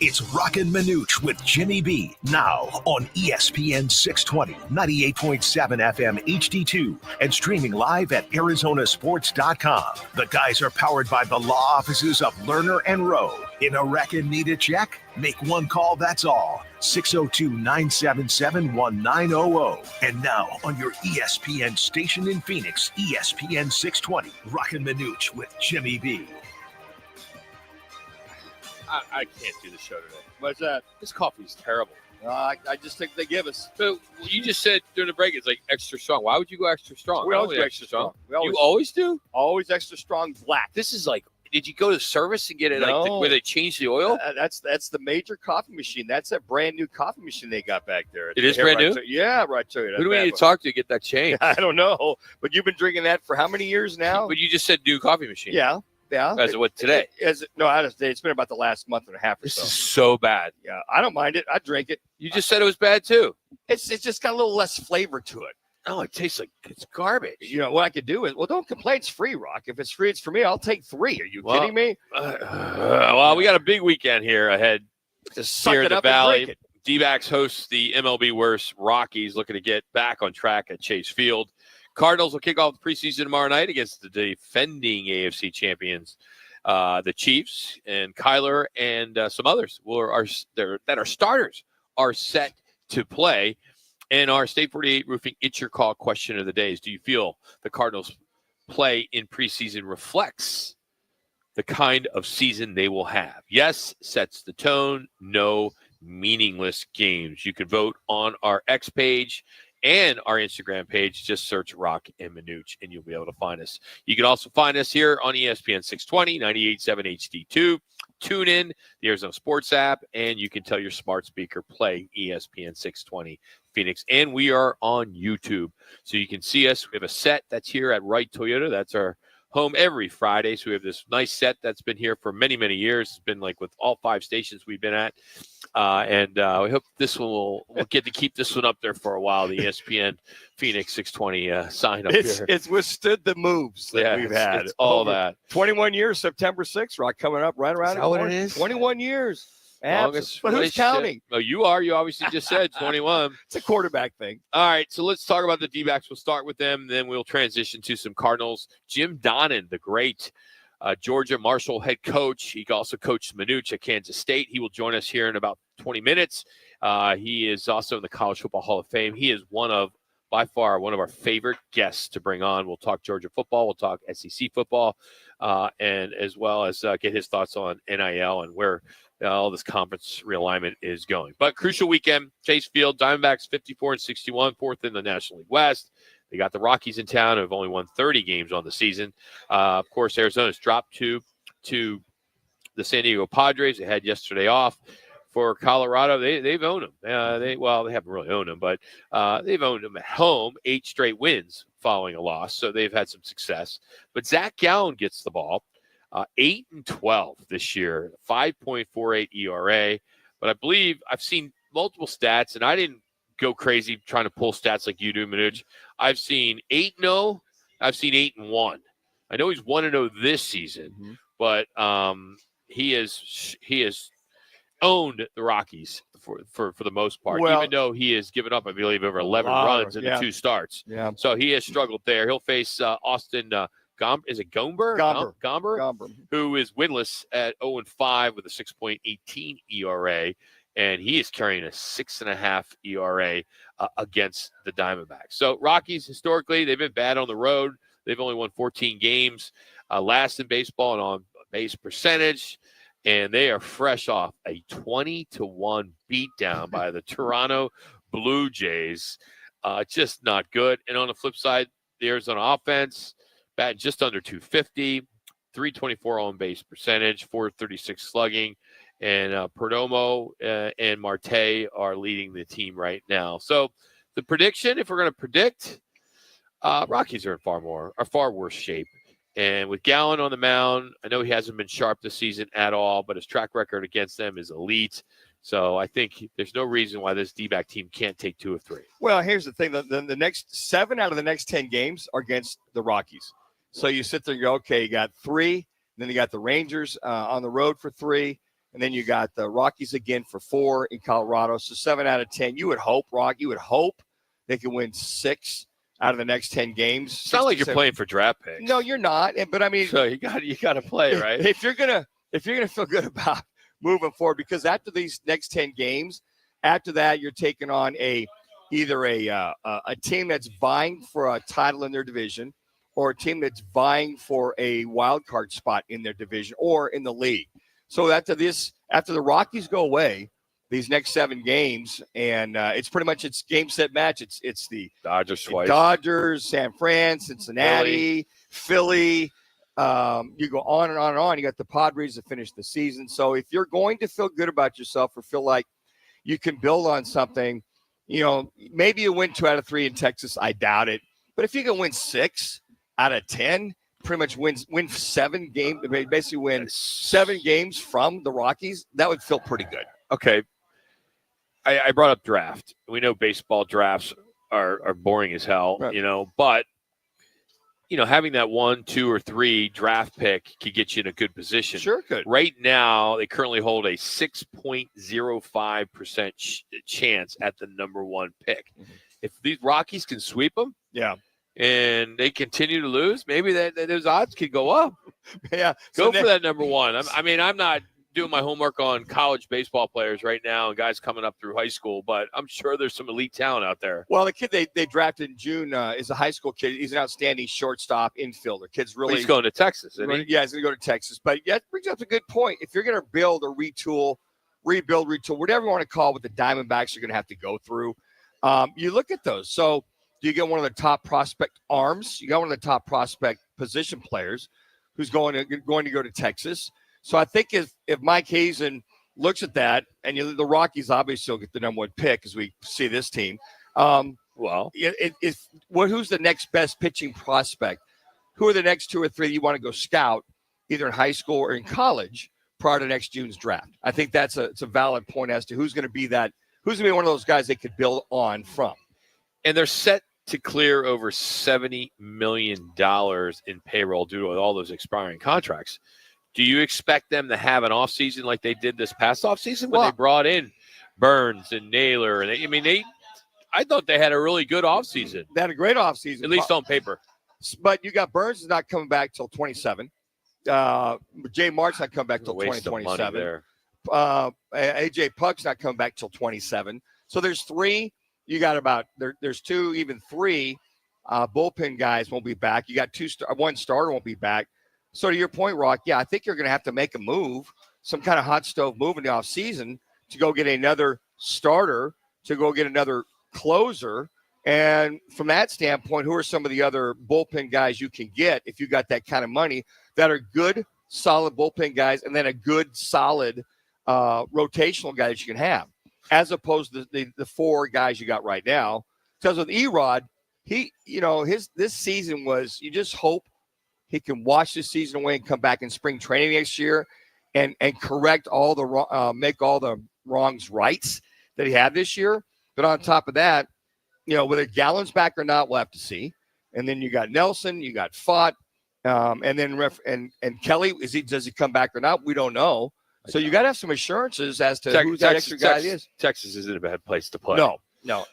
It's Roc and Manuch with Jimmy B. Now on ESPN 620, 98.7 FM HD-2, and streaming live at ArizonaSports.com. The guys are powered by the law offices of Lerner and Rowe. In a wreck and need a check? Make one call, that's all. 602-977-1900. And now on your ESPN station in Phoenix, ESPN 620, Roc and Manuch with Jimmy B. I can't do the show today. What's that? This coffee is terrible. I just think they give us. So you just said during the break it's like extra strong. Why would you go extra strong? We always go extra strong. You always do? Always extra strong black. This is like, did you go to service and get it where they changed the oil? That's the major coffee machine. That's a brand new coffee machine they got back there. It is brand new? Yeah, right to you. Who do we need to talk to get that changed? I don't know. But you've been drinking that for how many years now? But you just said new coffee machine. Yeah. As of what, today? It's been about the last month and a half or so. This is so bad. Yeah, I don't mind it. I drink it. You just said it was bad too. It's just got a little less flavor to it. Oh, it tastes like it's garbage. You know, what I could do is, don't complain. It's free, Rock. If it's free, it's for me. I'll take 3. Are you kidding me? Well, we got a big weekend here ahead. Just suck here it in the up Valley. and drink it. D-backs host the MLB worst Rockies, looking to get back on track at Chase Field. Cardinals will kick off the preseason tomorrow night against the defending AFC champions, the Chiefs, and Kyler and some others that are starters are set to play. And our State 48 Roofing It's Your Call question of the day is, do you feel the Cardinals play in preseason reflects the kind of season they will have? Yes, sets the tone. No, meaningless games. You can vote on our X page and our Instagram page. Just search Roc and Manuch, and you'll be able to find us. You can also find us here on ESPN 620, 98.7 HD2. Tune in, the Arizona Sports app, and you can tell your smart speaker, play ESPN 620 Phoenix. And we are on YouTube, so you can see us. We have a set that's here at Wright Toyota. That's our home every Friday. So we have this nice set that's been here for many, many years. It's been like with all 5 stations we've been at. And we hope this one we'll get to keep this one up there for a while. The ESPN Phoenix 620 sign up here. It's withstood the moves that we've had. It's all that. 21 years, September 6th, Rock, coming up right around. Is that what it is? 21 years. But who's counting? Oh, you are. You obviously just said 21. It's a quarterback thing. All right, so let's talk about the D-backs. We'll start with them, then we'll transition to some Cardinals. Jim Donnan, the great Georgia Marshall head coach. He also coached Manuch at Kansas State. He will join us here in about 20 minutes. He is also in the College Football Hall of Fame. He is by far one of our favorite guests to bring on. We'll talk Georgia football. We'll talk SEC football, and as well as get his thoughts on NIL and where all this conference realignment is going. But crucial weekend, Chase Field, Diamondbacks 54-61, 4th in the National League West. They got the Rockies in town, who have only won 30 games on the season. Of course, Arizona's dropped to the San Diego Padres. They had yesterday off. For Colorado, they've owned them. They haven't really owned them, but they've owned them at home, 8 straight wins following a loss. So they've had some success. But Zach Gallen gets the ball. 8-12 this year, 5.48 ERA. But I believe I've seen multiple stats, and I didn't go crazy trying to pull stats like you do, Manuch. I've seen 8-0. I've seen 8-1. I know he's 1-0 this season, but he has owned the Rockies for the most part, even though he has given up, I believe, over 11 runs in the 2 starts. Yeah. So he has struggled there. He'll face Austin Gomber, who is winless at 0-5 with a 6.18 ERA, and he is carrying a 6.5 ERA against the Diamondbacks. So Rockies, historically, they've been bad on the road. They've only won 14 games, last in baseball and on base percentage, and they are fresh off a 20-1 beatdown by the Toronto Blue Jays. Just not good. And on the flip side, the Arizona offense, batting just under 250, 324 on base percentage, 436 slugging, and Perdomo and Marte are leading the team right now. So the prediction, if we're going to predict, Rockies are in far worse shape. And with Gallen on the mound, I know he hasn't been sharp this season at all, but his track record against them is elite. So I think there's no reason why this D-back team can't take 2 of 3. Well, here's the thing. The next 7 out of the next 10 games are against the Rockies. So you sit there and go, okay, you got 3. Then you got the Rangers on the road for 3. And then you got the Rockies again for 4 in Colorado. So 7 out of 10. You would hope, they can win 6 out of the next 10 games. It's not like you're playing for draft picks. No, you're not. But I mean, so you got to play, right? If you're gonna feel good about moving forward, because after these next 10 games, after that you're taking on either a team that's vying for a title in their division, or a team that's vying for a wild card spot in their division or in the league. So after the Rockies go away, these next 7 games, and it's pretty much it's game, set, match. It's the Dodgers twice. Dodgers, San Fran, Cincinnati, Philly. You go on and on and on. You got the Padres to finish the season. So if you're going to feel good about yourself or feel like you can build on something, maybe you win 2 out of 3 in Texas. I doubt it. But if you can win 6 out of 10, pretty much win 7 games, basically win 7 games from the Rockies, that would feel pretty good. Okay. I brought up draft. We know baseball drafts are boring as hell, right. But having that 1, 2, or 3 draft pick could get you in a good position. Sure could. Right now, they currently hold a 6.05% chance at the number 1 pick. Mm-hmm. If these Rockies can sweep them, and they continue to lose, maybe those odds could go up. Yeah, go for that number 1. I'm not doing my homework on college baseball players right now and guys coming up through high school, but I'm sure there's some elite talent out there. Well, the kid they drafted in June is a high school kid. He's an outstanding shortstop infielder. Kid's really. He's going to Texas, isn't he? Yeah, he's going to go to Texas. But yeah, it brings up a good point. If you're going to build or rebuild, whatever you want to call what the Diamondbacks are going to have to go through, you look at those. So do you get one of the top prospect arms? You got one of the top prospect position players who's going to go to Texas. So I think if Mike Hazen looks at that, and the Rockies obviously will get the number 1 pick as we see this team. Who's the next best pitching prospect? Who are the next 2 or 3 you want to go scout, either in high school or in college, prior to next June's draft? I think it's a valid point as to who's going to be one of those guys they could build on from. And they're set to clear over $70 million in payroll due to all those expiring contracts. Do you expect them to have an offseason like they did this past offseason when they brought in Burns and Naylor? And I thought they had a really good offseason. They had a great offseason. At least on paper. But you got Burns is not coming back till 27. Jay Mart's not coming back till 2027. AJ Puck's not coming back till 27. So there's 3. You got there's 2, even 3 bullpen guys won't be back. You got 1 starter won't be back. So to your point, Rock, I think you're going to have to make a move, some kind of hot stove move in the offseason to go get another starter, to go get another closer. And from that standpoint, who are some of the other bullpen guys you can get if you got that kind of money that are good, solid bullpen guys, and then a good, solid rotational guy that you can have, as opposed to the 4 guys you got right now. Because with Erod, this season was, you just hope he can wash this season away and come back in spring training next year and correct all the make all the wrongs rights that he had this year. But on top of that, whether Gallen's back or not, we'll have to see. And then you got Nelson, you got Fott, and then and Kelly. Does he come back or not? We don't know. So you got to have some assurances as to who that extra guy is. Texas isn't a bad place to play. No.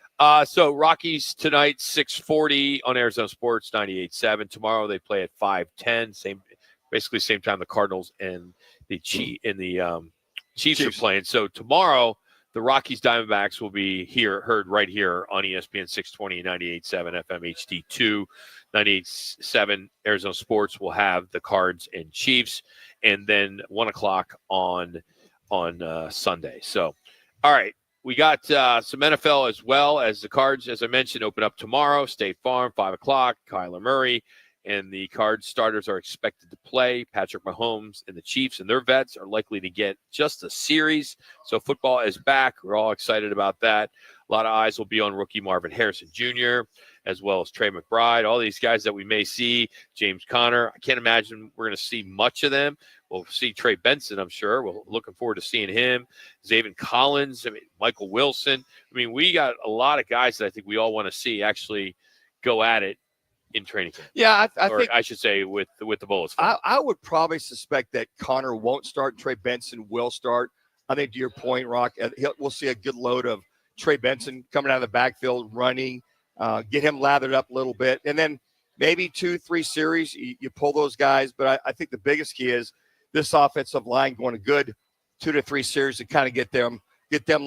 So Rockies tonight, 6:40 on Arizona Sports 98.7. Tomorrow they play at 5:10. Basically same time the Cardinals and the Chiefs are playing. So tomorrow the Rockies Diamondbacks will be heard right here on ESPN 620 98.7 FM HD2. 98.7 Arizona Sports will have the Cards and Chiefs, and then 1:00 on Sunday. So, all right. We got some NFL as well, as the Cards, as I mentioned, open up tomorrow. State Farm, 5:00. Kyler Murray and the Cards starters are expected to play. Patrick Mahomes and the Chiefs and their vets are likely to get just a series. So football is back. We're all excited about that. A lot of eyes will be on rookie Marvin Harrison Jr., as well as Trey McBride. All these guys that we may see, James Conner. I can't imagine we're going to see much of them. We'll see Trey Benson, I'm sure. We're looking forward to seeing him. Zaven Collins, Michael Wilson. We got a lot of guys that I think we all want to see actually go at it in training camp. Yeah, I think I should say with the Bullets. I would probably suspect that Connor won't start. Trey Benson will start. I think to your point, Rock, we'll see a good load of Trey Benson coming out of the backfield, running, get him lathered up a little bit. And then maybe 2-3 series, you pull those guys. But I think the biggest key is this offensive line going a good 2 to 3 series to kind of get them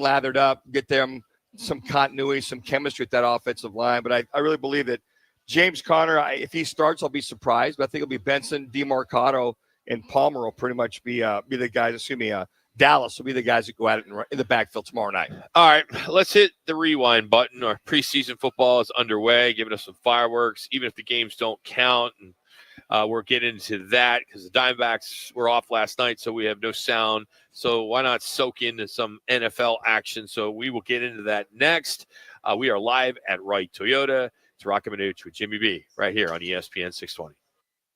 lathered up, get them some continuity, some chemistry with that offensive line. But I really believe that James Conner, if he starts, I'll be surprised. But I think it'll be Benson, DeMarcado, and Palmer will pretty much be the guys. Dallas will be the guys that go at it in the backfield tomorrow night. All right, let's hit the rewind button. Our preseason football is underway, giving us some fireworks, even if the games don't count. And we're getting into that because the Diamondbacks were off last night, so we have no sound. So why not soak into some NFL action? So we will get into that next. We are live at Wright Toyota. It's Roc and Manuch with Jimmy B right here on ESPN 620.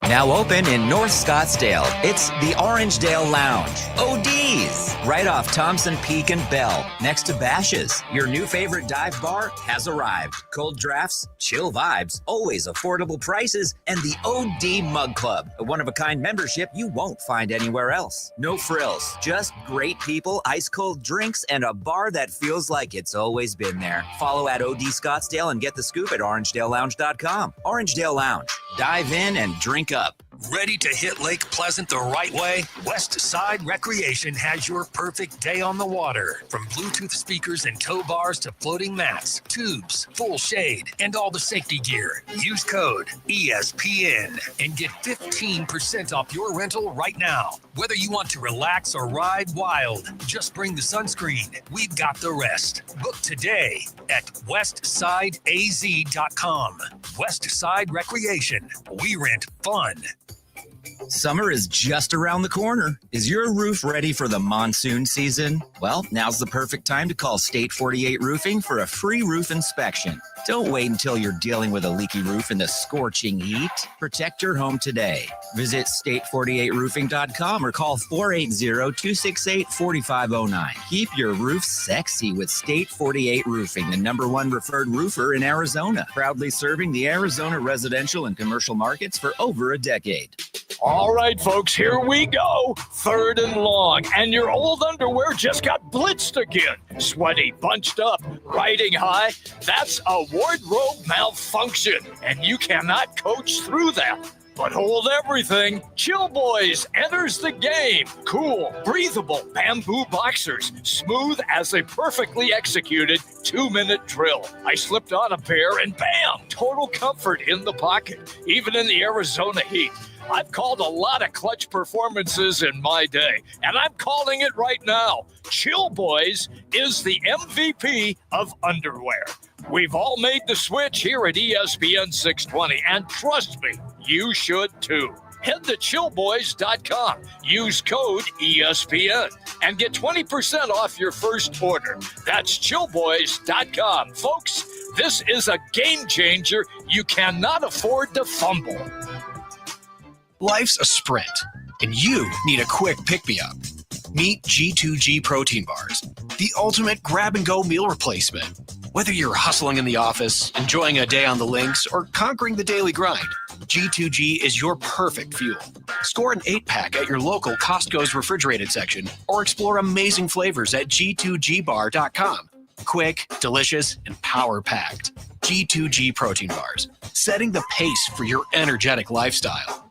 Now open in North Scottsdale, it's the Orangedale Lounge. OD's, right off Thompson Peak and Bell, next to Bash's. Your new favorite dive bar has arrived. Cold drafts, chill vibes, always affordable prices, and the OD Mug Club, a one-of-a-kind membership you won't find anywhere else. No frills, just great people, ice-cold drinks, and a bar that feels like it's always been there. Follow at OD Scottsdale and get the scoop at orangedalelounge.com. Orangedale Lounge, dive in and drink up. Ready to hit Lake Pleasant the right way? West Side Recreation has your perfect day on the water. From Bluetooth speakers and tow bars to floating mats, tubes, full shade, and all the safety gear. Use code ESPN and get 15% off your rental right now. Whether you want to relax or ride wild, just bring the sunscreen. We've got the rest. Book today at westsideaz.com. West Side Recreation. We rent fun. Summer is just around the corner. Is your roof ready for the monsoon season? Well, now's the perfect time to call State 48 Roofing for a free roof inspection. Don't wait until you're dealing with a leaky roof in the scorching heat. Protect your home today. Visit state48roofing.com or call 480-268-4509. Keep your roof sexy with State 48 Roofing, the #1 referred roofer in Arizona, proudly serving the Arizona residential and commercial markets for over a decade. All right, folks, here we go. 3rd and long, and your old underwear just got blitzed again. Sweaty, bunched up, riding high. That's a wardrobe malfunction, and you cannot coach through that. But hold everything. Chill Boys enters the game. Cool, breathable bamboo boxers, smooth as a perfectly executed 2-minute drill. I slipped on a pair and bam, total comfort in the pocket, even in the Arizona heat. I've called a lot of clutch performances in my day, and I'm calling it right now. Chill Boys is the MVP of underwear. We've all made the switch here at ESPN 620, and trust me, you should too. Head to chillboys.com, use code ESPN, and get 20% off your first order. That's chillboys.com. Folks, this is a game changer. You cannot afford to fumble. Life's a sprint, and you need a quick pick-me-up. Meet G2G protein bars, the ultimate grab-and-go meal replacement. Whether you're hustling in the office, enjoying a day on the links, or conquering the daily grind, G2G is your perfect fuel. Score an 8-pack at your local Costco's refrigerated section, or explore amazing flavors at G2GBar.com. Quick, delicious, and power-packed. G2G protein bars, setting the pace for your energetic lifestyle.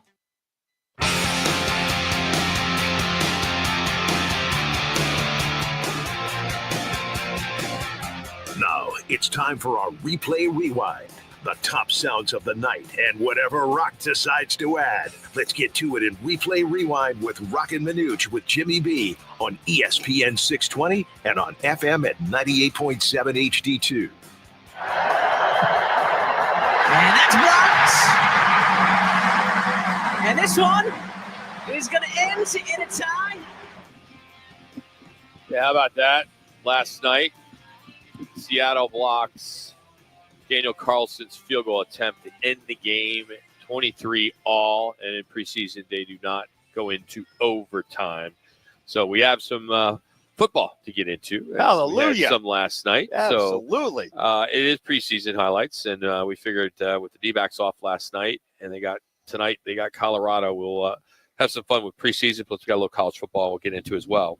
Now it's time for our Replay Rewind. The top sounds of the night and whatever Rock decides to add. Let's get to it in Replay Rewind with Roc and Manuch with Jimmy B on ESPN 620 and on FM at 98.7 HD-2. And that's blocked. And this one is going to end in a tie. Yeah, how about that? Last night, Seattle blocks Daniel Carlson's field goal attempt to end the game, 23-all, and in preseason they do not go into overtime. So we have some football to get into. Hallelujah. We had some last night. Absolutely. So it is preseason highlights, and we figured with the D-backs off last night, and tonight they got Colorado. We'll have some fun with preseason, plus we got a little college football we'll get into as well.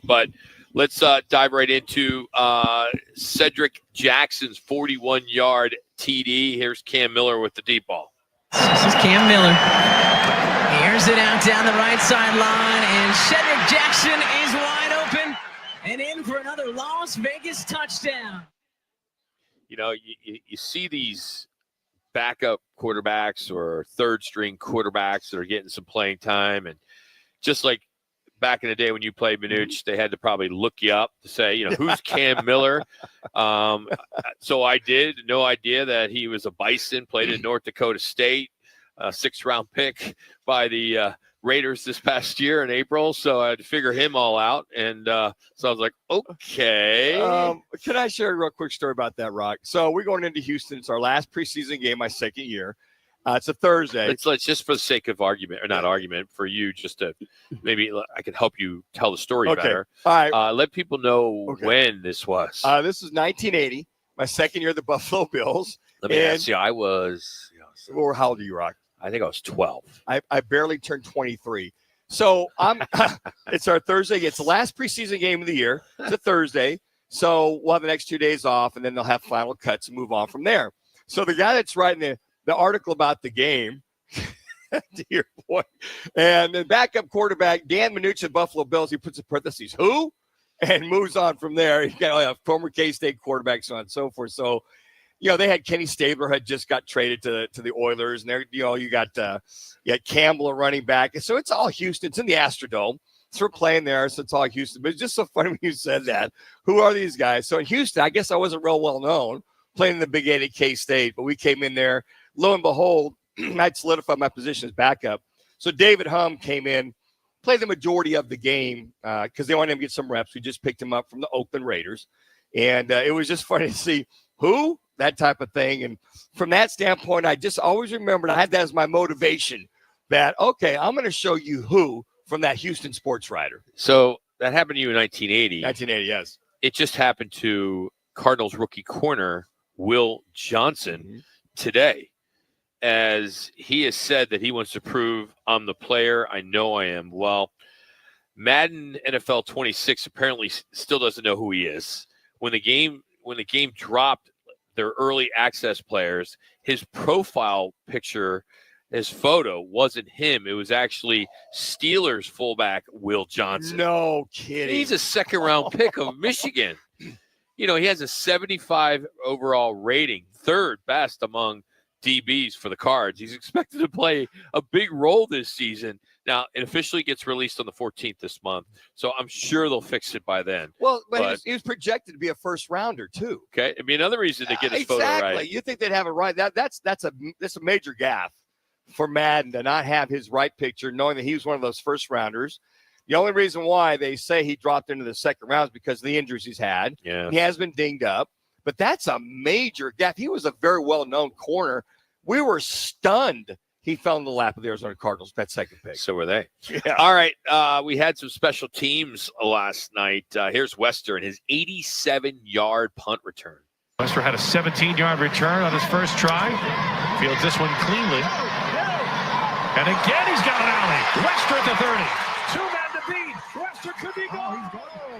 But let's dive right into Cedric Jackson's 41-yard TD. Here's Cam Miller with the deep ball. This is Cam Miller. Here's it out down the right sideline, and Cedric Jackson is wide open and in for another Las Vegas touchdown. You know, you see these backup quarterbacks or third-string quarterbacks that are getting some playing time, and just like back in the day when you played Manuch, they had to probably look you up to say, you know, who's Cam Miller? So I did. No idea that he was a Bison, played at North Dakota State, a sixth-round pick by the Raiders this past year in April. So I had to figure him all out. And so I was like, okay. Can I share a real quick story about that, Rock? So we're going into Houston. It's our last preseason game, my second year. It's a Thursday. Let's just for the sake of argument, or not argument, for you, just to maybe I can help you tell the story better. All right. Let people know when this was. This is 1980, my second year at the Buffalo Bills. Let me ask you, I was. Or how old are you, Rock? I think I was 12. I barely turned 23. So it's our Thursday. It's the last preseason game of the year. It's a Thursday. So we'll have the next 2 days off, and then they'll have final cuts and move on from there. So the guy that's writing the article about the game, to your point, and then backup quarterback Dan Manuch of Buffalo Bills, he puts in parentheses, who? And moves on from there. You got former K-State quarterback, so on and so forth. So, you know, they had Kenny Stabler had just got traded to the Oilers, and you got Campbell a running back. So it's all Houston. It's in the Astrodome. So we're playing there, so it's all Houston. But it's just so funny when you said that. Who are these guys? So in Houston, I guess I wasn't real well known playing in the Big 8 at K-State, but we came in there. Lo and behold, I'd solidified my position as backup. So David Hum came in, played the majority of the game because they wanted him to get some reps. We just picked him up from the Oakland Raiders. And it was just funny to see who, that type of thing. And from that standpoint, I just always remembered I had that as my motivation that, okay, I'm going to show you who from that Houston sports writer. So that happened to you in 1980. 1980, yes. It just happened to Cardinals rookie corner Will Johnson today, as he has said that he wants to prove I'm the player I know I am. Well, Madden NFL 26 apparently still doesn't know who he is. When the game dropped their early access players, his profile picture, his photo wasn't him. It was actually Steelers fullback Will Johnson. No kidding. He's a second-round pick of Michigan. You know, he has a 75 overall rating, third best among DBs for the Cards. He's expected to play a big role this season. Now, it officially gets released on the 14th this month, so I'm sure they'll fix it by then. Well, but he was projected to be a first-rounder, too. Okay, I mean, another reason to get his photo right. Exactly. You think they'd have it right. That's a major gaffe for Madden to not have his right picture, knowing that he was one of those first-rounders. The only reason why they say he dropped into the second round is because of the injuries he's had. Yeah. He has been dinged up. But that's a major gap. He was a very well-known corner. We were stunned he fell in the lap of the Arizona Cardinals, that second pick. So were they. Yeah. All right. We had some special teams last night. Here's Wester and his 87-yard punt return. Wester had a 17-yard return on his first try. Fields this one cleanly. And again, he's got an alley. Wester at the 30. Two men to beat. Wester could be gone.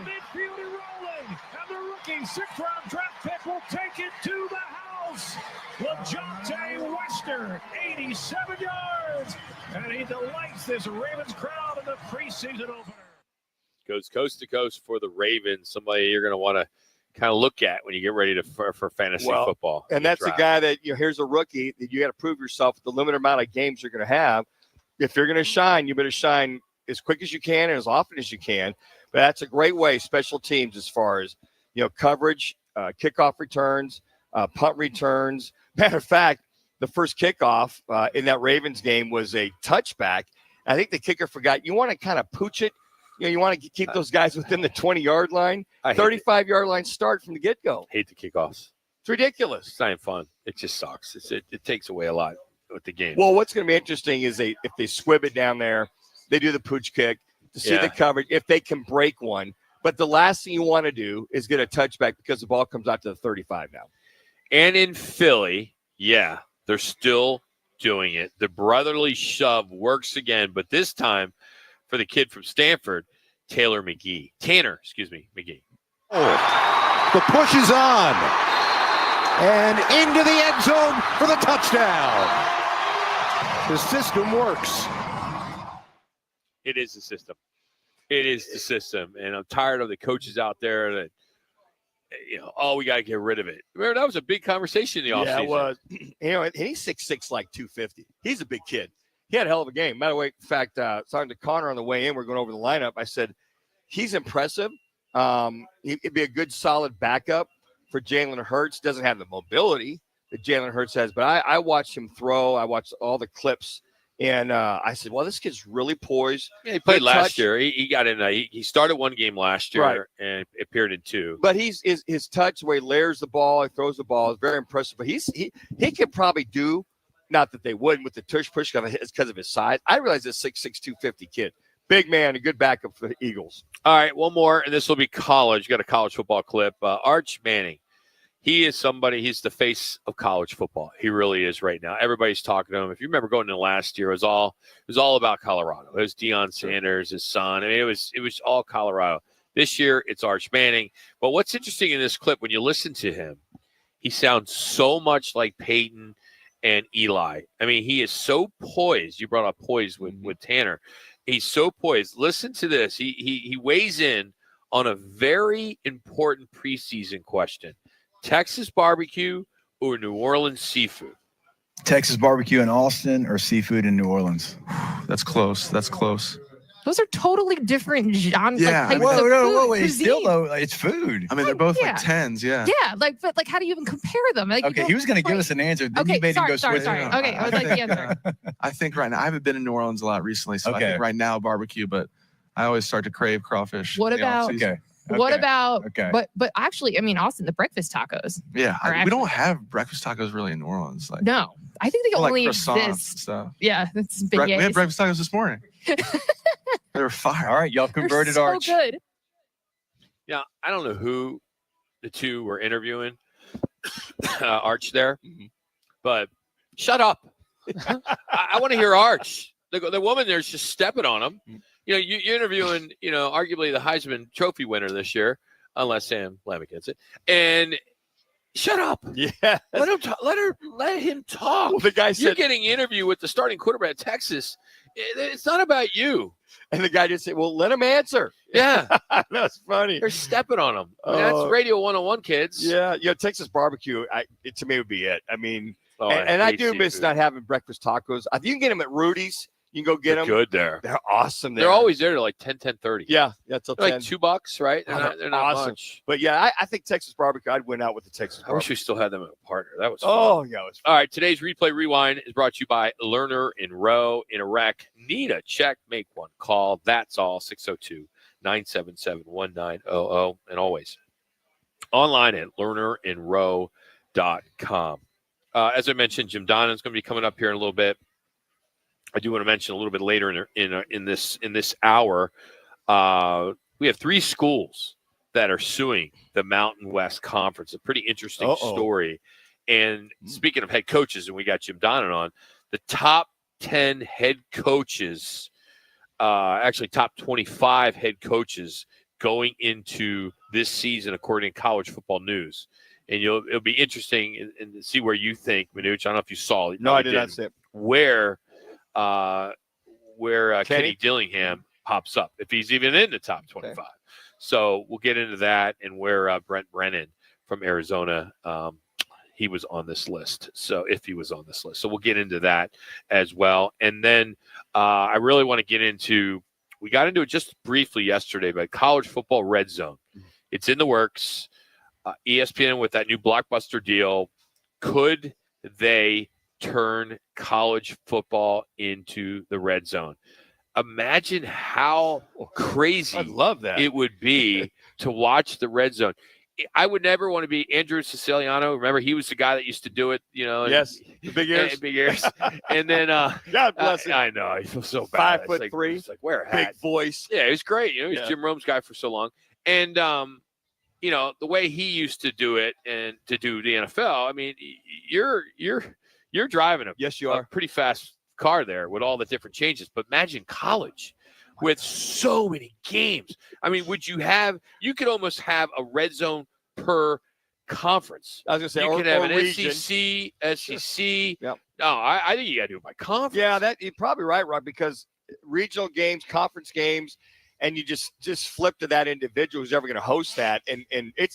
Midfield and rolling. And the rookie sixth-round draft pick will take it to the house. LaJonte Wester, 87 yards. And he delights this Ravens crowd in the preseason opener. Goes coast to coast for the Ravens. Somebody you're going to want to kind of look at when you get ready for fantasy football. And that's the guy that, here's a rookie that you got to prove yourself with the limited amount of games you're going to have. If you're going to shine, you better shine as quick as you can and as often as you can. But that's a great way, special teams, as far as, coverage, kickoff returns, punt returns. Matter of fact, the first kickoff in that Ravens game was a touchback. I think the kicker forgot. You want to kind of pooch it. You want to keep those guys within the 20-yard line, 35-yard line start from the get-go. Hate the kickoffs. It's ridiculous. It's not even fun. It just sucks. It takes away a lot with the game. Well, what's going to be interesting is if they squib it down there, they do the pooch kick. to see the coverage if they can break one. But the last thing you want to do is get a touchback because the ball comes out to the 35 now. And in Philly, they're still doing it. The brotherly shove works again, but this time for the kid from Stanford, Tanner McGee. The push is on. And into the end zone for the touchdown. The system works. It is the system. It is the system. And I'm tired of the coaches out there that, we got to get rid of it. Remember, that was a big conversation in the offseason. Yeah, it was. And he's 6'6", like 250. He's a big kid. He had a hell of a game. Matter of way, in fact, talking to Connor on the way in, we're going over the lineup. I said, he's impressive. He'd be a good, solid backup for Jalen Hurts. Doesn't have the mobility that Jalen Hurts has, but I watched him throw. I watched all the clips, and I said, well, this kid's really poised. Yeah, he played last year. He got in. He started one game last year and appeared in two. But his touch, where he layers the ball, he throws the ball, is very impressive. But he could probably do, not that they wouldn't with the tush push because of his size. I realize this 6'6", 250 kid. Big man, a good backup for the Eagles. All right, one more, and this will be college. You got a college football clip. Arch Manning. He is somebody, he's the face of college football. He really is right now. Everybody's talking to him. If you remember going into last year, it was all about Colorado. It was Deion Sanders, his son. I mean, it was all Colorado. This year, it's Arch Manning. But what's interesting in this clip, when you listen to him, he sounds so much like Peyton and Eli. I mean, he is so poised. You brought up poise with Tanner. He's so poised. Listen to this. He weighs in on a very important preseason question. Texas barbecue or New Orleans seafood? Texas barbecue in Austin or seafood in New Orleans? That's close. Those are totally different genres. Yeah. Like, types of food, it's still, though, it's food. I mean, they're both like 10s, yeah. Yeah, but how do you even compare them? Like, okay, he was going to give us an answer. Then okay, you made him go switch. Sorry. Okay, I would like the answer. I think right now, I haven't been in New Orleans a lot recently, so I think right now barbecue, but I always start to crave crawfish. What about What about? Okay. But actually, I mean, Austin, the breakfast tacos. Yeah, we don't have breakfast tacos really in New Orleans. Like no, I think they only exist. Stuff. Yeah, it's we had breakfast tacos this morning. They were fire. All right, y'all converted so Arch. Good. Yeah, I don't know who the two were interviewing Arch there, but shut up. I want to hear Arch. The woman there's just stepping on him. You're interviewing, arguably the Heisman Trophy winner this year, unless Sam Lammett gets it. And shut up. Yeah. Let him talk. Well, the guy said, you're getting an interview with the starting quarterback at Texas. It's not about you. And the guy just said, well, let him answer. Yeah. That's funny. They're stepping on him. I mean, that's Radio 101, kids. Yeah. Texas barbecue, to me, would be it. I mean, and I do seafood. miss not having breakfast tacos. You can get them at Rudy's. You can go get them. Good there. They're awesome there. They're always there to like 10:30. Yeah, till 10. Like $2, right? They're not awesome. much. But yeah, I think Texas barbecue. I'd win out with the Texas barbecue. I wish we still had them as a partner. That was fun. Oh yeah, it was fun. All right. Today's replay rewind is brought to you by Lerner in Row in Iraq. Need a check? Make one call. That's all. 602-977-1900, and always online at lernerin.row.com. As I mentioned, Jim Donnan is going to be coming up here in a little bit. I do want to mention a little bit later in this hour, we have 3 schools that are suing the Mountain West Conference. A pretty interesting story. And speaking of head coaches, and we got Jim Donnan on, the top 10 head coaches, actually top 25 head coaches going into this season, according to College Football News. And it'll be interesting and see where you think, Manuch. I don't know if you saw it. No, I did not see it. Where Kenny Dillingham pops up, if he's even in the top 25. Okay. So we'll get into that and where Brent Brennan from Arizona, he was on this list. So if he was on this list. So we'll get into that as well. And then I really want to get into, we got into it just briefly yesterday, but college football red zone. It's in the works. ESPN with that new blockbuster deal. Could they turn college football into the red zone? Imagine how crazy I'd love that. It would be to watch the red zone. I would never want to be Andrew Siciliano. Remember, he was the guy that used to do it, Yes, the big ears. Big ears. And then God bless him. I know, I feel so bad. 5'3". It's like wear a Big hat. voice. Yeah, he was great. He was Jim Rome's guy for so long. And the way he used to do it and to do the NFL, I mean, you're driving a pretty fast car there with all the different changes. But imagine college with so many games. I mean, you could almost have a red zone per conference. I was going to say, you or, could have an region. SEC. Yep. No, I think you got to do it by conference. Yeah, you're probably right, Rob, because regional games, conference games, and you just flip to that individual who's ever going to host that. And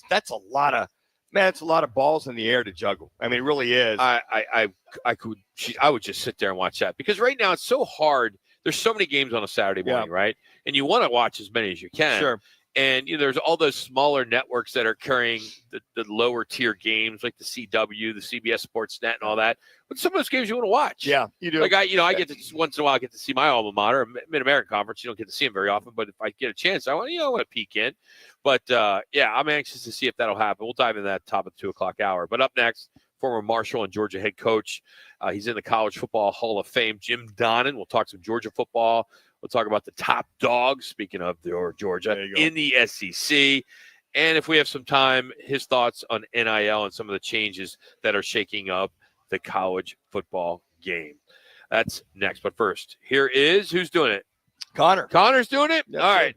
that's a lot of balls in the air to juggle. I mean, it really is. I would just sit there and watch that, because right now it's so hard. There's so many games on a Saturday morning, right? And you want to watch as many as you can. Sure. And there's all those smaller networks that are carrying the lower tier games, like the CW, the CBS Sports Net, and all that. But some of those games you want to watch. Yeah, you do. Like I get to once in a while I get to see my alma mater, Mid-American Conference. You don't get to see them very often, but if I get a chance, I want to peek in. But I'm anxious to see if that'll happen. We'll dive into that top of the 2 o'clock hour. But up next, former Marshall and Georgia head coach. He's in the College Football Hall of Fame, Jim Donnan. We'll talk some Georgia football. We'll talk about the top dogs, speaking of Georgia, in the SEC. And if we have some time, his thoughts on NIL and some of the changes that are shaking up the college football game. That's next. But first, here is who's doing it? Connor. Connor's doing it? That's all right.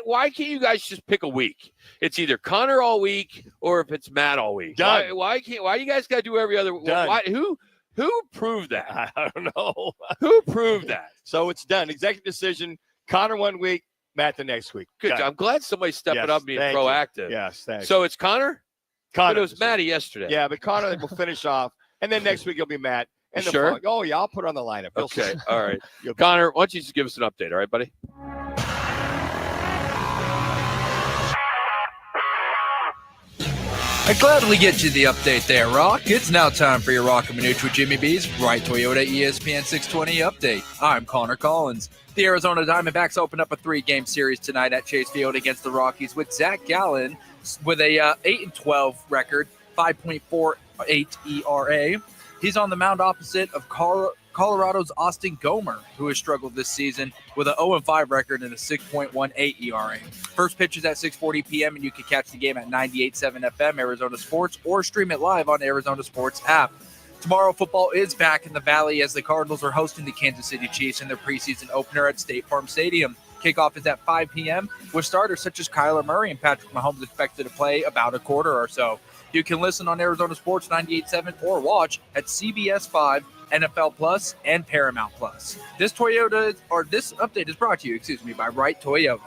Why can't you guys just pick a week? It's either Connor all week or if it's Matt all week. Done. Why you guys got to do every other? Done. Who proved that? I don't know. Who proved that? So it's done. Executive decision. Connor 1 week, Matt the next week. Good. I'm glad somebody's stepping up and being proactive. Yes, thanks. So it's Connor? Connor. But it was Matty yesterday. Yeah, but Connor will finish off. And then next week it'll be Matt. And sure? I'll put it on the lineup. Okay. All right. Connor, why don't you just give us an update, all right, buddy? I gladly get you the update there, Rock. It's now time for your Roc and Manuch with Jimmy B's Right Toyota ESPN 620 update. I'm Connor Collins. The Arizona Diamondbacks opened up a 3-game series tonight at Chase Field against the Rockies with Zach Gallen with a 8-12 record, 5.48 ERA. He's on the mound opposite of Colorado's Austin Gomer, who has struggled this season with an 0-5 record and a 6.18 ERA. First pitch is at 6:40 p.m., and you can catch the game at 98.7 FM, Arizona Sports, or stream it live on the Arizona Sports app. Tomorrow, football is back in the Valley as the Cardinals are hosting the Kansas City Chiefs in their preseason opener at State Farm Stadium. Kickoff is at 5 p.m., with starters such as Kyler Murray and Patrick Mahomes expected to play about a quarter or so. You can listen on Arizona Sports 98.7 or watch at CBS 5, NFL Plus, and Paramount Plus. This update is brought to you, by Right Toyota.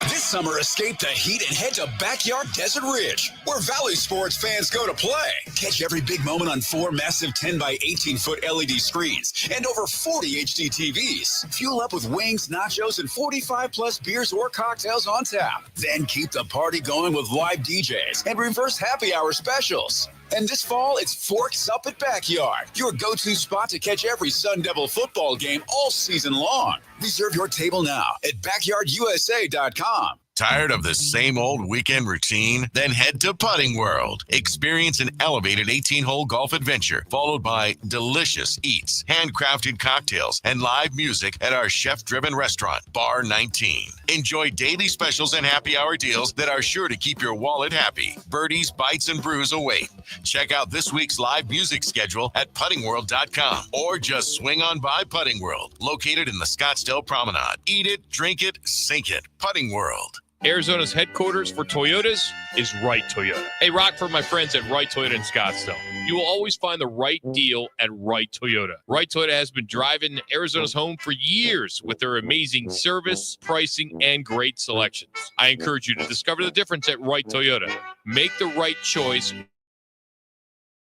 This summer, escape the heat and head to Backyard Desert Ridge, where Valley sports fans go to play. Catch every big moment on 4 massive 10 by 18-foot LED screens and over 40 HD TVs. Fuel up with wings, nachos, and 45-plus beers or cocktails on tap. Then keep the party going with live DJs and reverse happy hour specials. And this fall, it's Forks Up at Backyard, your go-to spot to catch every Sun Devil football game all season long. Reserve your table now at BackyardUSA.com. Tired of the same old weekend routine? Then head to Putting World. Experience an elevated 18-hole golf adventure followed by delicious eats, handcrafted cocktails, and live music at our chef-driven restaurant, Bar 19. Enjoy daily specials and happy hour deals that are sure to keep your wallet happy. Birdies, bites, and brews await. Check out this week's live music schedule at puttingworld.com or just swing on by Putting World, located in the Scottsdale Promenade. Eat it, drink it, sink it. Putting World. Arizona's headquarters for Toyotas is Right Toyota. Hey, Rock, for my friends at Right Toyota in Scottsdale. You will always find the right deal at Right Toyota. Right Toyota has been driving Arizona's home for years with their amazing service, pricing, and great selections. I encourage you to discover the difference at Right Toyota. Make the right choice.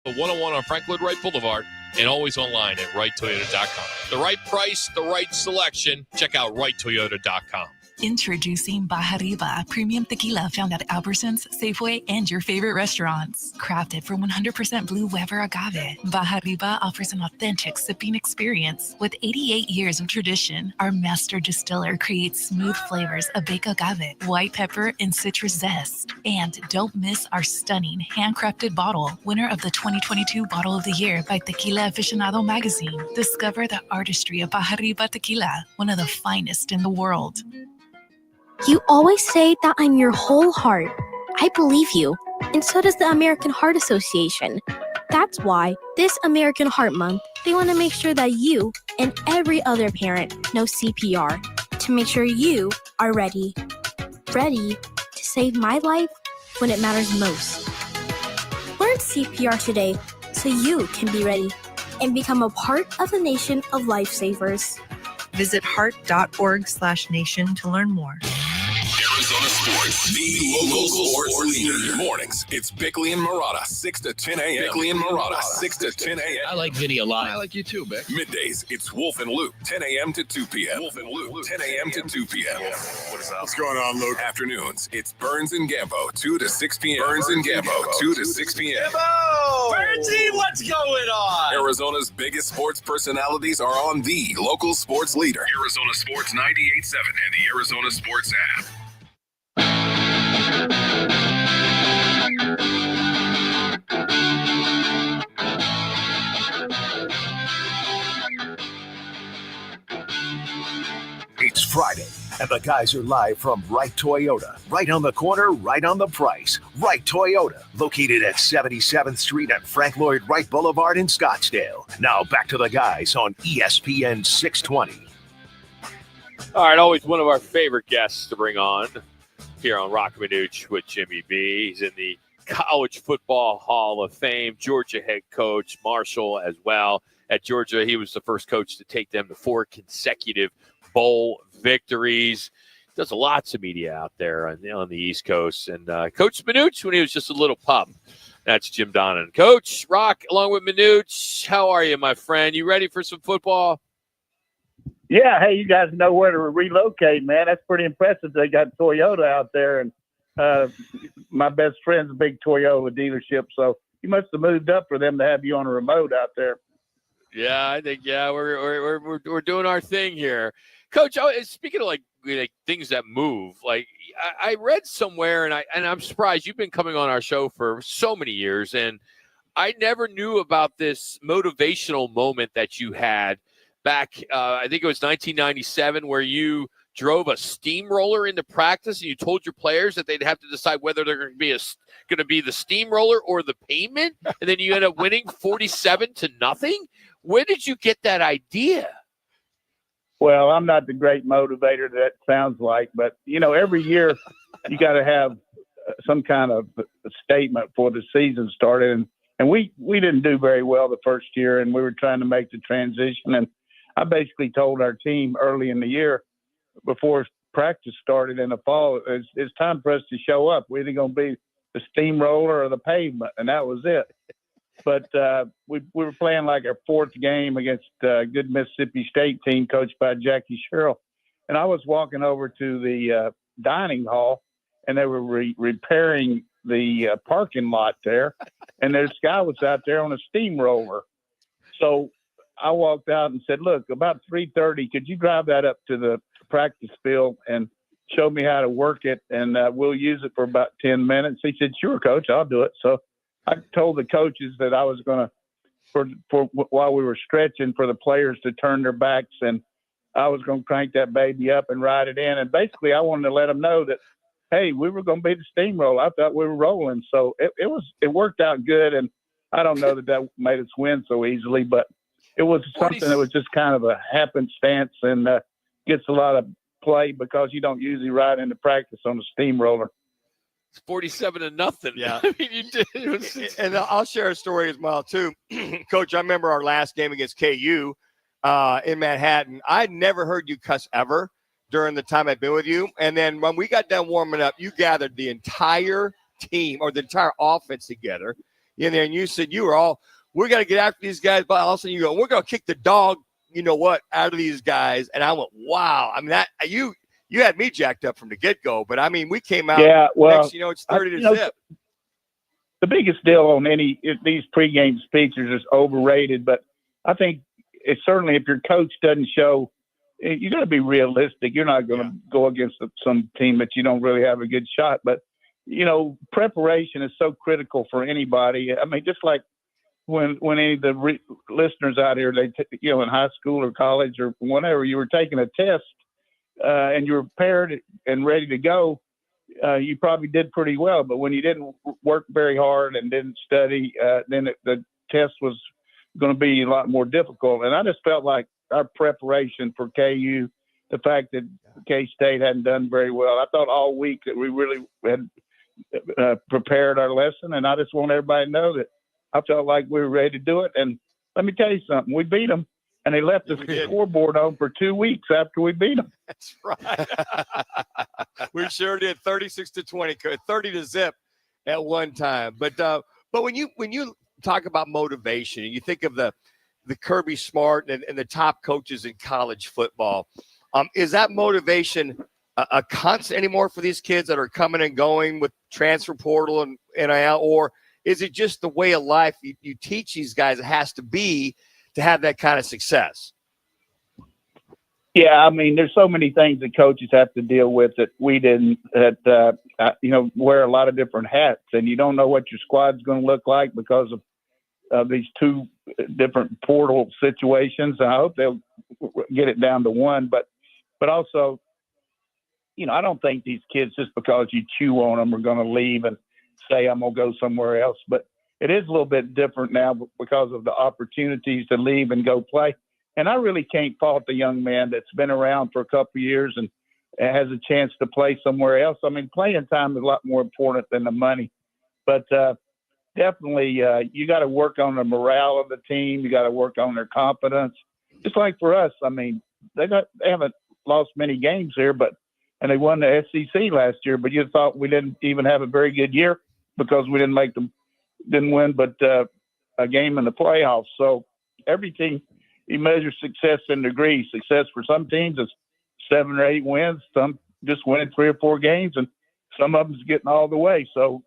The 101 on Frank Lloyd Wright Boulevard and always online at righttoyota.com. The right price, the right selection. Check out righttoyota.com. Introducing Baja Riba premium tequila found at Albertsons, Safeway, and your favorite restaurants. Crafted from 100% blue Weber agave, Baja Riba offers an authentic sipping experience. With 88 years of tradition, our master distiller creates smooth flavors of baked agave, white pepper, and citrus zest. And don't miss our stunning handcrafted bottle, winner of the 2022 Bottle of the Year by Tequila Aficionado magazine. Discover the artistry of Baja Riba tequila, one of the finest in the world. You always say that I'm your whole heart. I believe you, and so does the American Heart Association. That's why this American Heart Month, they want to make sure that you and every other parent know CPR to make sure you are ready. Ready to save my life when it matters most. Learn CPR today so you can be ready and become a part of the nation of lifesavers. Visit heart.org/nation to learn more. Arizona Sports, the local sports leader. Mornings, it's Bickley and Murata, 6 to 10 a.m. Bickley and Murata, 6 to 10 a.m. I like Vinny a lot. I like you too, Bick. Middays, it's Wolf and Luke, 10 a.m. to 2 p.m. Wolf and Luke, 10 a.m. to 2 p.m. What is up? What's going on, Luke? Afternoons, it's Burns and Gambo, 2 to 6 p.m. Burns and Gambo, 2 to 6 p.m. Bernsey, what's going on? Arizona's biggest sports personalities are on the local sports leader. Arizona Sports 98.7 and the Arizona Sports app. It's Friday, and the guys are live from Wright Toyota. Right on the corner, right on the price. Wright Toyota, located at 77th Street and Frank Lloyd Wright Boulevard in Scottsdale. Now back to the guys on ESPN 620. All right, always one of our favorite guests to bring on here on Roc and Manuch with Jimmy B. He's in the College Football Hall of Fame, Georgia head coach, Marshall as well. At Georgia, he was the first coach to take them to 4 consecutive bowl victories. Does lots of media out there on the East Coast. And Coach Manuch when he was just a little pup. That's Jim Donnan. Coach Roc, along with Manuch, how are you, my friend? You ready for some football? Yeah, hey, you guys know where to relocate, man. That's pretty impressive. They got Toyota out there, and my best friend's a big Toyota dealership, so you must have moved up for them to have you on a remote out there. Yeah, I think we're doing our thing here, Coach. Speaking of like things that move, like I read somewhere, and I'm surprised you've been coming on our show for so many years, and I never knew about this motivational moment that you had back. I think it was 1997, where you drove a steamroller into practice, and you told your players that they'd have to decide whether they're going to be the steamroller or the pavement, and then you end up winning 47-0. Where did you get that idea? Well, I'm not the great motivator that sounds like, but every year you got to have some kind of a statement before the season started, and we didn't do very well the first year, and we were trying to make the transition, and I basically told our team early in the year, before practice started in the fall, it's time for us to show up. We're either going to be the steamroller or the pavement, and that was it. But we were playing like our 4th game against a good Mississippi State team coached by Jackie Sherrill. And I was walking over to the dining hall, and they were repairing the parking lot there. And this guy was out there on a steamroller. So I walked out and said, look, about 3:30, could you drive that up to the practice field and show me how to work it, and we'll use it for about 10 minutes. He said, sure, Coach, I'll do it. So I told the coaches that I was going to, for while we were stretching, for the players to turn their backs, and I was going to crank that baby up and ride it in. And basically I wanted to let them know that, hey, we were going to be the steamroller. I thought we were rolling. So it worked out good. And I don't know that made us win so easily, but it was something that was just kind of a happenstance, and gets a lot of play because you don't usually ride into practice on a steamroller. It's 47-0. Yeah. I mean, you did. And I'll share a story as well, too. Coach, I remember our last game against KU in Manhattan. I'd never heard you cuss ever during the time I've been with you. And then when we got done warming up, you gathered the entire team or the entire offense together in there, and you said we're going to get after these guys. But all of a sudden you go, we're going to kick the dog, out of these guys. And I went, wow. I mean, that you you had me jacked up from the get-go, but I mean, we came out. Yeah, well, next, it's 30 to zip. The biggest deal on these pregame speeches is overrated, but I think it's certainly if your coach doesn't show, you got to be realistic. You're not going to go against some team that you don't really have a good shot. But preparation is so critical for anybody. I mean, just like when any of the listeners out here, they in high school or college or whatever, you were taking a test and you were prepared and ready to go. You probably did pretty well, but when you didn't work very hard and didn't study, then the test was going to be a lot more difficult. And I just felt like our preparation for KU, the fact that K-State hadn't done very well, I thought all week that we really had prepared our lesson. And I just want everybody to know that I felt like we were ready to do it. And let me tell you something, we beat them. And they left the scoreboard on for 2 weeks after we beat them. That's right. We sure did. 36-20, 30 to zip at one time. But when you talk about motivation and you think of the Kirby Smart and the top coaches in college football, is that motivation a constant anymore for these kids that are coming and going with transfer portal and NIL, or is it just the way of life you teach these guys it has to be to have that kind of success? Yeah, I mean, there's so many things that coaches have to deal with that we didn't. Wear a lot of different hats, and you don't know what your squad's going to look like because of these two different portal situations. I hope they'll get it down to one, but also, I don't think these kids, just because you chew on them, are going to leave and say, I'm going to go somewhere else. But it is a little bit different now because of the opportunities to leave and go play. And I really can't fault the young man that's been around for a couple of years and has a chance to play somewhere else. I mean, playing time is a lot more important than the money. But definitely you got to work on the morale of the team. You got to work on their confidence. Just like for us, I mean, they haven't lost many games here, and they won the SEC last year. But you thought we didn't even have a very good year because we didn't win but a game in the playoffs. So every team, you measure success in degrees. Success for some teams is 7 or 8 wins, some just winning 3 or 4 games, and some of them's getting all the way. So,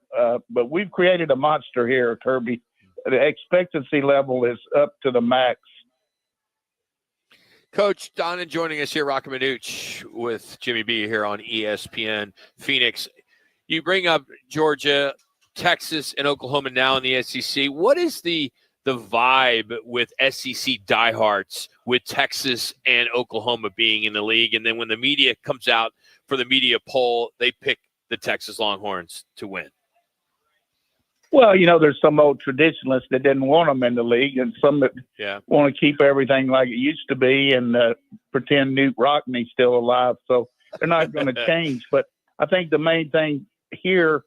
but we've created a monster here, Kirby. The expectancy level is up to the max. Coach Donnan joining us here, Roc and Manuch with Jimmy B here on ESPN Phoenix. You bring up Georgia, Texas, and Oklahoma now in the SEC. What is the vibe with SEC diehards with Texas and Oklahoma being in the league? And then when the media comes out for the media poll, they pick the Texas Longhorns to win. Well, there's some old traditionalists that didn't want them in the league, and some that want to keep everything like it used to be and pretend Newt Rockney's still alive. So they're not going to change. But I think the main thing here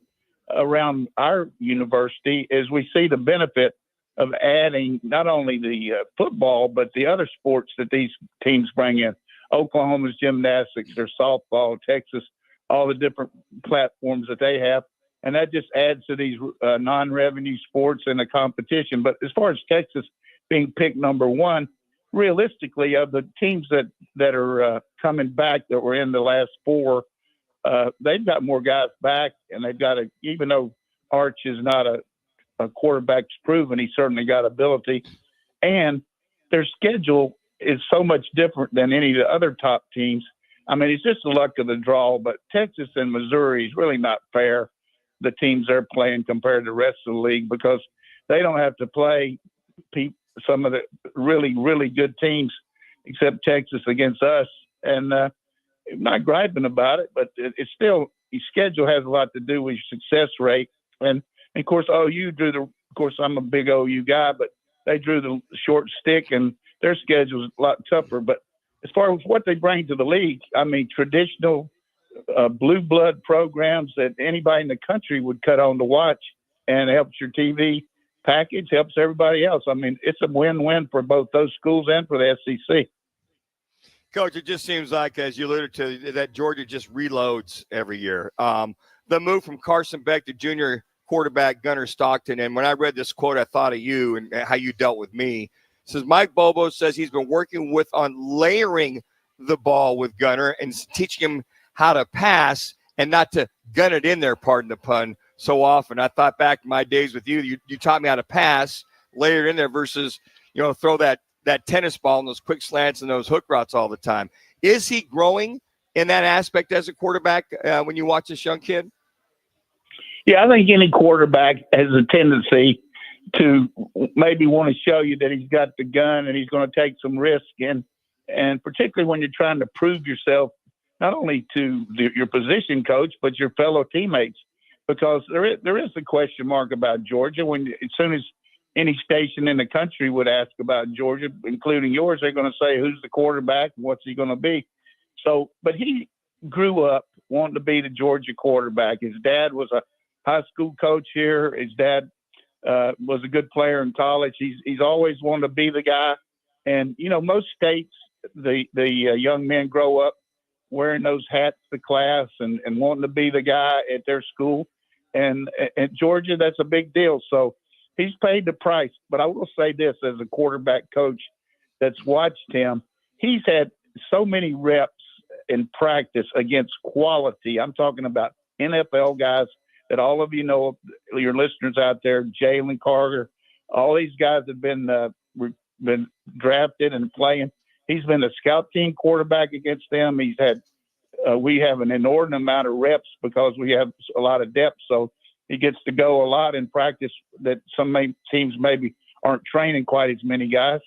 around our university is we see the benefit of adding not only the football, but the other sports that these teams bring in. Oklahoma's gymnastics, their softball, Texas, all the different platforms that they have. And that just adds to these non-revenue sports and the competition. But as far as Texas being picked number 1, realistically, of the teams that are coming back that were in the last 4, they've got more guys back, and they've got even though Arch is not a quarterback's proven, he certainly got ability. And their schedule is so much different than any of the other top teams. I mean, it's just the luck of the draw, but Texas and Missouri is really not fair, the teams they're playing compared to the rest of the league, because they don't have to play some of the really, really good teams except Texas against us. And I'm not griping about it, but it's still, your schedule has a lot to do with your success rate. And of course, OU of course, I'm a big OU guy, but they drew the short stick and their schedule is a lot tougher. But as far as what they bring to the league, I mean, traditional blue blood programs that anybody in the country would cut on to watch, and it helps your TV package, helps everybody else. I mean, it's a win-win for both those schools and for the SEC. Coach, it just seems like, as you alluded to, that Georgia just reloads every year. The move from Carson Beck to junior quarterback Gunnar Stockton, and when I read this quote, I thought of you and how you dealt with me. It says, Mike Bobo says he's been working on layering the ball with Gunnar and teaching him how to pass and not to gun it in there, pardon the pun, so often. I thought back in my days with you taught me how to pass, lay it in there versus, throw that tennis ball and those quick slants and those hook routes all the time. Is he growing in that aspect as a quarterback when you watch this young kid? Yeah, I think any quarterback has a tendency to maybe want to show you that he's got the gun and he's going to take some risk. And particularly when you're trying to prove yourself, not only to your position coach, but your fellow teammates, because there is a question mark about Georgia. As soon as any station in the country would ask about Georgia, including yours, they're going to say, who's the quarterback? What's he going to be? So, but he grew up wanting to be the Georgia quarterback. His dad was a high school coach here. His dad was a good player in college. He's always wanted to be the guy. And, most states, the young men grow up wearing those hats to class and wanting to be the guy at their school. And at Georgia, that's a big deal. So he's paid the price. But I will say this, as a quarterback coach that's watched him, he's had so many reps in practice against quality. I'm talking about NFL guys that all of you know, your listeners out there, Jalen Carter, all these guys have been drafted and playing. He's been a scout team quarterback against them. He's had we have an inordinate amount of reps because we have a lot of depth. So he gets to go a lot in practice that some teams maybe aren't training quite as many guys.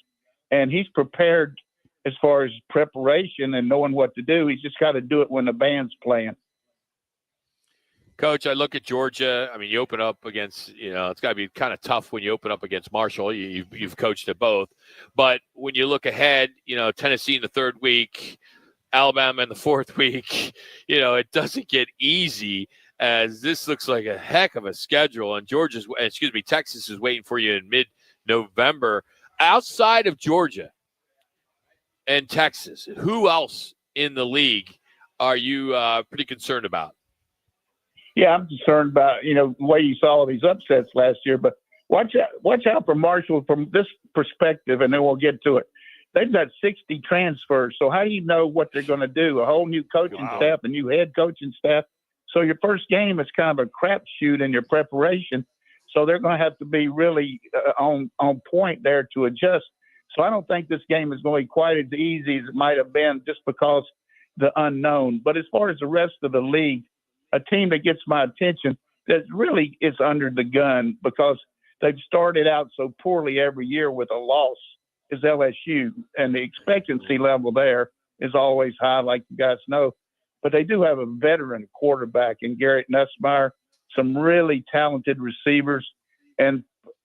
And he's prepared as far as preparation and knowing what to do. He's just got to do it when the band's playing. Coach, I look at Georgia. I mean, you open up against, it's got to be kind of tough when you open up against Marshall. You've coached at both. But when you look ahead, Tennessee in the third week, Alabama in the fourth week, it doesn't get easy, as this looks like a heck of a schedule. And Texas is waiting for you in mid-November. Outside of Georgia and Texas, who else in the league are you pretty concerned about? Yeah, I'm concerned about, the way you saw these upsets last year. But watch out for Marshall from this perspective, and then we'll get to it. They've got 60 transfers. So how do you know what they're going to do? A whole new coaching staff, a new head coaching staff. So your first game is kind of a crapshoot in your preparation. So they're going to have to be really on point there to adjust. So I don't think this game is going to be quite as easy as it might have been just because the unknown. But as far as the rest of the league, a team that gets my attention that really is under the gun because they've started out so poorly every year with a loss is LSU. And the expectancy level there is always high, like you guys know. But they do have a veteran quarterback in Garrett Nussmeier, some really talented receivers. And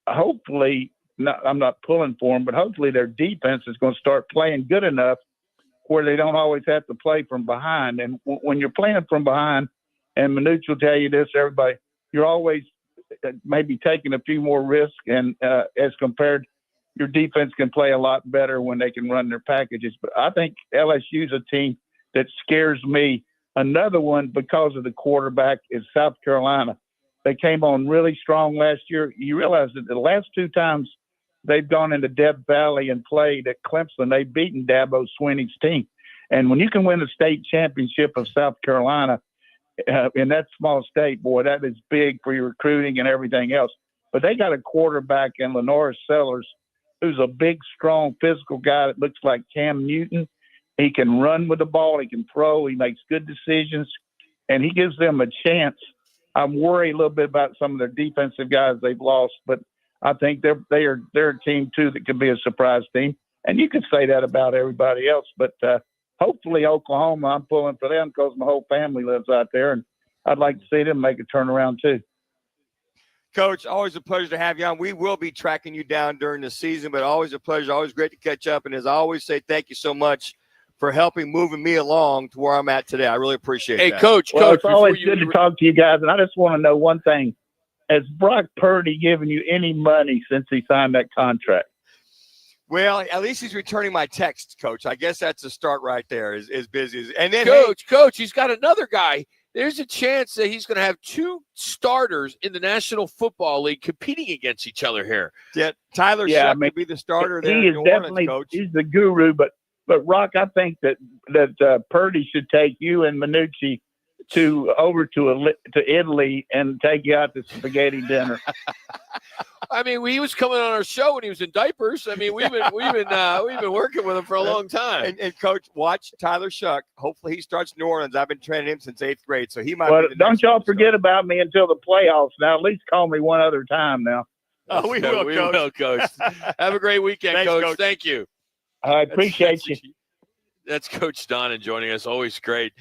hopefully, I'm not pulling for them, but hopefully their defense is going to start playing good enough where they don't always have to play from behind. And when you're playing from behind, and Manuch will tell you this, everybody, you're always maybe taking a few more risks. And as compared, your defense can play a lot better when they can run their packages. But I think LSU is a team that scares me. Another one, because of the quarterback, is South Carolina. They came on really strong last year. You realize that the last two times they've gone into Death Valley and played at Clemson, they've beaten Dabo Swinney's team. And when you can win the state championship of South Carolina, in that small state, boy, that is big for your recruiting and everything else. But they got a quarterback in Lenora Sellers who's a big, strong, physical guy that looks like Cam Newton. He can run with the ball. He can throw. He makes good decisions, and he gives them a chance. I'm worried a little bit about some of their defensive guys they've lost, but I think they're a team, too, that could be a surprise team. And you could say that about everybody else, but hopefully Oklahoma, I'm pulling for them because my whole family lives out there, and I'd like to see them make a turnaround too. Coach, always a pleasure to have you on. We will be tracking you down during the season, but always a pleasure, always great to catch up. And as I always say, thank you so much for helping moving me along to where I'm at today. I really appreciate it. Hey, Coach, it's always good to talk to you guys, and I just want to know one thing. Has Brock Purdy given you any money since he signed that contract? Well, at least he's returning my texts, Coach. I guess that's a start right there, as busy as – and then, Coach, he's got another guy. There's a chance that he's going to have two starters in the National Football League competing against each other here. Yeah, Tyler Shuck could be the starter there. He is definitely – he's the guru, but But Rock, I think that Purdy should take you and Manucci over to Italy and take you out to spaghetti dinner. I mean, he was coming on our show when he was in diapers. I mean, we've been working with him for a long time. And Coach, watch Tyler Shuck. Hopefully, he starts New Orleans. I've been training him since 8th grade, so he might. Well, be don't y'all forget about me until the playoffs. Now, at least call me one other time. Now. Oh, we will, Coach. Have a great weekend, Thanks, Coach. Thank you. I appreciate you. That's Coach Donnan joining us. Always great.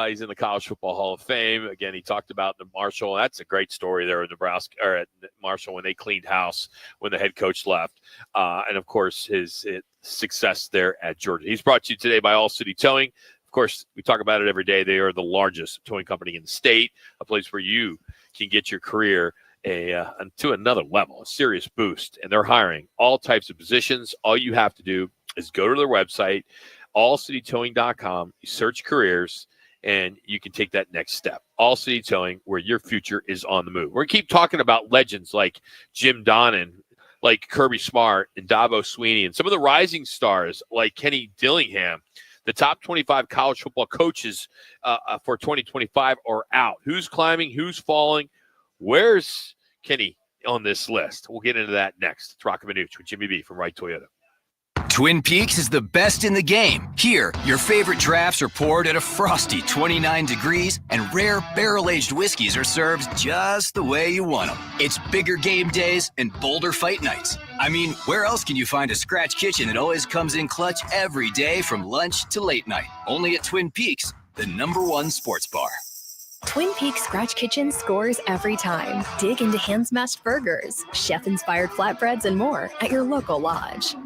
He's in the College Football Hall of Fame. Again, he talked about the Marshall. That's a great story there in Nebraska, or at Marshall, when they cleaned house when the head coach left. And, of course, his success there at Georgia. He's brought to you today by All City Towing. Of course, we talk about it every day. They are the largest towing company in the state, a place where you can get your career to another level, a serious boost. And they're hiring all types of positions. All you have to do is go to their website, allcitytowing.com. You search careers, and you can take that next step. All City Towing, where your future is on the move. We're going to keep talking about legends like Jim Donnan, like Kirby Smart and Dabo Sweeney, and some of the rising stars like Kenny Dillingham. The top 25 college football coaches for 2025 are out. Who's climbing? Who's falling? Where's Kenny on this list? We'll get into that next. It's Roc and Manuch with Jimmy B from Wright Toyota. Twin Peaks is the best in the game. Here, your favorite drafts are poured at a frosty 29 degrees, and rare barrel-aged whiskeys are served just the way you want them. It's bigger game days and bolder fight nights. I mean, where else can you find a scratch kitchen that always comes in clutch every day from lunch to late night? Only at Twin Peaks, the #1 sports bar. Twin Peaks Scratch Kitchen scores every time. Dig into hand-smashed burgers, chef-inspired flatbreads, and more at your local lodge.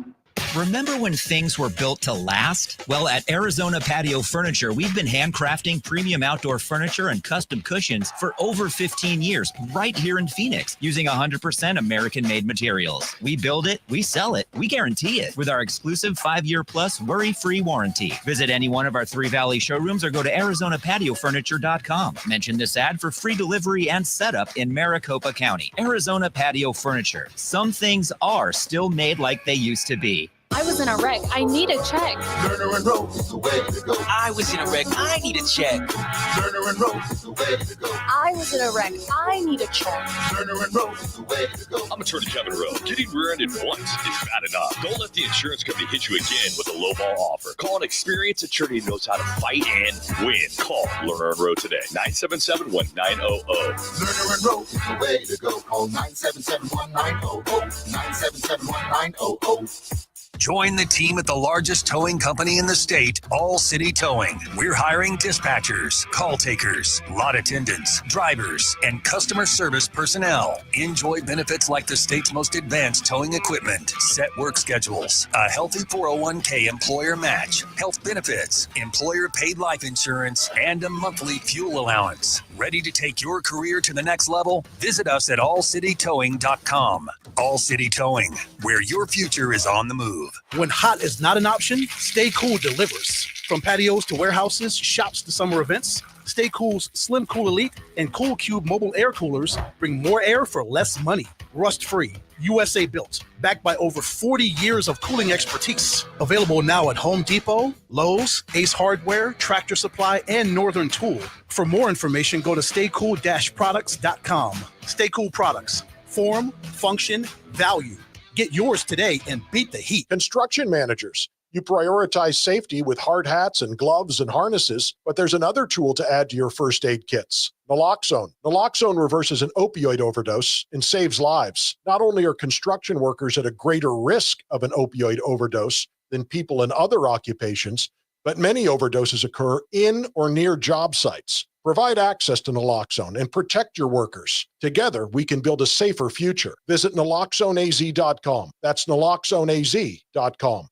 Remember when things were built to last? Well, at Arizona Patio Furniture, we've been handcrafting premium outdoor furniture and custom cushions for over 15 years, right here in Phoenix, using 100% American-made materials. We build it, we sell it, we guarantee it with our exclusive 5-year plus worry-free warranty. Visit any one of our Three Valley showrooms or go to ArizonaPatioFurniture.com. Mention this ad for free delivery and setup in Maricopa County. Arizona Patio Furniture. Some things are still made like they used to be. I was in a wreck. I need a check. Lerner and Rose is the way to go. I was in a wreck. I need a check. Lerner and Rose is the way to go. I was in a wreck. I need a check. Lerner and Rose is the way to go. I'm attorney Kevin Rowe. Getting rear-ended once is bad enough. Don't let the insurance company hit you again with a lowball offer. Call an experienced attorney who knows how to fight and win. Call Lerner and Rowe today. 977-1900. Lerner and Rose is the way to go. Call 977-1900. 977-1900. Join the team at the largest towing company in the state, All City Towing. We're hiring dispatchers, call takers, lot attendants, drivers, and customer service personnel. Enjoy benefits like the state's most advanced towing equipment, set work schedules, a healthy 401k employer match, health benefits, employer paid life insurance, and a monthly fuel allowance. Ready to take your career to the next level? Visit us at allcitytowing.com. All City Towing, where your future is on the move. When hot is not an option, Stay Cool delivers. From patios to warehouses, shops to summer events, Stay Cool's Slim Cool Elite and Cool Cube mobile air coolers bring more air for less money. Rust-free, USA built, backed by over 40 years of cooling expertise. Available now at Home Depot, Lowe's, Ace Hardware, Tractor Supply, and Northern Tool. For more information, go to staycool-products.com. Stay Cool Products. Form, function, value. Get yours today and beat the heat. Construction managers. You prioritize safety with hard hats and gloves and harnesses, but there's another tool to add to your first aid kits. Naloxone. Naloxone reverses an opioid overdose and saves lives. Not only are construction workers at a greater risk of an opioid overdose than people in other occupations, but many overdoses occur in or near job sites. Provide access to naloxone and protect your workers. Together, we can build a safer future. Visit naloxoneaz.com. That's naloxoneaz.com.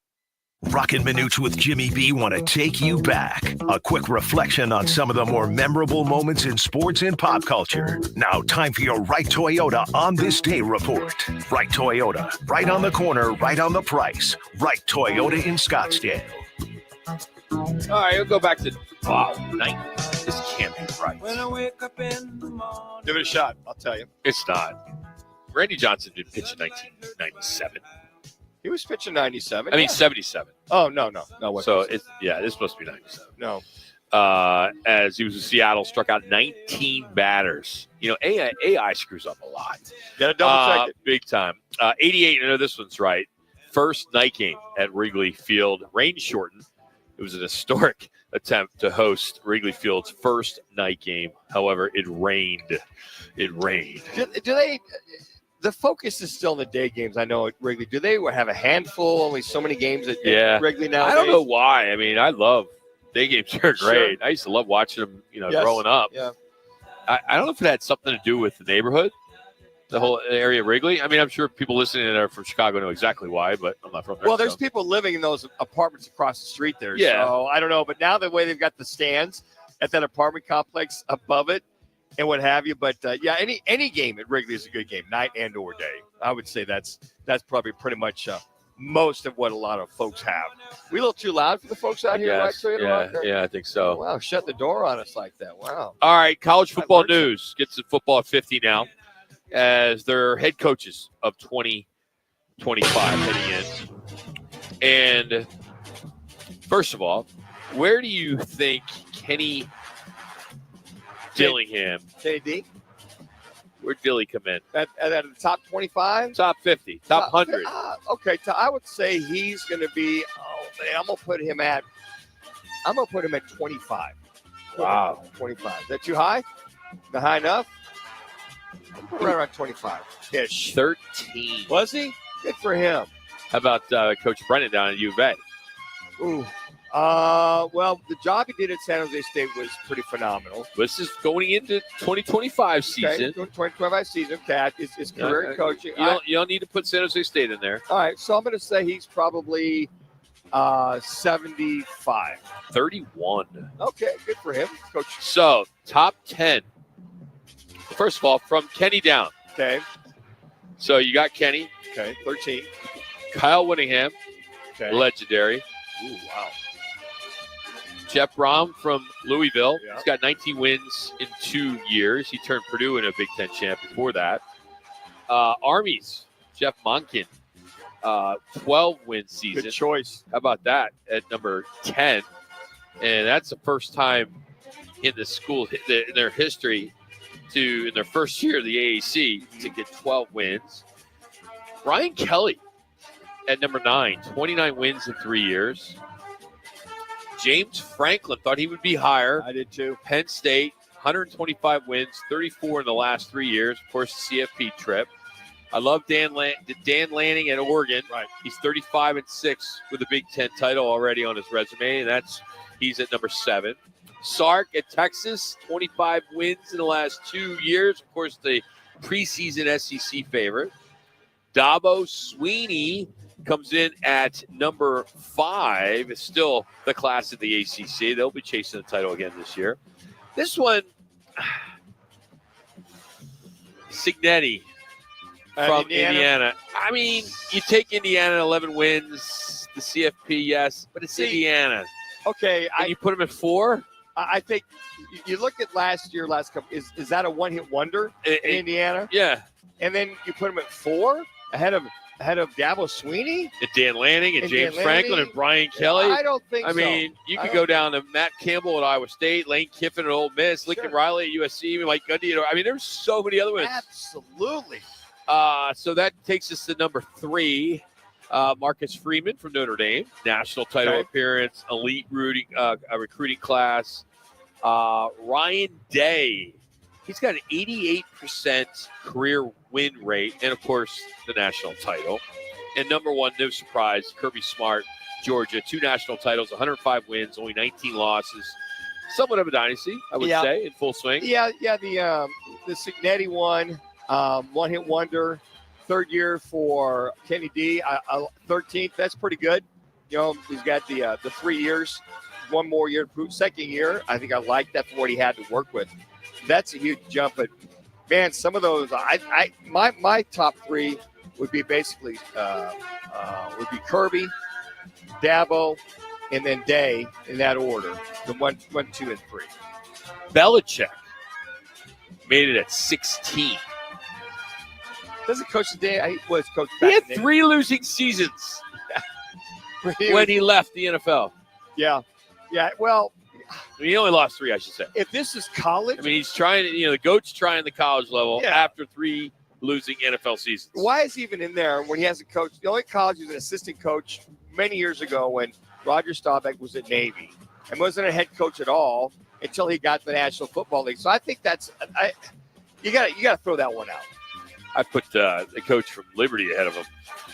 Roc and Manuch with Jimmy B want to take you back. A quick reflection on some of the more memorable moments in sports and pop culture. Now, time for your Wright Toyota On This Day report. Wright Toyota, right on the corner, right on the price. Wright Toyota in Scottsdale. All right, we'll go back to night. This can't be right. When I wake up in the morning. Give it a shot, I'll tell you. It's not. Randy Johnson didn't pitch in 1997. He was pitching 97. I mean, 77. Oh, no. So, this must be 97. No. As he was in Seattle, struck out 19 batters. You know, AI screws up a lot. Got to double check it. Big time. 88, I know this one's right. First night game at Wrigley Field. Rain shortened. It was an historic attempt to host Wrigley Field's first night game. However, it rained. Do they... The focus is still in the day games, I know, at Wrigley. Do they have a handful, only so many games at Wrigley now? I don't know why. I mean, I love day games. Are great. Sure. I used to love watching them, growing up. Yeah. I don't know if it had something to do with the neighborhood, the whole area of Wrigley. I mean, I'm sure people listening that are from Chicago know exactly why, but I'm not from there. Well, there's people living in those apartments across the street there. Yeah. So I don't know. But now the way they've got the stands at that apartment complex above it, and what have you. But, any game at Wrigley is a good game, night and or day. I would say that's probably pretty much most of what a lot of folks have. We a little too loud for the folks out here, right? Yeah, I think so. Oh, wow, shut the door on us like that. Wow. All right, college football news. Gets to football at 50 now as their head coaches of 2025 heading in. And first of all, where do you think Kenny Dillingham. KD? Where'd Dilly come in? At the top 25? Top 50. Top 100. Okay, I would say he's going to be, I'm going to put him at 25. Wow. 25. Is that too high? Not high enough? Right around 25-ish. 13. Was he? Good for him. How about Coach Brennan down at U of A? Ooh. Well, the job he did at San Jose State was pretty phenomenal. This is going into 2025 season. Okay, 2025 season. Cat is career coaching. You don't need to put San Jose State in there. All right, so I'm going to say he's probably 75. 31. Okay, good for him, Coach. So, top 10. First of all, from Kenny down. Okay. So, you got Kenny. Okay, 13. Kyle Whittingham. Okay. Legendary. Ooh, wow. Jeff Brom from Louisville. Yeah. He's got 19 wins in 2 years. He turned Purdue in a Big Ten champ before that. Army's Jeff Monken, 12-win season. Good choice. How about that at number 10? And that's the first time in the school, in their history, in their first year of the AAC, to get 12 wins. Brian Kelly at number 9, 29 wins in 3 years. James Franklin, thought he would be higher. I did too. Penn State, 125 wins, 34 in the last 3 years. Of course, the CFP trip. I love Dan Lanning at Oregon. Right. He's 35-6 with a Big Ten title already on his resume, and he's at number 7. Sark at Texas, 25 wins in the last 2 years. Of course, the preseason SEC favorite. Dabo Sweeney comes in at number 5. It's still the class of the ACC. They'll be chasing the title again this year. This one, Cignetti from Indiana. I mean, you take Indiana 11 wins, the CFP, yes, but it's Indiana. Okay. And you put them at 4? I think you look at last couple. Is that a one-hit wonder in Indiana? Yeah. And then you put him at 4 ahead of Dabo Sweeney? And Dan Lanning and James Franklin and Brian Kelly. I don't think so. I mean, you could go down to Matt Campbell at Iowa State, Lane Kiffin at Ole Miss, Lincoln Riley at USC, Mike Gundy. I mean, there's so many other ones. Absolutely. So that takes us to number 3. Marcus Freeman from Notre Dame, national title appearance, elite recruiting class. Ryan Day, he's got an 88% career win rate, and of course, the national title. And number 1, no surprise, Kirby Smart, Georgia, 2 national titles, 105 wins, only 19 losses. Somewhat of a dynasty, I would say, in full swing. Yeah, the Cignetti one, one-hit wonder, 3rd year for Kenny D, 13th. That's pretty good. You know, he's got the 3 years, 1 more year to prove. 2nd year, I think I like that for what he had to work with. That's a huge jump. But man, some of those, my top 3 would be basically would be Kirby, Dabo, and then Day in that order. The 1, 2, and 3. Belichick made it at 16. Doesn't Coach today? I was coach. He had 3 losing seasons when he left the NFL. Yeah. Well, I mean, he only lost 3, I should say. If this is college, I mean, he's trying. The GOAT's trying the college level after 3 losing NFL seasons. Why is he even in there when he hasn't coached? The only college he was an assistant coach many years ago when Roger Staubach was at Navy and wasn't a head coach at all until he got to the National Football League. So I think you got to throw that one out. I put the coach from Liberty ahead of him,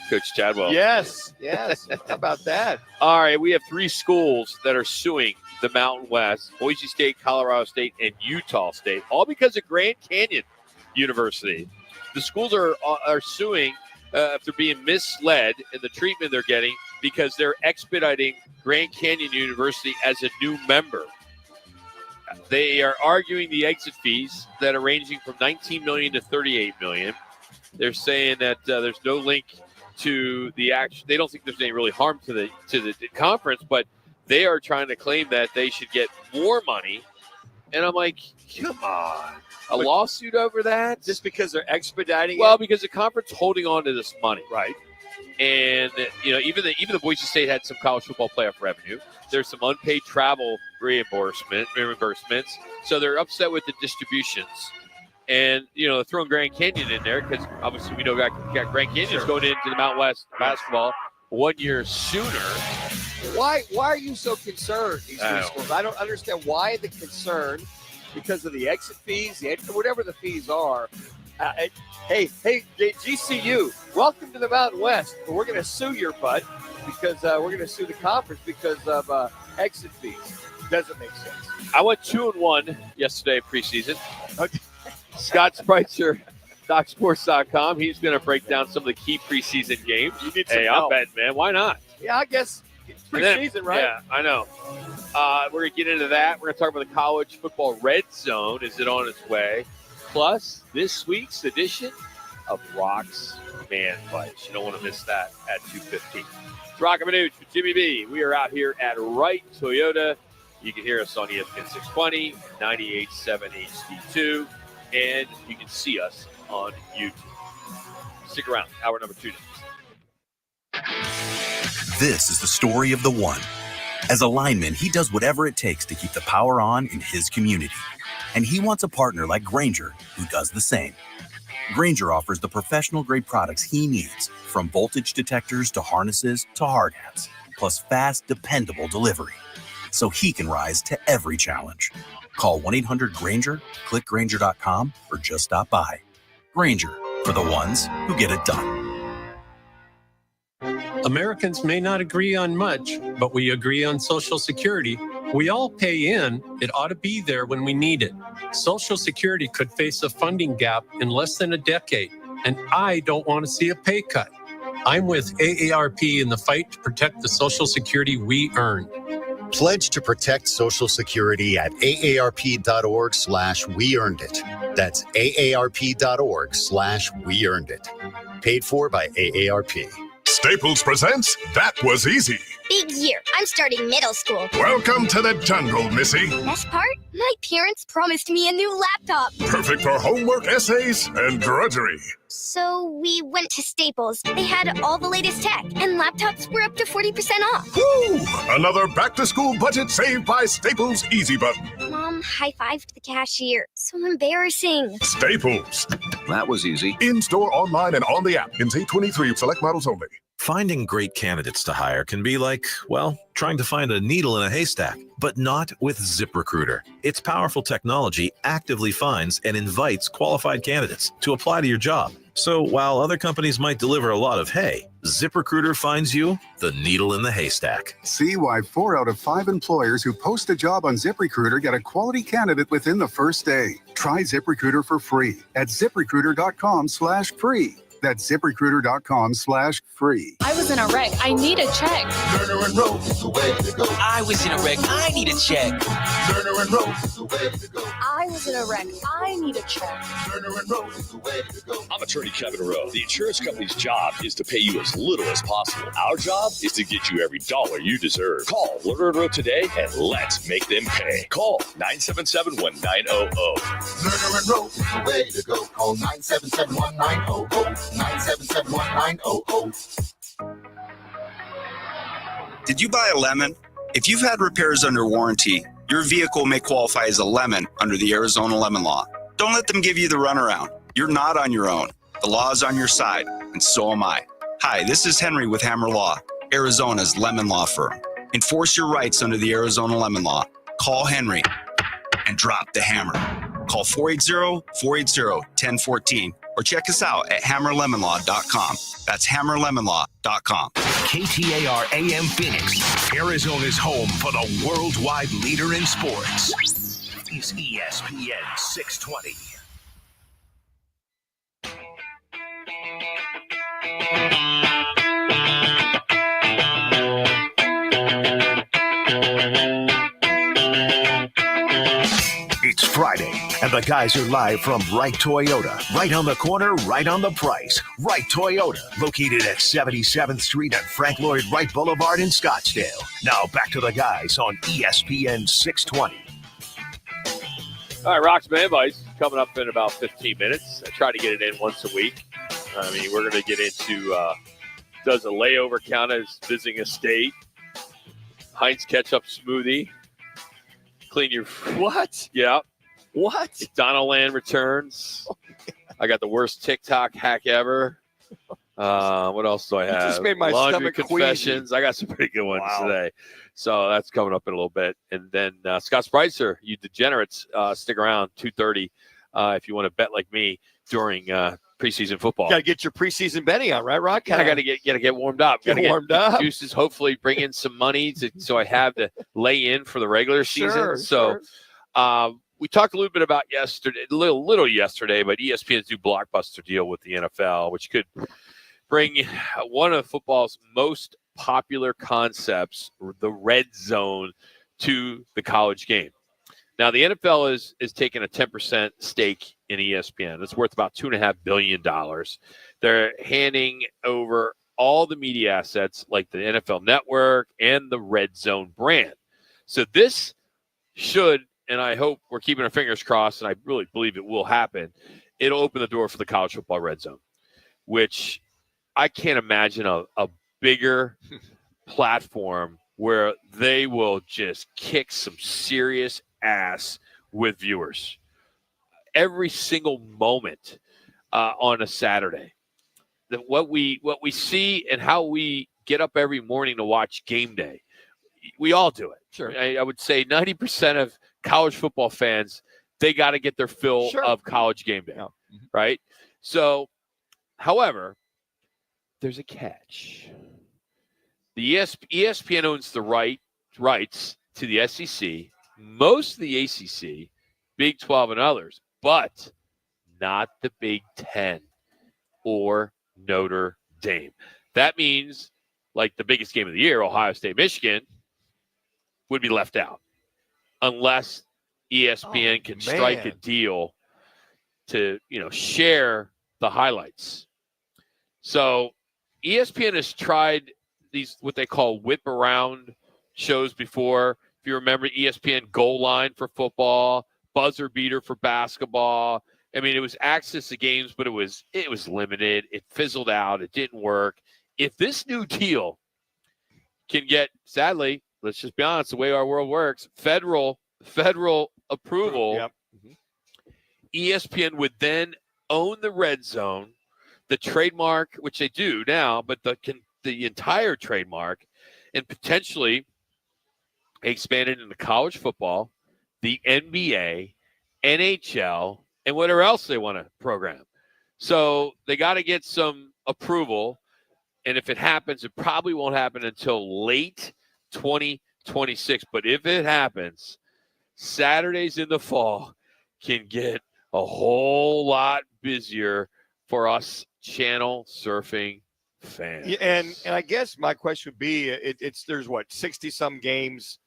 Coach Chadwell. Yes. How about that? All right, we have 3 schools that are suing the Mountain West: Boise State, Colorado State, and Utah State, all because of Grand Canyon University. The schools are suing after being misled in the treatment they're getting because they're expediting Grand Canyon University as a new member. They are arguing the exit fees that are ranging from $19 million to $38 million. They're saying that there's no link to the action. They don't think there's any really harm to the conference, but they are trying to claim that they should get more money. And I'm like, come on. A lawsuit over that? Just because they're expediting Well, it? because the conference holding on to this money. Right. And, even the Boise State had some college football playoff revenue. There's some unpaid travel reimbursements. So they're upset with the distributions. And, they're throwing Grand Canyon in there because obviously we know got Grand Canyon's going into the Mountain West basketball 1 year sooner. Why are you so concerned, these 3 schools? I don't understand why the concern, because of the exit fees, whatever the fees are. Hey, GCU, welcome to the Mountain West. But we're going to sue your butt because we're going to sue the conference because of exit fees. Doesn't make sense. I went 2-1 yesterday preseason. Okay. Scott Spreitzer, DocSports.com. He's going to break down some of the key preseason games. You need some I'm help. betting, man. Why not? Yeah, I guess it's preseason, right? Yeah, I know. We're going to get into that. We're going to talk about the college football red zone. Is it on its way? Plus, this week's edition of Roc's Man Fights. You don't want to miss that at 2:15. It's Roc and Manuch with Jimmy B. We are out here at Wright Toyota. You can hear us on ESPN 620, 98.7 HD-2, and you can see us on YouTube. Stick around. Hour number 2 next. This is the story of the one. As a lineman, he does whatever it takes to keep the power on in his community. And he wants a partner like Grainger who does the same. Grainger offers the professional-grade products he needs, from voltage detectors to harnesses to hard hats, plus fast, dependable delivery, so he can rise to every challenge. Call 1-800-GRAINGER, click Grainger.com, or just stop by. Grainger, for the ones who get it done. Americans may not agree on much, but we agree on Social Security. We all pay in. It ought to be there when we need it. Social Security could face a funding gap in less than a decade, and I don't want to see a pay cut. I'm with AARP in the fight to protect the Social Security we earn. Pledge to protect Social Security at aarp.org/weearnedit. That's aarp.org/weearnedit. Paid for by AARP. Staples presents That Was Easy. Big year. I'm starting middle school. Welcome to the jungle, Missy. Best part? My parents promised me a new laptop. Perfect for homework, essays, and drudgery. So we went to Staples. They had all the latest tech, and laptops were up to 40% off. Woo! Another back-to-school budget saved by Staples Easy Button. Mom high-fived the cashier. So embarrassing. Staples. That was easy. In-store, online, and on the app. In 823, select models only. Finding great candidates to hire can be like, well, trying to find a needle in a haystack, but not with ZipRecruiter. Its powerful technology actively finds and invites qualified candidates to apply to your job. So while other companies might deliver a lot of hay, ZipRecruiter finds you the needle in the haystack. See why 4 out of 5 employers who post a job on ZipRecruiter get a quality candidate within the first day. Try ZipRecruiter for free at ZipRecruiter.com/free. That's ZipRecruiter.com/free. free. I was in a wreck. I need a check. Lerner and Rose is the way to go. I was in a wreck. I need a check. Lerner and Rose is the way to go. I was in a wreck. I need a check. Lerner and Rose is the way to go. I'm attorney Kevin Rowe. The insurance company's job is to pay you as little as possible. Our job is to get you every dollar you deserve. Call Lerner and Rowe today and let's make them pay. Call 977-1900. Lerner and Rose is the way to go. Call 977-1900. 977-1900. Did you buy a lemon? If you've had repairs under warranty, your vehicle may qualify as a lemon under the Arizona lemon law. Don't let them give you the runaround. You're not on your own. The law is on your side, and so am I. Hi, this is Henry with Hammer Law, Arizona's lemon law firm. Enforce your rights under the Arizona lemon law. Call Henry and drop the hammer. Call 480-480-1014 or check us out at hammerlemonlaw.com. That's hammerlemonlaw.com. KTAR AM Phoenix, Arizona's home for the worldwide leader in sports. Is ESPN 620. It's Friday, and the guys are live from Wright Toyota. Right on the corner, right on the price. Wright Toyota, located at 77th Street and Frank Lloyd Wright Boulevard in Scottsdale. Now back to the guys on ESPN 620. All right, Rock's Man Advice coming up in about 15 minutes. I try to get it in once a week. I mean, we're going to get into does a layover count as visiting a state? Heinz ketchup smoothie. Clean your what? Yeah. What? Donnan returns. I got the worst TikTok hack ever. What else do I have? You just made my Laundry stomach confessions. queasy. I got some pretty good ones today. So that's coming up in a little bit. And then Scott Spreitzer, you degenerates, stick around 2:30 if you want to bet like me during preseason football. Got to get your preseason betting on, right, Rock? I got to get warmed up. Get warmed up. Juices. Hopefully, bring in some money so I have to lay in for the regular season. So, we talked a little bit about yesterday, little yesterday, but ESPN's new blockbuster deal with the NFL, which could bring one of football's most popular concepts, the red zone, to the college game. Now, the NFL is taking a 10% stake in ESPN. It's worth about $2.5 billion. They're handing over all the media assets like the NFL Network and the Red Zone brand. So this should, and I hope we're keeping our fingers crossed, and I really believe it will happen, it'll open the door for the college football Red Zone, which I can't imagine a bigger platform where they will just kick some serious ass with viewers every single moment on a Saturday. What we see and how we get up every morning to watch game day, we all do it. Sure. I would say 90% of college football fans, they got to get their fill of college game day, right? So, however, there's a catch. The ESPN owns the rights to the SEC, most of the ACC, Big 12, and others, but not the Big 10 or Notre Dame. That means, like the biggest game of the year, Ohio State, Michigan, would be left out unless ESPN can strike a deal to, share the highlights. So ESPN has tried these, what they call whip around shows before. If you remember, ESPN Goal Line for football, Buzzer Beater for basketball. I mean, it was access to games, but it was limited. It fizzled out. It didn't work. If this new deal can get, sadly, let's just be honest, the way our world works, federal approval, ESPN would then own the Red Zone, the trademark, which they do now, but the entire trademark, and potentially expand it into college football, the NBA, NHL, and whatever else they want to program. So they got to get some approval. And if it happens, it probably won't happen until late 2026. But if it happens, Saturdays in the fall can get a whole lot busier for us channel surfing fan. Yeah, and I guess my question would be, there's what 60-some games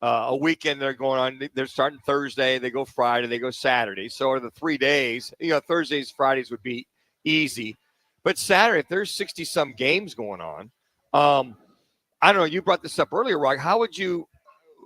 a weekend they're going on. They're starting Thursday, they go Friday, they go Saturday. So are the 3 days. Thursdays, Fridays would be easy, but Saturday, if there's 60-some games going on, I don't know. You brought this up earlier, Rock.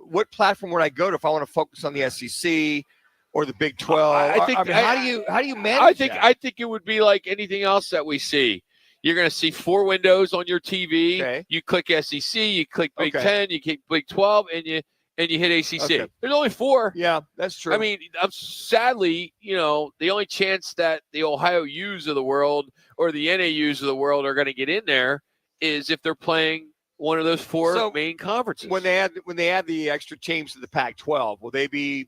What platform would I go to if I want to focus on the SEC or the Big 12? How do you manage that? I think it would be like anything else that we see. You're going to see 4 windows on your TV. Okay. You click SEC, you click Big 10, you click Big 12, and you hit ACC. Okay. There's only 4. Yeah, that's true. I mean, sadly, the only chance that the Ohio U's of the world or the NAU's of the world are going to get in there is if they're playing one of those 4 main conferences. When they add the extra teams to the Pac-12, will they be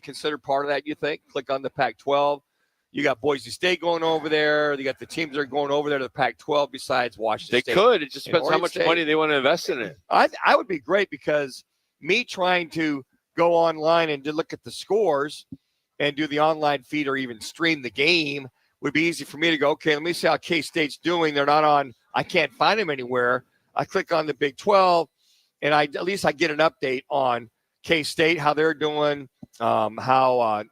considered part of that? You think? Click on the Pac-12. You got Boise State going over there. You got the teams that are going over there to the Pac-12 besides Washington State. They could. It just depends how much money they want to invest in it. I would be great because me trying to go online and to look at the scores and do the online feed or even stream the game would be easy for me to go, okay, let me see how K-State's doing. They're not on. I can't find them anywhere. I click on the Big 12, and at least I get an update on K-State, how they're doing, how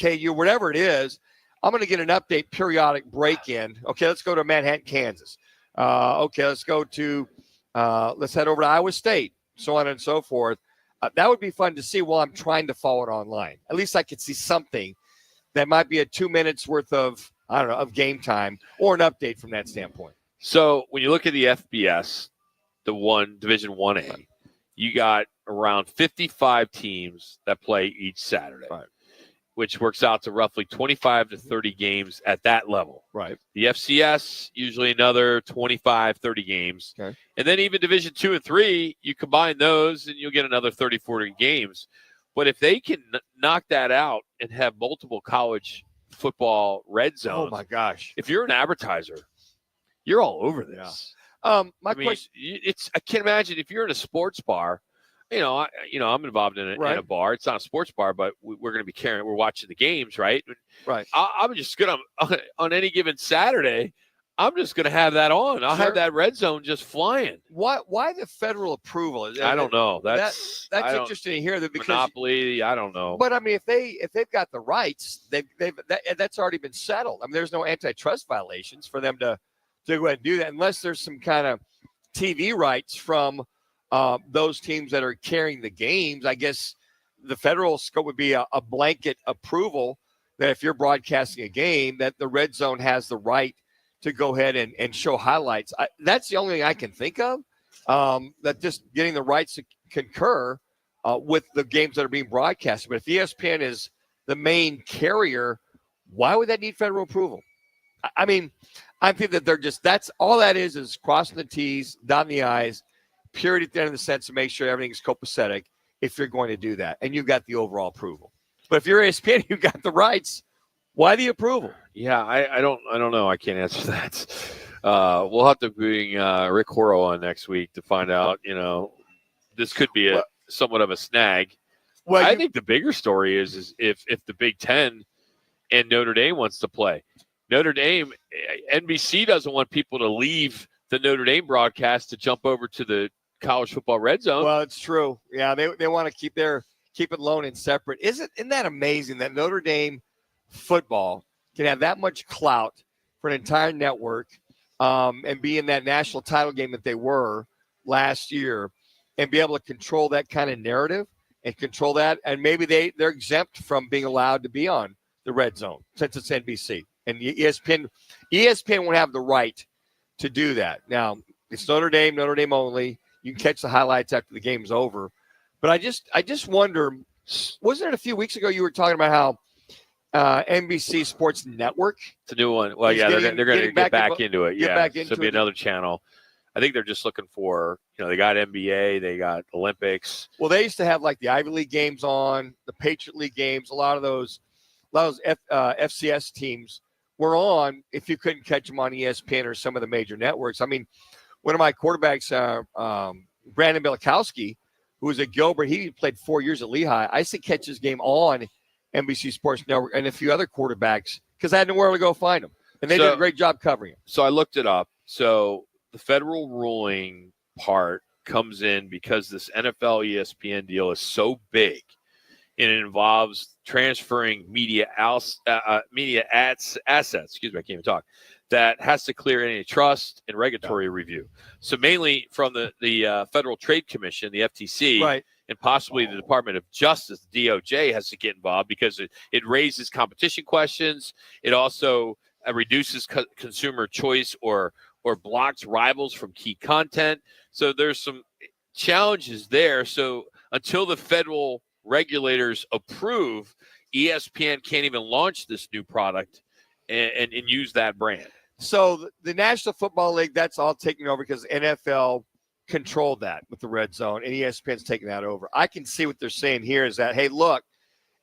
KU, whatever it is. I'm going to get an update, periodic break-in. Okay, let's go to Manhattan, Kansas. Okay, let's head over to Iowa State, so on and so forth. That would be fun to see while I'm trying to follow it online. At least I could see something that might be a 2 minutes worth of game time or an update from that standpoint. So when you look at the FBS, Division 1A, you got around 55 teams that play each Saturday, right, which works out to roughly 25 to 30 games at that level. Right. The FCS, usually another 25, 30 games. Okay. And then even Division 2 and 3, you combine those and you'll get another 30, 40 games. But if they can knock that out and have multiple college football red zones. Oh, my gosh. If you're an advertiser, you're all over this. Yeah. Question, I can't imagine if you're in a sports bar. I'm involved in a bar. It's not a sports bar, but we're going to be we're watching the games, right? Right. I'm just going to on any given Saturday, I'm just going to have that on. I'll have that red zone just flying. Why the federal approval? I don't know. That's interesting to hear that because monopoly. I don't know. But I mean, if they've got the rights, that's already been settled. I mean, there's no antitrust violations for them to go ahead and do that, unless there's some kind of TV rights from those teams that are carrying the games. I guess the federal scope would be a blanket approval that if you're broadcasting a game, that the red zone has the right to go ahead and show highlights. That's the only thing I can think of, that just getting the rights to concur with the games that are being broadcasted. But if ESPN is the main carrier, why would that need federal approval? I mean, I think that that's all that is crossing the T's, dotting the I's, period at the end of the sentence to make sure everything is copacetic if you're going to do that. And you've got the overall approval. But if you're ESPN, you've got the rights. Why the approval? Yeah, I don't know. I can't answer that. We'll have to bring Rick Horrow on next week to find out, this could be somewhat of a snag. Well, I think the bigger story is if the Big Ten and Notre Dame wants to play. Notre Dame, NBC doesn't want people to leave the Notre Dame broadcast to jump over to the college football red zone. Well, it's true. Yeah, they want to keep it lone and separate. Isn't that amazing that Notre Dame football can have that much clout for an entire network and be in that national title game that they were last year and be able to control that kind of narrative and control that? And maybe they're exempt from being allowed to be on the red zone since it's NBC. And ESPN won't have the right to do that. Now, it's Notre Dame only. You can catch the highlights after the game's over. But I just wonder, wasn't it a few weeks ago you were talking about how NBC Sports Network? It's a new one. Well, yeah, they're going to get back into it. Yeah, so it'll be another channel. I think they're just looking for, they got NBA, they got Olympics. Well, they used to have like the Ivy League games on, the Patriot League games. A lot of those FCS teams were on if you couldn't catch them on ESPN or some of the major networks. I mean, one of my quarterbacks, Brandon Bielakowski, who was at Gilbert, he played 4 years at Lehigh. I used to catch his game on NBC Sports Network and a few other quarterbacks because I had nowhere to go find them. And they did a great job covering it. So I looked it up. So the federal ruling part comes in because this NFL ESPN deal is so big, and it involves transferring media assets. Excuse me, I can't even talk. That has to clear antitrust and regulatory review. So mainly from the Federal Trade Commission, the FTC, right, and possibly the Department of Justice, the DOJ, has to get involved because it raises competition questions. It also reduces consumer choice or blocks rivals from key content. So there's some challenges there. So until the federal regulators approve, ESPN can't even launch this new product and use that brand. So the National Football League, that's all taken over because NFL controlled that with the red zone, and ESPN's taking that over. I can see what they're saying here is that, hey, look,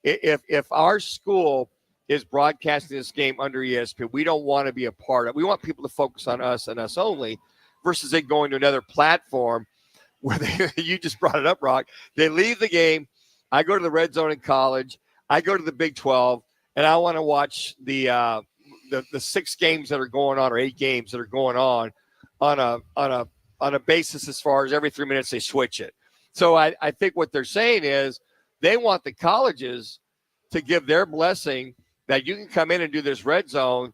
if our school is broadcasting this game under ESPN, we don't want to be a part of it. We want people to focus on us and us only versus it going to another platform where you just brought it up, Rock. They leave the game. I go to the red zone in college. I go to the Big 12, and I want to watch the 6 games that are going on or 8 games that are going on a basis as far as every 3 minutes they switch it. So I think what they're saying is they want the colleges to give their blessing that you can come in and do this red zone,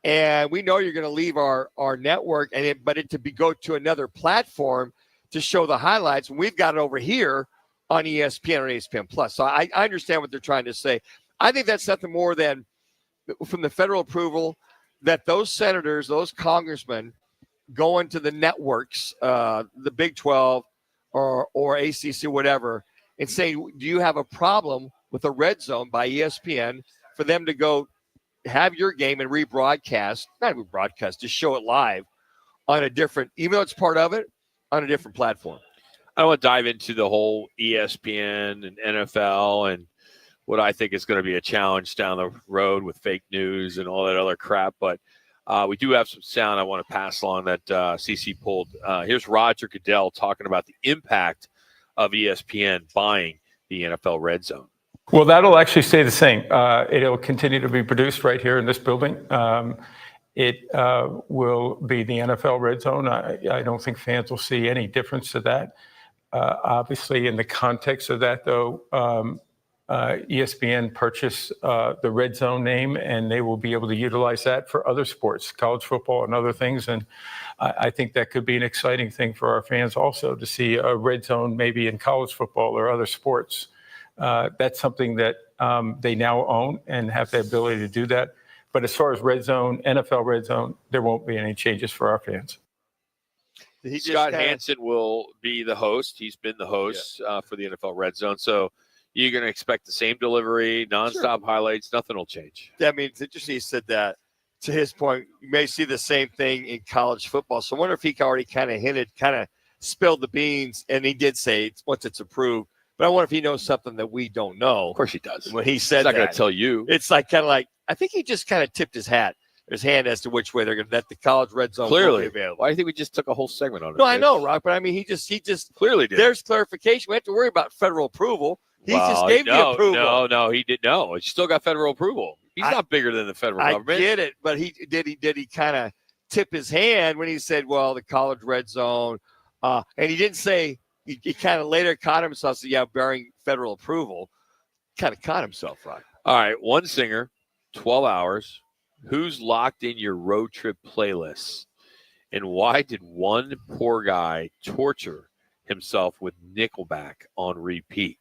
and we know you're going to leave our network, but to go to another platform to show the highlights. And we've got it over here on ESPN or ESPN Plus. So I understand what they're trying to say. I think that's nothing more than from the federal approval that those senators, those congressmen go into the networks, the Big 12 or ACC, whatever, and say, do you have a problem with a red zone by ESPN for them to go have your game and rebroadcast, not rebroadcast, just show it live on a different, even though it's part of it, on a different platform. I don't want to dive into the whole ESPN and NFL and what I think is going to be a challenge down the road with fake news and all that other crap. But we do have some sound I want to pass along that CC pulled. Here's Roger Goodell talking about the impact of ESPN buying the NFL Red Zone. Well, that'll actually stay the same. It'll continue to be produced right here in this building. It will be the NFL Red Zone. I don't think fans will see any difference to that. Obviously, in the context of that, though, ESPN purchased the Red Zone name, and they will be able to utilize that for other sports, college football and other things. And I think that could be an exciting thing for our fans also to see a Red Zone maybe in college football or other sports. That's something that they now own and have the ability to do that. But as far as Red Zone, NFL Red Zone, there won't be any changes for our fans. Scott Hansen will be the host. He's been the host for the NFL Red Zone. So you're going to expect the same delivery, nonstop highlights. Nothing will change. I mean, it's interesting he said that. To his point, you may see the same thing in college football. So I wonder if he already kind of spilled the beans, and he did say once it's approved. But I wonder if he knows something that we don't know. Of course he does. When he said he's not going to tell you. It's like I think he just kind of tipped his hand as to which way they're going to let the college red zone clearly be available. Why do you think we just took a whole segment on it? No, I know, Rock, but I mean, he just clearly did. There's clarification. We have to worry about federal approval. He just gave the approval. No, he did. No, he still got federal approval. He's not bigger than the federal government. I get it, but he kind of tip his hand when he said, well, the college red zone. And he didn't say, he kind of later caught himself, said, bearing federal approval. Kind of caught himself, Rock. All right, one singer, 12 hours. Who's locked in your road trip playlists? And why did one poor guy torture himself with Nickelback on repeat?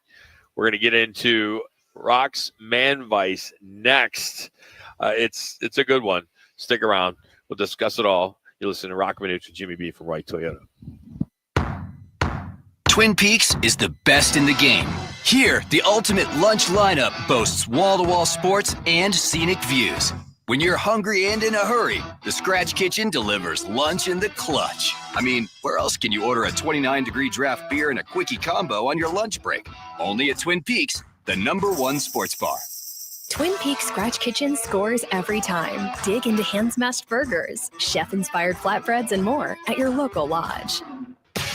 We're going to get into Rock's Man Vice next. It's a good one. Stick around. We'll discuss it all. You listen to Roc and Manuch with Jimmy B from Wright Toyota. Twin Peaks is the best in the game. Here, the ultimate lunch lineup boasts wall-to-wall sports and scenic views. When you're hungry and in a hurry, the Scratch Kitchen delivers lunch in the clutch. I mean, where else can you order a 29-degree draft beer and a quickie combo on your lunch break? Only at Twin Peaks, the #1 sports bar. Twin Peaks Scratch Kitchen scores every time. Dig into hand-smashed burgers, chef-inspired flatbreads, and more at your local lodge.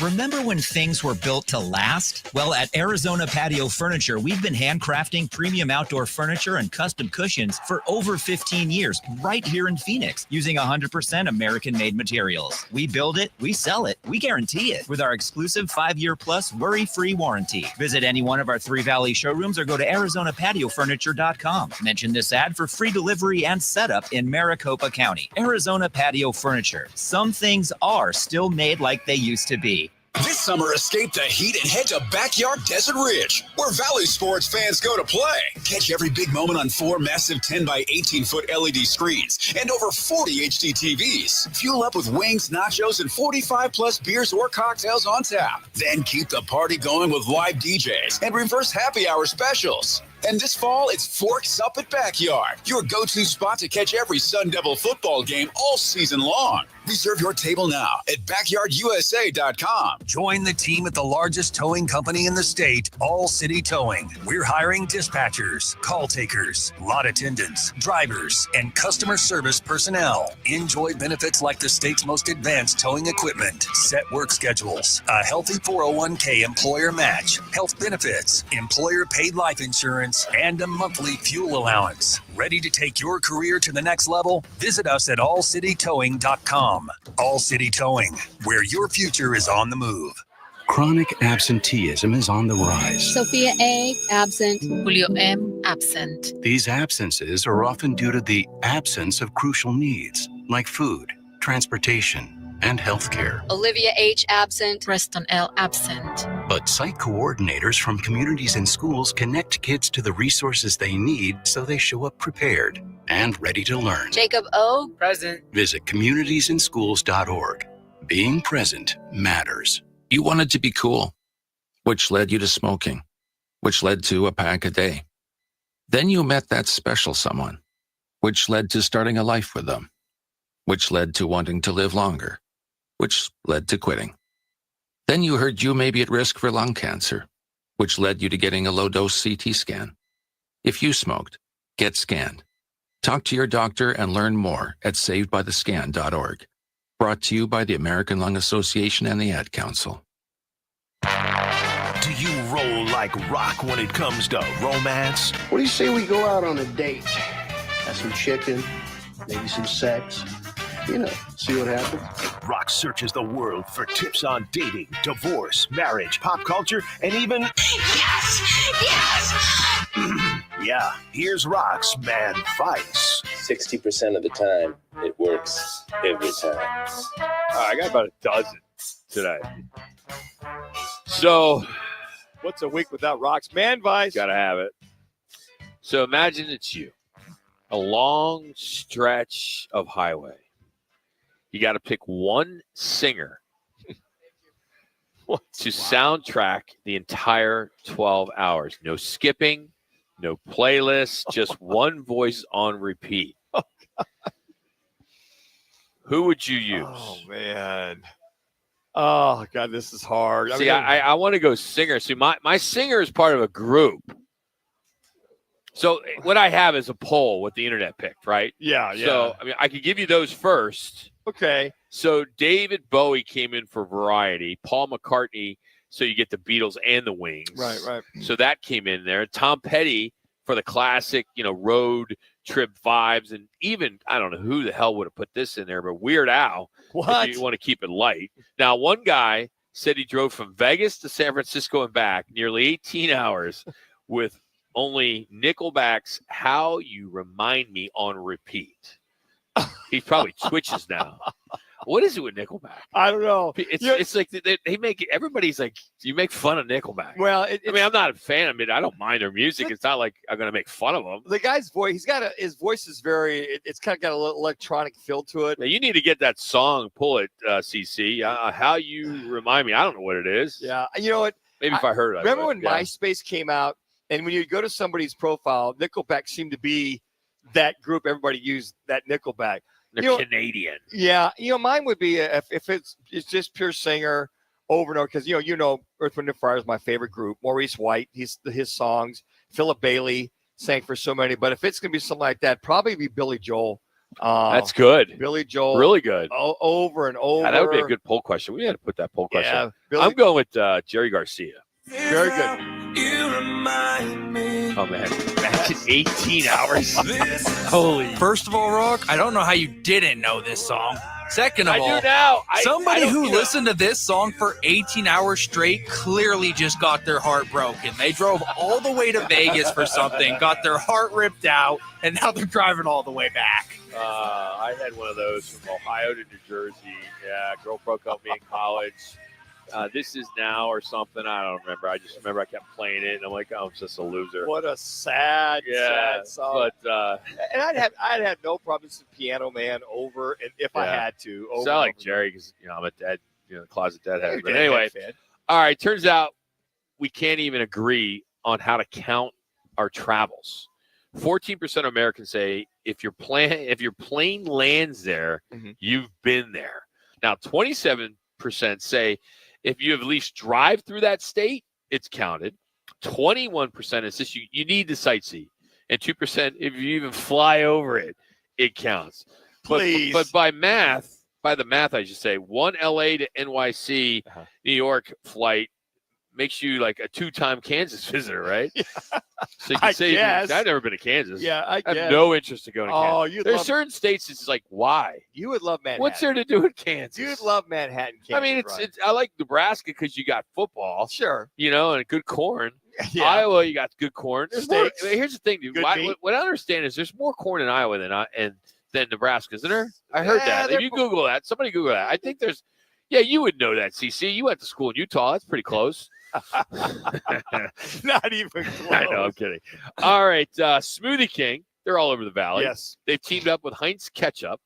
Remember when things were built to last? Well, at Arizona Patio Furniture, we've been handcrafting premium outdoor furniture and custom cushions for over 15 years, right here in Phoenix, using 100% American-made materials. We build it, we sell it, we guarantee it with our exclusive 5-year plus worry-free warranty. Visit any one of our 3 Valley showrooms or go to ArizonaPatioFurniture.com. Mention this ad for free delivery and setup in Maricopa County. Arizona Patio Furniture. Some things are still made like they used to be. This summer, escape the heat and head to Backyard Desert Ridge, where Valley sports fans go to play. Catch every big moment on 4 massive 10 by 18-foot LED screens and over 40 HD TVs. Fuel up with wings, nachos, and 45-plus beers or cocktails on tap. Then keep the party going with live DJs and reverse happy hour specials. And this fall, it's Forks Up at Backyard, your go-to spot to catch every Sun Devil football game all season long. Reserve your table now at BackyardUSA.com. Join the team at the largest towing company in the state, All City Towing. We're hiring dispatchers, call takers, lot attendants, drivers, and customer service personnel. Enjoy benefits like the state's most advanced towing equipment, set work schedules, a healthy 401k employer match, health benefits, employer paid life insurance, and a monthly fuel allowance. Ready to take your career to the next level? Visit us at allcitytowing.com. All City Towing, where your future is on the move. Chronic absenteeism is on the rise. Sophia A., absent. Julio M., absent. These absences are often due to the absence of crucial needs like food, transportation, and healthcare. Olivia H., absent. Preston L., absent. But site coordinators from communities and schools connect kids to the resources they need so they show up prepared and ready to learn. Jacob O., present. Visit communitiesandschools.org. Being present matters. You wanted to be cool, which led you to smoking, which led to a pack a day. Then you met that special someone, which led to starting a life with them, which led to wanting to live longer, which led to quitting. Then you heard you may be at risk for lung cancer, which led you to getting a low-dose CT scan. If you smoked, get scanned. Talk to your doctor and learn more at savedbythescan.org. Brought to you by the American Lung Association and the Ad Council. Do you roll like Rock when it comes to romance? What do you say we go out on a date? Have some chicken, maybe some sex. You know, see what happens. Rock searches the world for tips on dating, divorce, marriage, pop culture, and even... Yes! Yes! Yeah, here's Rock's Mad Vice. 60% of the time, it works every time. I got about a dozen today. So, what's a week without Rock's Man Vice? Gotta have it. So imagine it's you. A long stretch of highway. You got to pick one singer to soundtrack the entire 12 hours. No skipping, no playlist, just one voice on repeat. Who would you use? Oh, man. Oh, God, this is hard. See, I want to go singer. See, my singer is part of a group. So what I have is a poll what the internet picked, right? Yeah. So, I mean, I could give you those first. Okay. So David Bowie came in for variety. Paul McCartney, so you get the Beatles and the Wings. Right. So that came in there. Tom Petty for the classic, road trip vibes. And even, I don't know who the hell would have put this in there, but Weird Al. What? If you want to keep it light. Now, one guy said he drove from Vegas to San Francisco and back nearly 18 hours with only Nickelback's How You Remind Me on repeat. He probably twitches now. What is it with Nickelback? I don't know. It's like they make everybody's like, you make fun of Nickelback. Well, I mean, I'm not a fan of it. I don't mind their music. It's not like I'm going to make fun of them. The guy's voice, his voice is it's kind of got a little electronic feel to it. Now, you need to get that song, pull it, CC. How You Remind Me. I don't know what it is. Yeah. You know what? Maybe if I heard it. Remember when MySpace came out, and when you go to somebody's profile, Nickelback seemed to be that group. Everybody used that Nickelback. They're Canadian. Yeah. Mine would be if it's just pure singer over and over, because, Earth, Wind & Fire is my favorite group. Maurice White, his songs. Philip Bailey sang for so many. But if it's going to be something like that, probably be Billy Joel. That's good. Billy Joel. Really good. Over and over. Yeah, that would be a good poll question. We had to put that poll question. Yeah, I'm going with Jerry Garcia. Very good. Oh, man. Imagine 18 hours. Holy. First of all, Rock, I don't know how you didn't know this song. Second of all, I do now. Somebody who listened to this song for 18 hours straight clearly just got their heart broken. They drove all the way to Vegas for something, got their heart ripped out, and now they're driving all the way back. I had one of those from Ohio to New Jersey. Yeah, girl broke up with me in college. This Is Now or something. I don't remember. I just remember I kept playing it, and I'm like, oh, I'm just a loser. What a sad song. But and I'd have no problem with Piano Man over, and if I had to. Sound like Jerry because I'm a dead, closet deadhead. But anyway, all right. Turns out we can't even agree on how to count our travels. 14% of Americans say if your plane lands there, you've been there. Now 27% say if you at least drive through that state, it's counted. 21% insists you need to sightsee. And 2%, if you even fly over it, it counts. Please. But by the math, I should say, one LA to NYC, New York flight makes you like a 2-time Kansas visitor, right? Yeah. So you can say, I've never been to Kansas. Yeah, I have no interest in going to Kansas. There's love certain states it's like, why? You would love Manhattan. What's there to do in Kansas? You'd love Manhattan, Kansas. I mean, I like Nebraska because you got football. Sure. And good corn. Yeah. Iowa, you got good corn. Here's the thing, dude. What I understand is there's more corn in Iowa than Nebraska, isn't there? I heard that. If you Google that, somebody Google that. I think there's – you would know that, CC. You went to school in Utah. That's pretty close. Not even close. I know, I'm kidding. All right, Smoothie King. They're all over the valley. Yes. They've teamed up with Heinz Ketchup,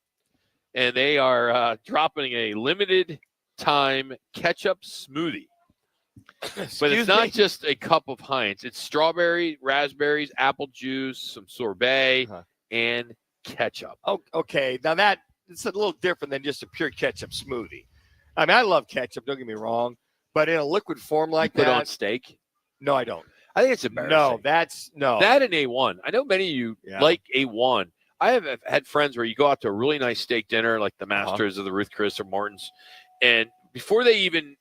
and they are dropping a limited time ketchup smoothie. But it's not just a cup of Heinz. It's strawberry, raspberries, apple juice, some sorbet, and ketchup. Oh, okay. Now it's a little different than just a pure ketchup smoothie. I mean, I love ketchup. Don't get me wrong. But in a liquid form like that. Put on steak? No, I don't. I think it's embarrassing. No. That and A1. I know many of you like A1. I have had friends where you go out to a really nice steak dinner, like the Masters or the Ruth Chris or Morton's, and before they even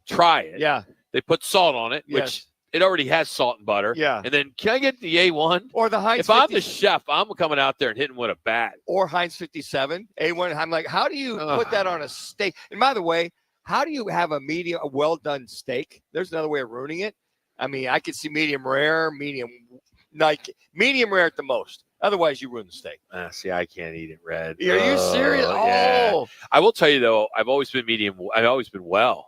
try it, they put salt on it, which it already has salt and butter. Yeah. And then, can I get the A1? Or the Heinz If I'm the chef, I'm coming out there and hitting with a bat. Or Heinz 57, A1. I'm like, how do you put that on a steak? And by the way, how do you have a well-done steak? There's another way of ruining it. I mean, I could see medium rare, medium rare at the most. Otherwise, you ruin the steak. See, I can't eat it red. Are you serious? Yeah. Oh. I will tell you, though, I've always been well.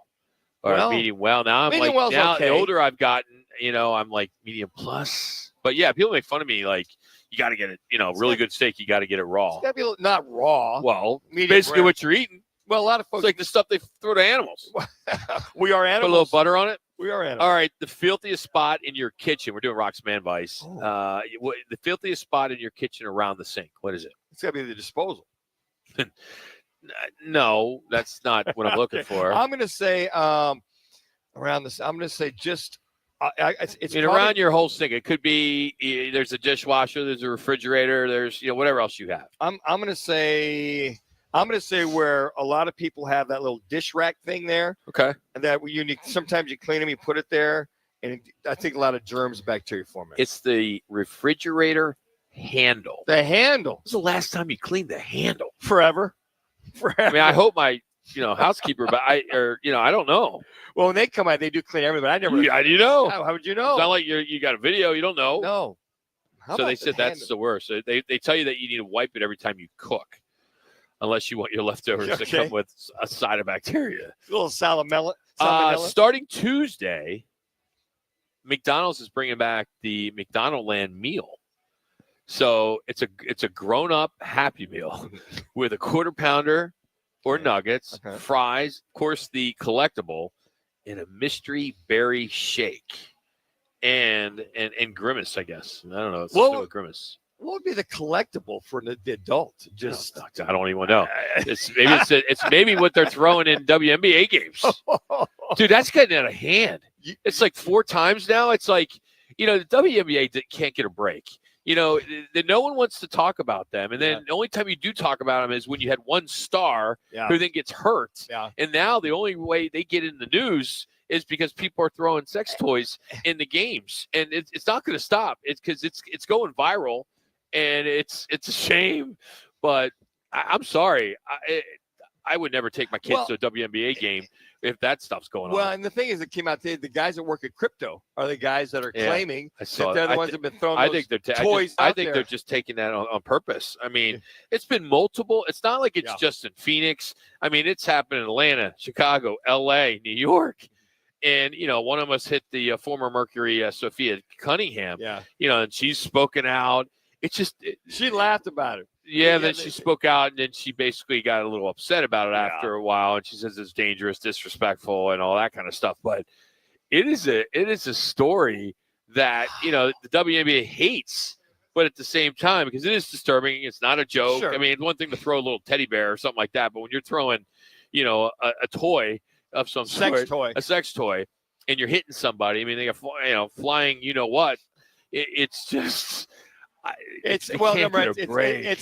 Or medium well. Now I'm medium like, okay. The older I've gotten, I'm like medium plus. But yeah, people make fun of me like, you got to get it, really good steak, you got to get it raw. It's got to be not raw. Well, medium basically rare. What you're eating. Well, a lot of folks. It's like the stuff they throw to animals. We are animals. Put a little butter on it. We are animals. All right, the filthiest spot in your kitchen. We're doing Rock's Man Vice. The filthiest spot in your kitchen around the sink. What is it? It's got to be the disposal. No, that's not what I'm looking for. I'm going to say around this. I'm going to say just. It's around your whole sink. It could be there's a dishwasher, there's a refrigerator, there's whatever else you have. I'm going to say where a lot of people have that little dish rack thing there. Okay. And that sometimes you clean them, you put it there, and I think a lot of germs and bacteria form it. It's the refrigerator handle. The handle. When's the last time you cleaned the handle? Forever. I mean, I hope my housekeeper, but I don't know. Well, when they come out, they do clean everything. But I never. How do you know? How would you know? It's not like you got a video. You don't know. No. So they said that's the worst. So they tell you that you need to wipe it every time you cook, unless you want your leftovers to come with a side of bacteria. A little salmonella. Starting Tuesday, McDonald's is bringing back the McDonaldland meal. So it's a grown-up Happy Meal with a quarter pounder or nuggets, fries, of course the collectible, and a mystery berry shake, and Grimace, I guess. I don't know. It's Grimace. What would be the collectible for the adult? Just I don't even know. It's maybe what they're throwing in WNBA games. Dude, that's getting out of hand. It's like 4 times now. It's like the WNBA can't get a break. no one wants to talk about them. And then the only time you do talk about them is when you had one star who then gets hurt. Yeah. And now the only way they get in the news is because people are throwing sex toys in the games. And it's not going to stop. It's because it's going viral, and it's a shame. But I'm sorry. I would never take my kids to a WNBA game if that stuff's going on. Well, and the thing is, it came out today, the guys that work at crypto are the guys that are claiming that they're the ones that have been throwing toys I think they're just taking that on purpose. I mean, it's been multiple. It's not like it's just in Phoenix. I mean, it's happened in Atlanta, Chicago, L.A., New York. And, one of us hit the former Mercury, Sophia Cunningham. Yeah. And she's spoken out. It's just she laughed about it. Yeah, then she spoke out, and then she basically got a little upset about it after a while, and she says it's dangerous, disrespectful, and all that kind of stuff. But it is a story that the WNBA hates, but at the same time, because it is disturbing, it's not a joke. Sure. I mean, it's one thing to throw a little teddy bear or something like that, but when you're throwing, a toy of some sort, a sex toy, and you're hitting somebody, I mean, they got flying, it's just. It's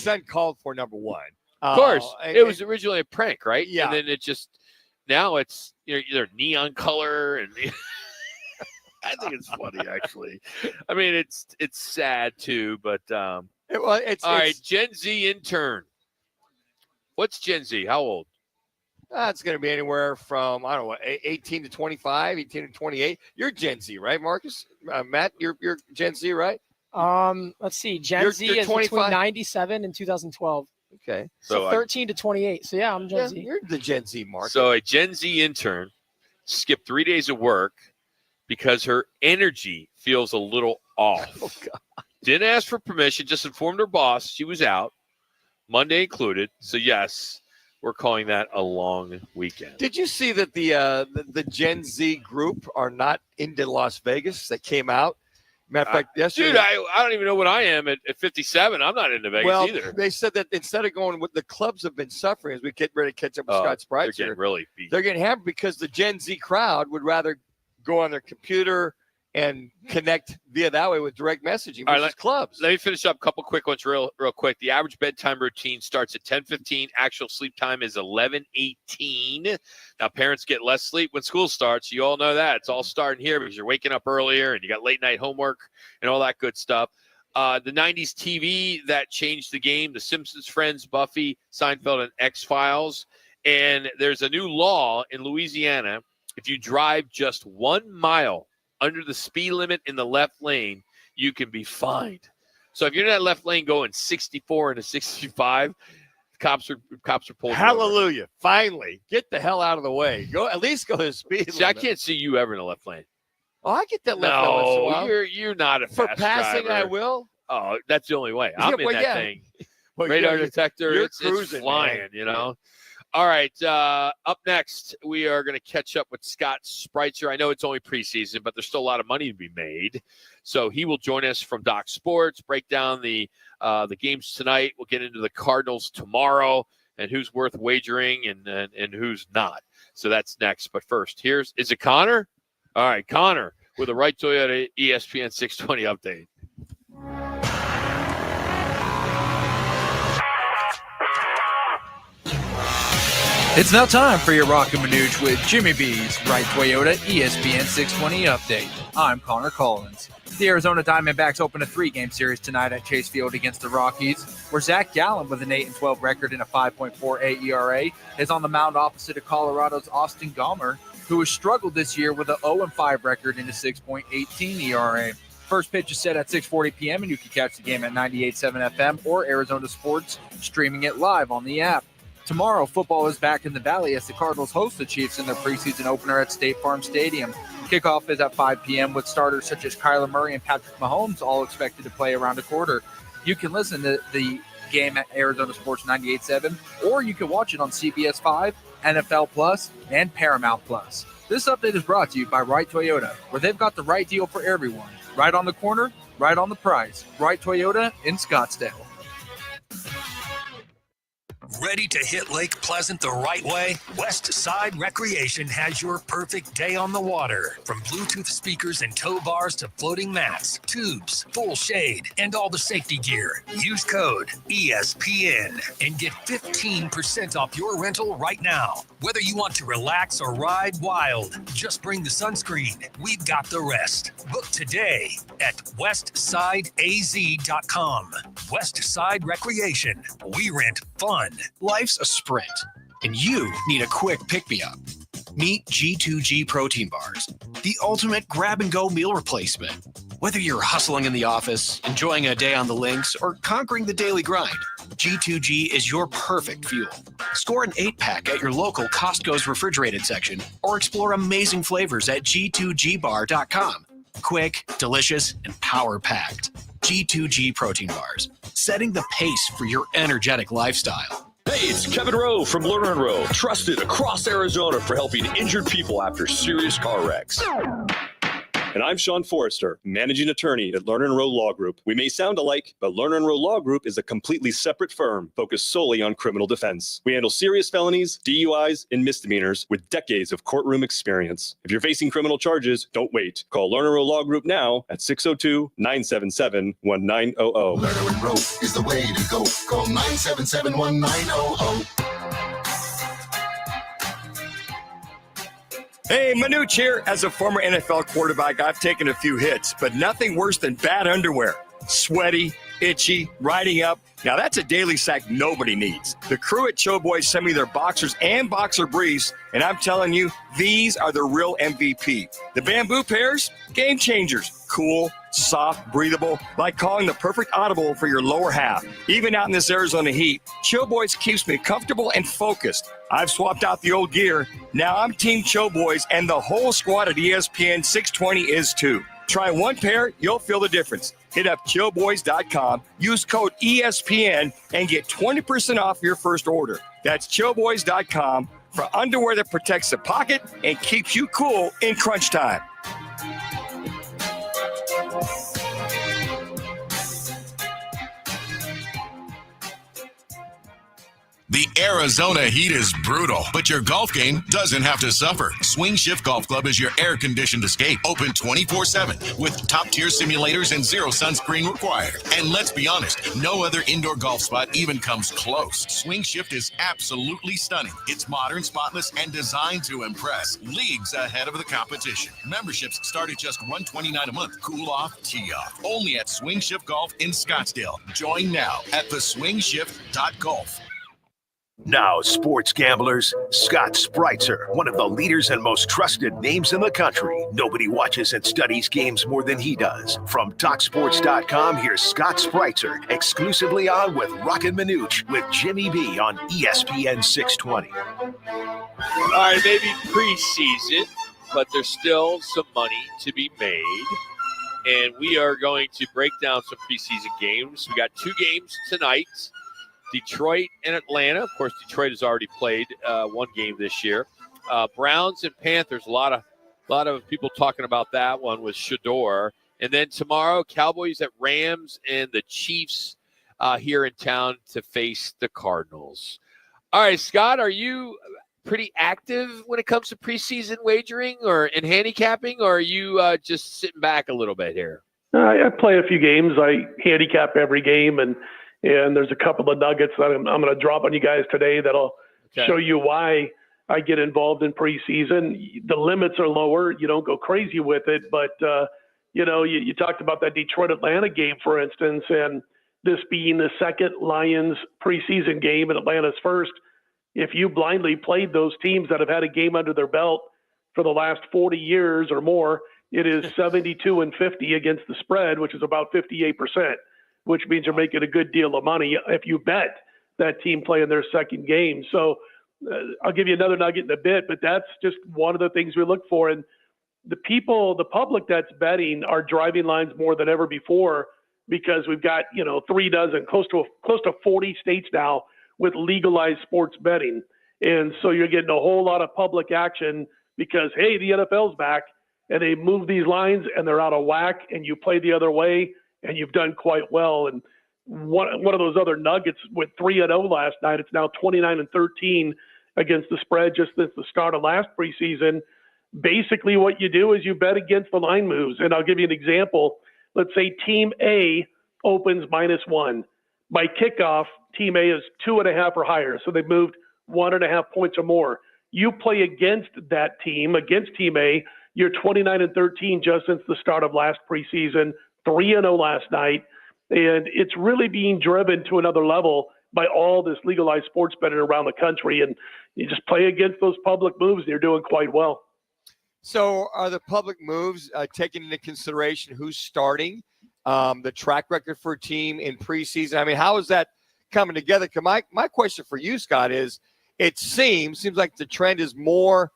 uncalled for, number one. Of course. It was originally a prank, right? Yeah. And then now it's either neon color, and I think it's funny, actually. I mean, it's sad too, but all right, Gen Z intern. What's Gen Z? How old? It's going to be anywhere from, 18 to 25, 18 to 28. You're Gen Z, right, Marcus? Matt, you're Gen Z, right? Let's see. Gen Z is between 97 and 2012. Okay. So 13 to 28. So, yeah, I'm Gen Z. You're the Gen Z, Mark. So a Gen Z intern skipped 3 days of work because her energy feels a little off. Oh, God. Didn't ask for permission, just informed her boss she was out, Monday included. So, yes, we're calling that a long weekend. Did you see that the Gen Z group are not into Las Vegas? That came out. Matter of fact, yesterday. Dude, I don't even know what I am at 57. I'm not into Vegas either. They said that instead of going with the clubs have been suffering as we get ready to catch up with Scott Spreitzer. They're getting really beat. They're getting hammered because the Gen Z crowd would rather go on their computer and connect via that way with direct messaging versus clubs. Let me finish up a couple quick ones real quick. The average bedtime routine starts at 10:15. Actual sleep time is 11:18. Now, parents get less sleep when school starts. You all know that. It's all starting here because you're waking up earlier and you got late night homework and all that good stuff. The 90s TV that changed the game, The Simpsons, Friends, Buffy, Seinfeld, and X-Files. And there's a new law in Louisiana. If you drive just 1 mile under the speed limit in the left lane, you can be fined. So if you're in that left lane going 64 and a 65, cops are pulling. Hallelujah! Over. Finally, get the hell out of the way. Go at least go the speed limit. I can't see you ever in the left lane. Oh, I get that left lane once in a while. You're not a for fast passing. driver. I will. Oh, that's the only way. I'm in that thing. Radar detector. It's flying. Man. All right, up next, we are going to catch up with Scott Spreitzer. I know it's only preseason, but there's still a lot of money to be made. So he will join us from Doc Sports, break down the games tonight. We'll get into the Cardinals tomorrow and who's worth wagering and who's not. So that's next. But first, is it Connor? All right, Connor with a Right Toyota ESPN 620 update. It's now time for your Roc and Manuch with Jimmy B's Right Toyota ESPN 620 update. I'm Connor Collins. The Arizona Diamondbacks open a 3-game series tonight at Chase Field against the Rockies, where Zach Gallen, with an 8-12 record and a 5.48 ERA, is on the mound opposite of Colorado's Austin Gomber, who has struggled this year with an 0-5 record and a 6.18 ERA. First pitch is set at 6:40 p.m., and you can catch the game at 98.7 FM or Arizona Sports, streaming it live on the app. Tomorrow, football is back in the Valley as the Cardinals host the Chiefs in their preseason opener at State Farm Stadium. Kickoff is at 5 p.m. with starters such as Kyler Murray and Patrick Mahomes, all expected to play around a quarter. You can listen to the game at Arizona Sports 98.7, or you can watch it on CBS 5, NFL Plus, and Paramount Plus. This update is brought to you by Right Toyota, where they've got the right deal for everyone. Right on the corner, right on the price. Right Toyota in Scottsdale. Ready to hit Lake Pleasant the right way? West Side Recreation has your perfect day on the water. From Bluetooth speakers and tow bars to floating mats, tubes, full shade, and all the safety gear. Use code ESPN and get 15% off your rental right now. Whether you want to relax or ride wild, just bring the sunscreen. We've got the rest. Book today at westsideaz.com. West Side Recreation. We rent fun. Life's a sprint, and you need a quick pick-me-up. Meet G2G protein bars, the ultimate grab-and-go meal replacement. Whether you're hustling in the office, enjoying a day on the links, or conquering the daily grind, G2G is your perfect fuel. Score an 8-pack at your local Costco's refrigerated section, or explore amazing flavors at g2gbar.com. Quick, delicious, and power-packed. G2G protein bars, setting the pace for your energetic lifestyle. Hey, it's Kevin Rowe from Lerner & Rowe, trusted across Arizona for helping injured people after serious car wrecks. And I'm Sean Forrester, managing attorney at Lerner & Rowe Law Group. We may sound alike, but Lerner & Rowe Law Group is a completely separate firm focused solely on criminal defense. We handle serious felonies, DUIs, and misdemeanors with decades of courtroom experience. If you're facing criminal charges, don't wait. Call Lerner & Rowe Law Group now at 602-977-1900. Lerner & Rowe is the way to go. Call 977-1900. Hey, Manuch here. As a former NFL quarterback, I've taken a few hits, but nothing worse than bad underwear. Sweaty, itchy, riding up. Now that's a daily sack nobody needs. The crew at Cho Boys sent me their boxers and boxer briefs, and I'm telling you, these are the real MVP. The bamboo pairs, game changers. Cool, soft, breathable, like calling the perfect audible for your lower half. Even out in this Arizona heat, Cho Boys keeps me comfortable and focused. I've swapped out the old gear. Now I'm Team Cho Boys, and the whole squad at ESPN 620 is too. Try one pair, you'll feel the difference. Hit up choboys.com, use code ESPN, and get 20% off your first order. That's choboys.com for underwear that protects the pocket and keeps you cool in crunch time. The Arizona heat is brutal, but your golf game doesn't have to suffer. Swing Shift Golf Club is your air-conditioned escape, open 24/7 with top-tier simulators and zero sunscreen required. And let's be honest, no other indoor golf spot even comes close. Swing Shift is absolutely stunning. It's modern, spotless, and designed to impress. Leagues ahead of the competition. Memberships start at just $129 a month. Cool off, tee off. Only at Swing Shift Golf in Scottsdale. Join now at theswingshift.golf. Now, sports gamblers, Scott Spreitzer, one of the leaders and most trusted names in the country. Nobody watches and studies games more than he does. From DocSports.com, here's Scott Spreitzer, exclusively on with Roc and Manuch with Jimmy B on ESPN 620. All right, maybe preseason, but there's still some money to be made. And we are going to break down some preseason games. We got 2 games tonight. Detroit and Atlanta. Of course, Detroit has already played one game this year. Browns and Panthers. A lot of people talking about that one with Shador. And then tomorrow, Cowboys at Rams and the Chiefs here in town to face the Cardinals. All right, Scott, are you pretty active when it comes to preseason wagering or in handicapping, or are you just sitting back a little bit here? I play a few games. I handicap every game, and there's a couple of nuggets that I'm going to drop on you guys today that'll show you why I get involved in preseason. The limits are lower. You don't go crazy with it, but, you talked about that Detroit-Atlanta game, for instance, and this being the second Lions preseason game and Atlanta's first. If you blindly played those teams that have had a game under their belt for the last 40 years or more, it is 72-50 against the spread, which is about 58%. Which means you're making a good deal of money if you bet that team playing their second game. So I'll give you another nugget in a bit, but that's just one of the things we look for. And the public that's betting are driving lines more than ever before because we've got, 3 dozen, close to 40 states now with legalized sports betting. And so you're getting a whole lot of public action because, hey, the NFL's back and they move these lines and they're out of whack and you play the other way and you've done quite well. And one of those other Nuggets with 3-0 last night. It's now 29-13 against the spread just since the start of last preseason. Basically, what you do is you bet against the line moves. And I'll give you an example. Let's say Team A opens -1. By kickoff, Team A is 2.5 or higher. So they've moved 1.5 points or more. You play against that team, against Team A. You're 29-13 just since the start of last preseason, 3-0 last night. And it's really being driven to another level by all this legalized sports betting around the country. And you just play against those public moves, and you're doing quite well. So are the public moves taking into consideration who's starting, the track record for a team in preseason? I mean, how is that coming together? Because my question for you, Scott, is it seems like the trend is more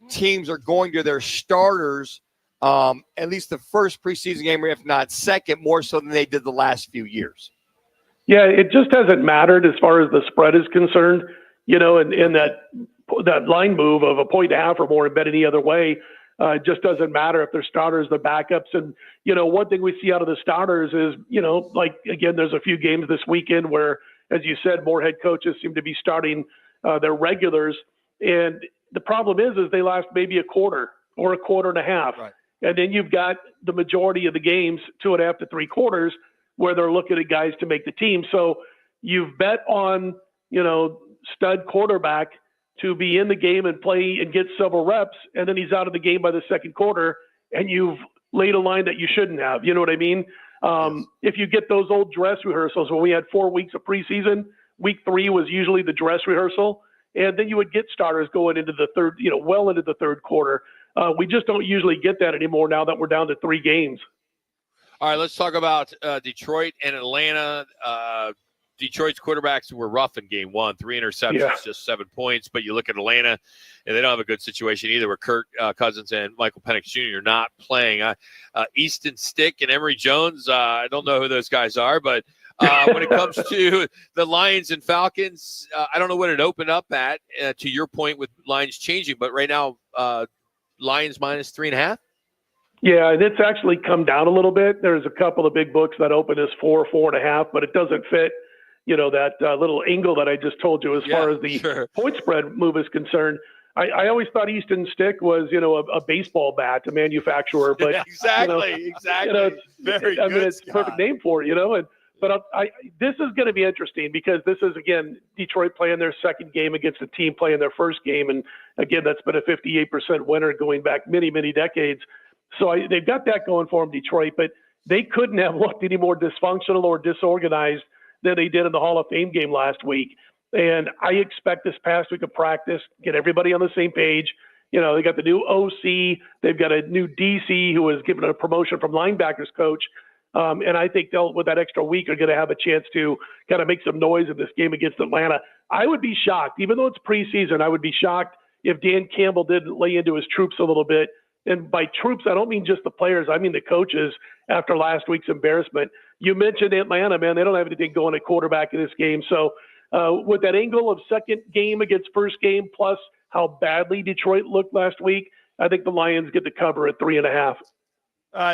teams are going to their starters, at least the first preseason game, or if not second, more so than they did the last few years. Yeah, it just hasn't mattered as far as the spread is concerned, you know, and that line move of 1.5 or more and bet any other way just doesn't matter if they're starters, they're backups. And, you know, one thing we see out of the starters is, you know, like, again, there's a few games this weekend where, as you said, more head coaches seem to be starting their regulars. And the problem is they last maybe a quarter or a quarter and a half. Right. And then you've got the majority of the games, 2.5 to 3 quarters, where they're looking at guys to make the team. So you've bet on, you know, stud quarterback to be in the game and play and get several reps, and then he's out of the game by the second quarter, and you've laid a line that you shouldn't have. You know what I mean? Yes. If you get those old dress rehearsals, when we had 4 weeks of preseason, week 3 was usually the dress rehearsal, and then you would get starters going into the third, you know, well into the third quarter. We just don't usually get that anymore now that we're down to 3 games. All right, let's talk about Detroit and Atlanta. Detroit's quarterbacks were rough in game 1, 3 interceptions, just 7 points. But you look at Atlanta, and they don't have a good situation either, where Kirk Cousins and Michael Penix Jr. are not playing. Easton Stick and Emory Jones, I don't know who those guys are, but when it comes to the Lions and Falcons, I don't know what it opened up at, to your point with lines changing. But right now, Lions -3.5. Yeah, and it's actually come down a little bit. There's a couple of big books that open as 4, 4.5, but it doesn't fit, you know, that little angle that I just told you as far as the point spread move is concerned. I always thought Easton Stick was, you know, a baseball bat, a manufacturer. But exactly. You know, Very good. It's a perfect name for it, you know. But this is going to be interesting because this is, again, Detroit playing their second game against a team playing their first game. And, again, that's been a 58% winner going back many, many decades. So they've got that going for them, Detroit, but they couldn't have looked any more dysfunctional or disorganized than they did in the Hall of Fame game last week. And I expect this past week of practice, get everybody on the same page. You know, they got the new OC. They've got a new DC who was given a promotion from linebackers coach. And I think they'll, with that extra week, are going to have a chance to kind of make some noise in this game against Atlanta. I would be shocked, even though it's preseason, I would be shocked if Dan Campbell didn't lay into his troops a little bit. And by troops, I don't mean just the players. I mean the coaches after last week's embarrassment. You mentioned Atlanta, man. They don't have anything going at quarterback in this game. So with that angle of second game against first game, plus how badly Detroit looked last week, I think the Lions get the cover at 3.5.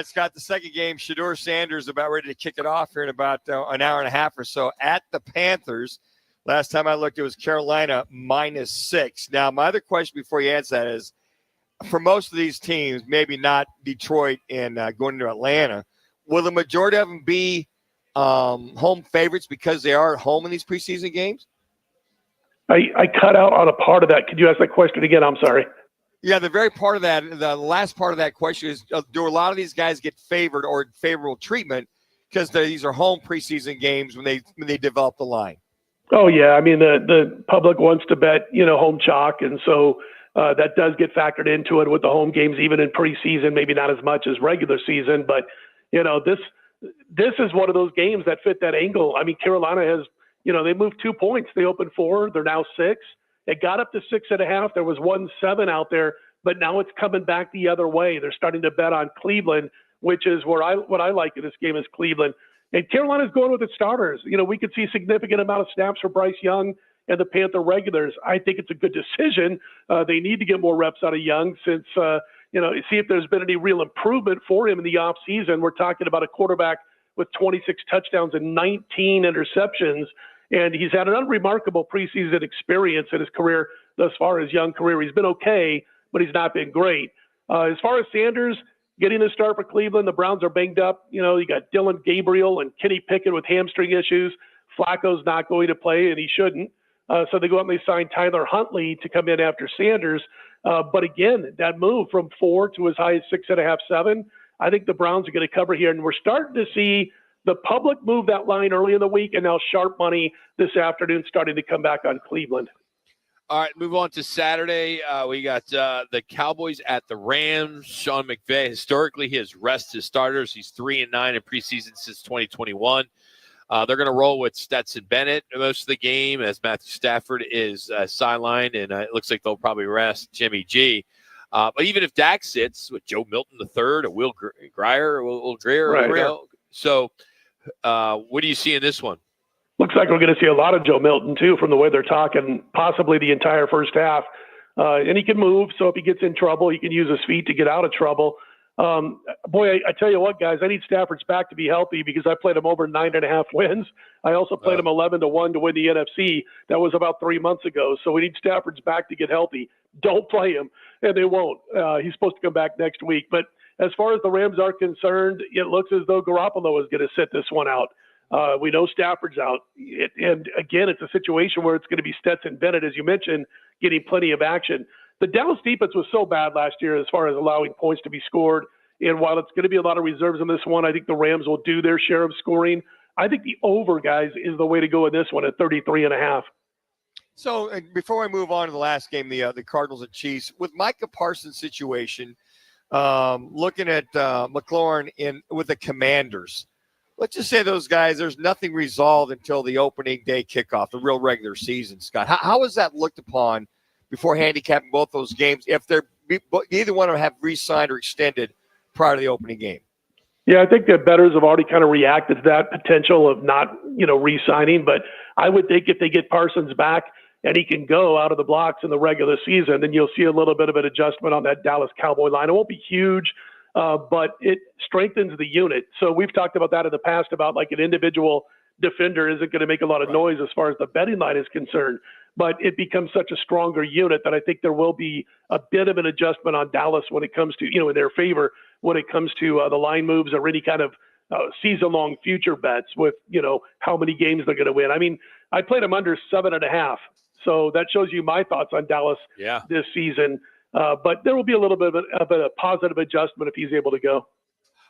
Scott, the second game, Shedeur Sanders about ready to kick it off here in about an hour and a half or so at the Panthers. Last time I looked, it was Carolina -6. Now, my other question before you answer that is, for most of these teams, maybe not Detroit and going to Atlanta, will the majority of them be home favorites because they are at home in these preseason games? I cut out on a part of that. Could you ask that question again? I'm sorry. Yeah, the very part of that, the last part of that question is, do a lot of these guys get favored or favorable treatment because these are home preseason games when they develop the line? Oh, yeah. I mean, the public wants to bet, you know, home chalk, and so that does get factored into it with the home games, even in preseason, maybe not as much as regular season. But, you know, this is one of those games that fit that angle. I mean, Carolina has, you know, they moved 2 points. They opened 4. They're now 6. It got up to 6.5. There was 1-7 out there, but now it's coming back the other way. They're starting to bet on Cleveland, which is what I like in this game is Cleveland. And Carolina's going with its starters. You know, we could see a significant amount of snaps for Bryce Young and the Panther regulars. I think it's a good decision. They need to get more reps out of Young since, you know, see if there's been any real improvement for him in the offseason. We're talking about a quarterback with 26 touchdowns and 19 interceptions. And he's had an unremarkable preseason experience in his career thus far, his young career. He's been okay, but he's not been great. As far as Sanders getting the start for Cleveland, the Browns are banged up. You got Dylan Gabriel and Kenny Pickett with hamstring issues. Flacco's not going to play, and he shouldn't. So they go out and they sign Tyler Huntley to come in after Sanders. But again, that move from 4 to as high as 6.5, 7, I think the Browns are going to cover here. And we're starting to see the public move that line early in the week, and now sharp money this afternoon starting to come back on Cleveland. All right, move on to Saturday. We got the Cowboys at the Rams. Sean McVay, historically, he has rested his starters. He's 3-9 in preseason since 2021. They're going to roll with Stetson Bennett most of the game as Matthew Stafford is sidelined, and it looks like they'll probably rest Jimmy G. But even if Dak sits with Joe Milton III, or Will Greer, right. So what do you see in this one? Looks like we're going to see a lot of Joe Milton, too, from the way they're talking, possibly the entire first half. And he can move, so if he gets in trouble, he can use his feet to get out of trouble. Boy, I tell you what, guys, I need Stafford's back to be healthy because I played him over 9.5 wins. I also played him 11-1 to win the NFC. That was about 3 months ago. So we need Stafford's back to get healthy. Don't play him, and they won't. He's supposed to come back next week. But as far as the Rams are concerned, it looks as though Garoppolo is going to sit this one out. We know Stafford's out. And again, it's a situation where it's going to be Stetson Bennett, as you mentioned, getting plenty of action. The Dallas defense was so bad last year as far as allowing points to be scored. And while it's going to be a lot of reserves in this one, I think the Rams will do their share of scoring. I think the over, guys, is the way to go in this one at 33.5. So before I move on to the last game, the Cardinals and Chiefs, with Micah Parsons' situation, looking at McLaurin with the Commanders, let's just say those guys, there's nothing resolved until the opening day kickoff, the real regular season, Scott. How is that looked upon before handicapping both those games if either one of them have re-signed or extended prior to the opening game? Yeah, I think that bettors have already kind of reacted to that potential of not, re-signing. But I would think if they get Parsons back and he can go out of the blocks in the regular season, then you'll see a little bit of an adjustment on that Dallas Cowboy line. It won't be huge, but it strengthens the unit. So we've talked about that in the past about like an individual defender isn't going to make a lot of noise as far as the betting line is concerned. But it becomes such a stronger unit that I think there will be a bit of an adjustment on Dallas when it comes to, in their favor when it comes to the line moves or any kind of season-long future bets with, how many games they're going to win. I mean, I played them under 7.5. So that shows you my thoughts on Dallas this season. But there will be a little bit of a positive adjustment if he's able to go.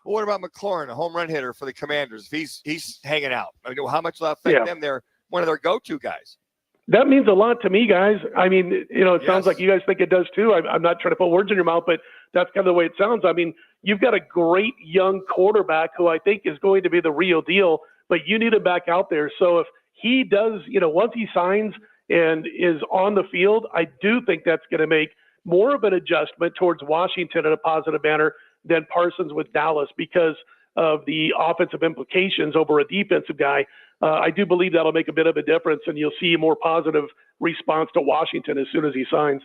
Well, what about McLaurin, a home run hitter for the Commanders? If he's hanging out, I mean, how much will that affect them? They're one of their go-to guys. That means a lot to me, guys. I mean, it sounds like you guys think it does too. I'm not trying to put words in your mouth, but that's kind of the way it sounds. I mean, you've got a great young quarterback who I think is going to be the real deal, but you need him back out there. So if he does, once he signs and is on the field, I do think that's going to make more of an adjustment towards Washington in a positive manner than Parsons with Dallas because of the offensive implications over a defensive guy. I do believe that'll make a bit of a difference, and you'll see a more positive response to Washington as soon as he signs.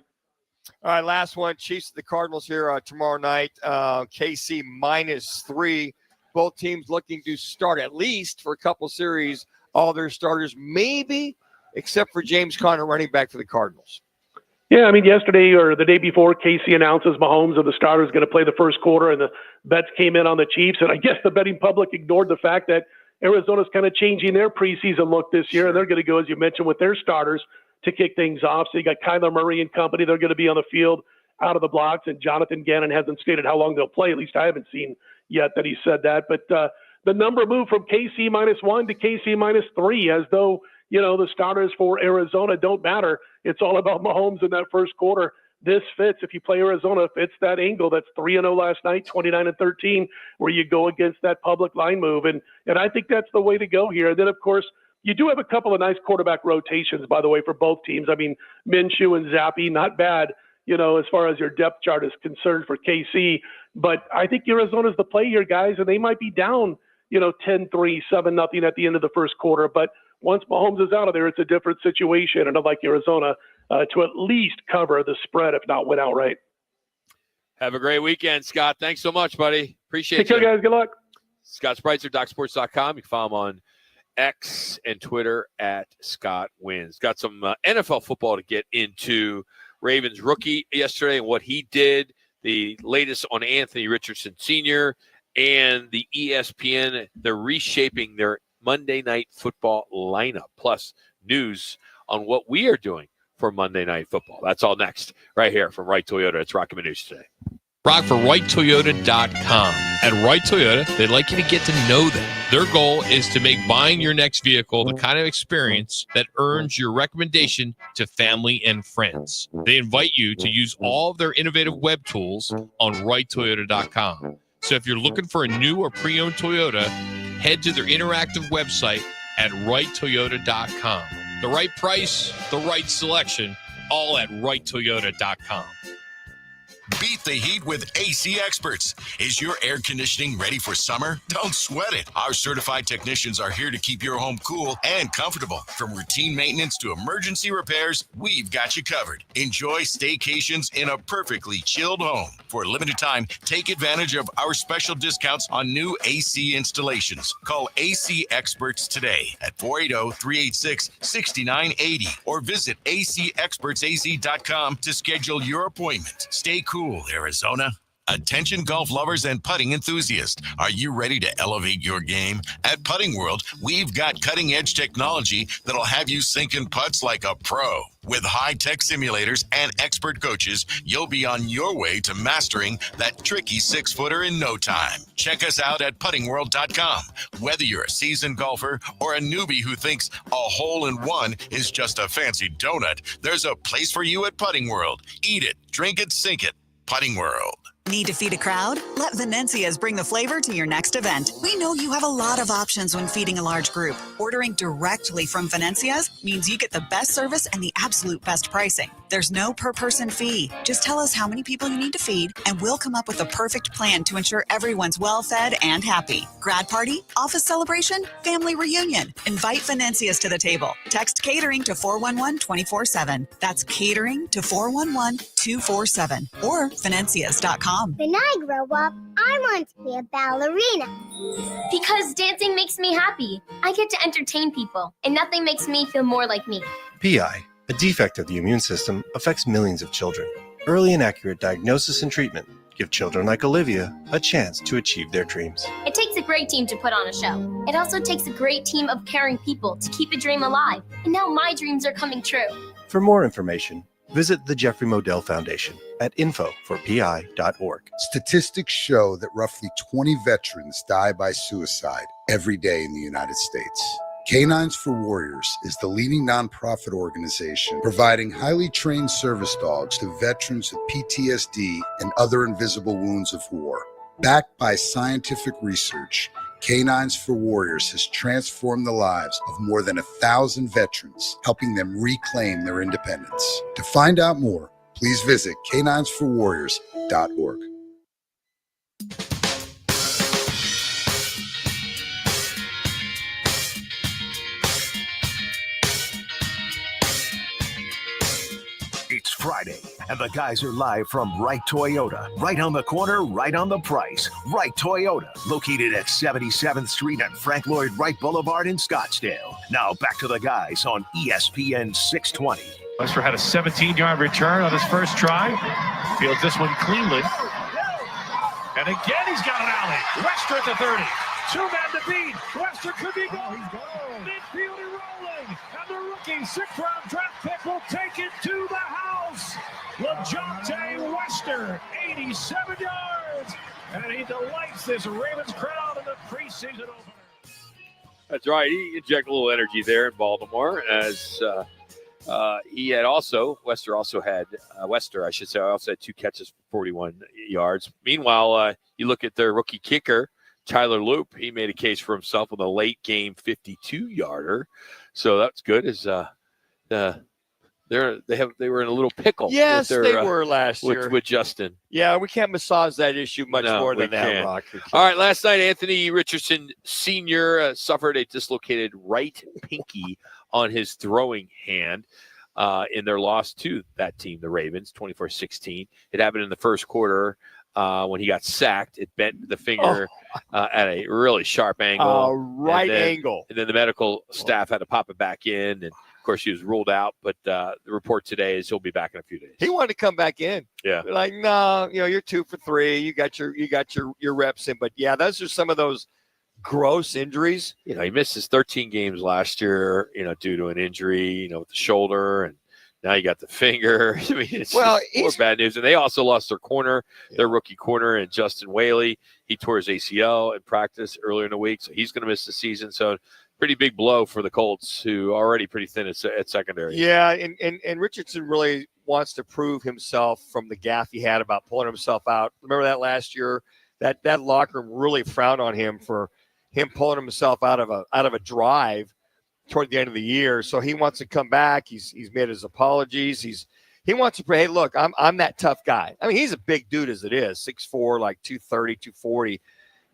All right, last one. Chiefs, the Cardinals here tomorrow night. KC -3. Both teams looking to start at least for a couple series all their starters, maybe except for James Conner, running back for the Cardinals. Yeah, I mean, yesterday or the day before, Casey announces Mahomes of the starters going to play the first quarter, and the bets came in on the Chiefs. And I guess the betting public ignored the fact that Arizona's kind of changing their preseason look this year, and they're going to go, as you mentioned, with their starters to kick things off. So you got Kyler Murray and company. They're going to be on the field out of the blocks, and Jonathan Gannon hasn't stated how long they'll play. At least I haven't seen yet that he said that. But the number moved from KC -1 to KC -3 as though, the starters for Arizona don't matter. It's all about Mahomes in that first quarter. This fits, if you play Arizona, fits that angle. That's 3-0 last night, 29-13, where you go against that public line move. And I think that's the way to go here. And then, of course, you do have a couple of nice quarterback rotations, by the way, for both teams. I mean, Minshew and Zappi, not bad, as far as your depth chart is concerned for KC. But I think Arizona's the play here, guys, and they might be down, 10-3, 7-0 at the end of the first quarter. But once Mahomes is out of there, it's a different situation. And I'd like Arizona to at least cover the spread, if not win outright. Have a great weekend, Scott. Thanks so much, buddy. Appreciate it. Take care, guys. Good luck. Scott Spreitzer, DocSports.com. You can follow him on X and Twitter at Scott Wins. Got some NFL football to get into. Ravens rookie yesterday and what he did. The latest on Anthony Richardson Sr. and the ESPN. They're reshaping their Monday Night Football lineup. Plus news on what we are doing for Monday Night Football. That's all next right here from Wright Toyota. It's Roc and Manuch today. Rock for WrightToyota.com. At Wright Toyota, they'd like you to get to know them. Their goal is to make buying your next vehicle the kind of experience that earns your recommendation to family and friends. They invite you to use all of their innovative web tools on WrightToyota.com. So if you're looking for a new or pre-owned Toyota, head to their interactive website at WrightToyota.com. The right price, the right selection, all at WrightToyota.com. Beat the heat with AC Experts. Is your air conditioning ready for summer? Don't sweat it. Our certified technicians are here to keep your home cool and comfortable. From routine maintenance to emergency repairs, we've got you covered. Enjoy staycations in a perfectly chilled home. For a limited time, take advantage of our special discounts on new AC installations. Call AC Experts today at 480-386-6980 or visit acexpertsaz.com to schedule your appointment. Stay cool, Arizona. Attention golf lovers and putting enthusiasts. Are you ready to elevate your game? At Putting World, we've got cutting-edge technology that'll have you sinking putts like a pro. With high-tech simulators and expert coaches, you'll be on your way to mastering that tricky six-footer in no time. Check us out at puttingworld.com. Whether you're a seasoned golfer or a newbie who thinks a hole-in-one is just a fancy donut, there's a place for you at Putting World. Eat it, drink it, sink it. Putting World. Need to feed a crowd? Let Venencia's bring the flavor to your next event. We know you have a lot of options when feeding a large group. Ordering directly from Venencia's means you get the best service and the absolute best pricing. There's no per-person fee. Just tell us how many people you need to feed, and we'll come up with a perfect plan to ensure everyone's well-fed and happy. Grad party, office celebration, family reunion. Invite Venencia's to the table. Text catering to 411-24/7. That's catering to 411-247 or Venencias.com. When I grow up, I want to be a ballerina. Because dancing makes me happy. I get to entertain people, and nothing makes me feel more like me. PI, a defect of the immune system, affects millions of children. Early and accurate diagnosis and treatment give children like Olivia a chance to achieve their dreams. It takes a great team to put on a show. It also takes a great team of caring people to keep a dream alive. And now my dreams are coming true. For more information, visit the Jeffrey Modell Foundation at info4pi.org. Statistics show that roughly 20 veterans die by suicide every day in the United States. Canines for Warriors is the leading nonprofit organization providing highly trained service dogs to veterans with PTSD and other invisible wounds of war. Backed by scientific research, Canines for Warriors has transformed the lives of more than 1,000 veterans, helping them reclaim their independence. To find out more, please visit caninesforwarriors.org. It's Friday, and the guys are live from Wright Toyota. Right on the corner, right on the price. Wright Toyota, located at 77th Street and Frank Lloyd Wright Boulevard in Scottsdale. Now back to the guys on ESPN 620. Lester had a 17-yard return on his first try. Fields this one cleanly. And again, he's got an alley. Wester at the 30. Two men to beat. Wester could be going. Midfield and rolling. And the rookie sixth-round draft pick will take it to the house. LaJonte Wester, 87 yards. And he delights this Ravens crowd in the preseason opener. That's right. He injected a little energy there in Baltimore as he had also, Wester also had, I should say, also had 2 catches for 41 yards. Meanwhile, you look at their rookie kicker, Tyler Loop. He made a case for himself with a late game 52-yarder. So that's good. They were in a little pickle. Yes, with they were last year with Justin. Yeah, we can't massage that issue much more than that, Rock. All right, last night Anthony Richardson Sr. Suffered a dislocated right pinky on his throwing hand in their loss to that team, the Ravens, 24-16. It happened in the first quarter. when he got sacked. It bent the finger at a really sharp angle. Right angle. And then the medical staff had to pop it back in. And, of course, he was ruled out. But the report today is he'll be back in a few days. He wanted to come back in. Yeah. Like, no, you're 2 for 3. You got your reps in. But, yeah, those are some of those gross injuries. He missed his 13 games last year, due to an injury, with the shoulder, and now you got the finger. I mean, it's more bad news. And they also lost their corner, their rookie corner, and Justin Whaley. He tore his ACL in practice earlier in the week, so he's going to miss the season. So pretty big blow for the Colts, who are already pretty thin at secondary. Yeah, and Richardson really wants to prove himself from the gaffe he had about pulling himself out. Remember that last year? That locker room really frowned on him for him pulling himself out of a drive toward the end of the year. So he wants to come back. He's made his apologies. He wants to pray, hey, look, I'm that tough guy. I mean, he's a big dude as it is, 6'4", like 230, 240.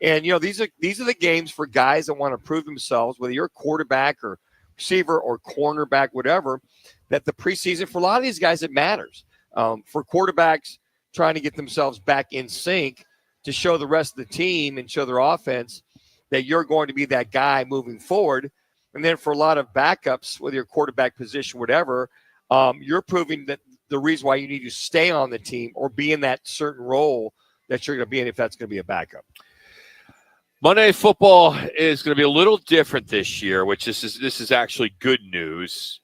And, these are the games for guys that want to prove themselves, whether you're a quarterback or receiver or cornerback, whatever, that the preseason, for a lot of these guys, it matters. For quarterbacks trying to get themselves back in sync to show the rest of the team and show their offense that you're going to be that guy moving forward. And then for a lot of backups, whether you're quarterback position, whatever, you're proving that the reason why you need to stay on the team or be in that certain role that you're going to be in if that's going to be a backup. Monday Night Football is going to be a little different this year, which this is actually good news.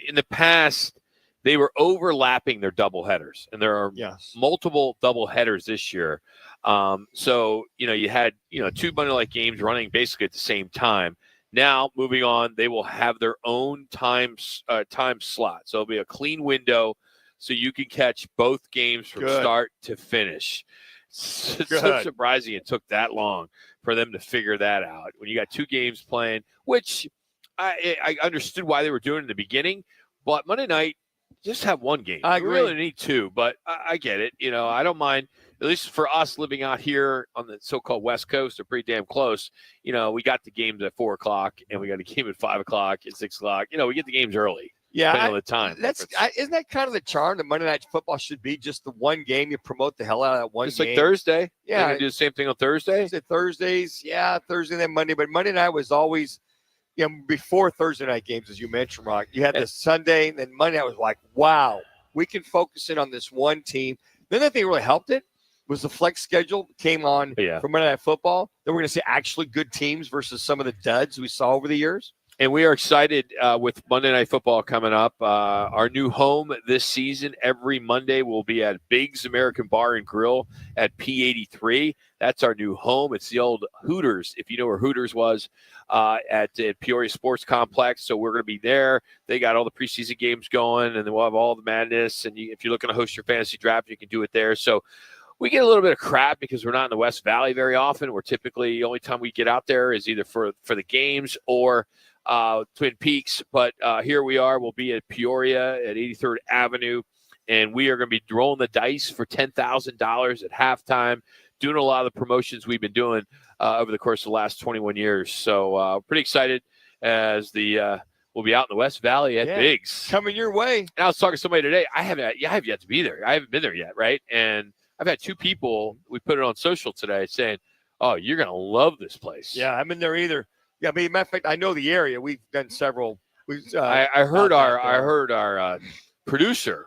In the past, they were overlapping their doubleheaders, and there are multiple doubleheaders this year. So, you had, 2 Monday night games running basically at the same time. Now, moving on, they will have their own time slot. So it'll be a clean window so you can catch both games from start to finish. It's so surprising it took that long for them to figure that out. When you got 2 games playing, which I understood why they were doing in the beginning, but Monday night, just have 1 game. I agree. You really need 2, but I get it. I don't mind. At least for us living out here on the so-called West Coast, they're pretty damn close. We got the games at 4 o'clock, and we got a game at 5 o'clock and 6 o'clock. We get the games early. Yeah, depending on the time. Isn't that kind of the charm that Monday Night Football should be? Just the 1 game, you promote the hell out of that 1 game. Just like Thursday. Yeah, you do the same thing on Thursday. Thursdays, Thursday then Monday, but Monday night was always, before Thursday night games, as you mentioned, Rock. You had the Sunday, and then Monday night was like, wow, we can focus in on this one team. Then the thing really helped it was the flex schedule came on for Monday Night Football. Then we're going to see actually good teams versus some of the duds we saw over the years. And we are excited with Monday Night Football coming up. Our new home this season, every Monday, will be at Biggs American Bar and Grill at P83. That's our new home. It's the old Hooters, if you know where Hooters was, at Peoria Sports Complex. So we're going to be there. They got all the preseason games going, and then we'll have all the madness. And if you're looking to host your fantasy draft, you can do it there. So we get a little bit of crap because we're not in the West Valley very often. We're typically, the only time we get out there is either for the games or Twin Peaks. But here we are. We'll be at Peoria at 83rd Avenue, and we are going to be rolling the dice for $10,000 at halftime, doing a lot of the promotions we've been doing over the course of the last 21 years. So pretty excited as we'll be out in the West Valley at Biggs. Coming your way. And I was talking to somebody today. I have yet to be there. I haven't been there yet, right? And I've had 2 people, we put it on social today, saying, oh, you're going to love this place. Yeah, I haven't been there either. Yeah, matter of fact, I know the area. We've done several. I heard our producer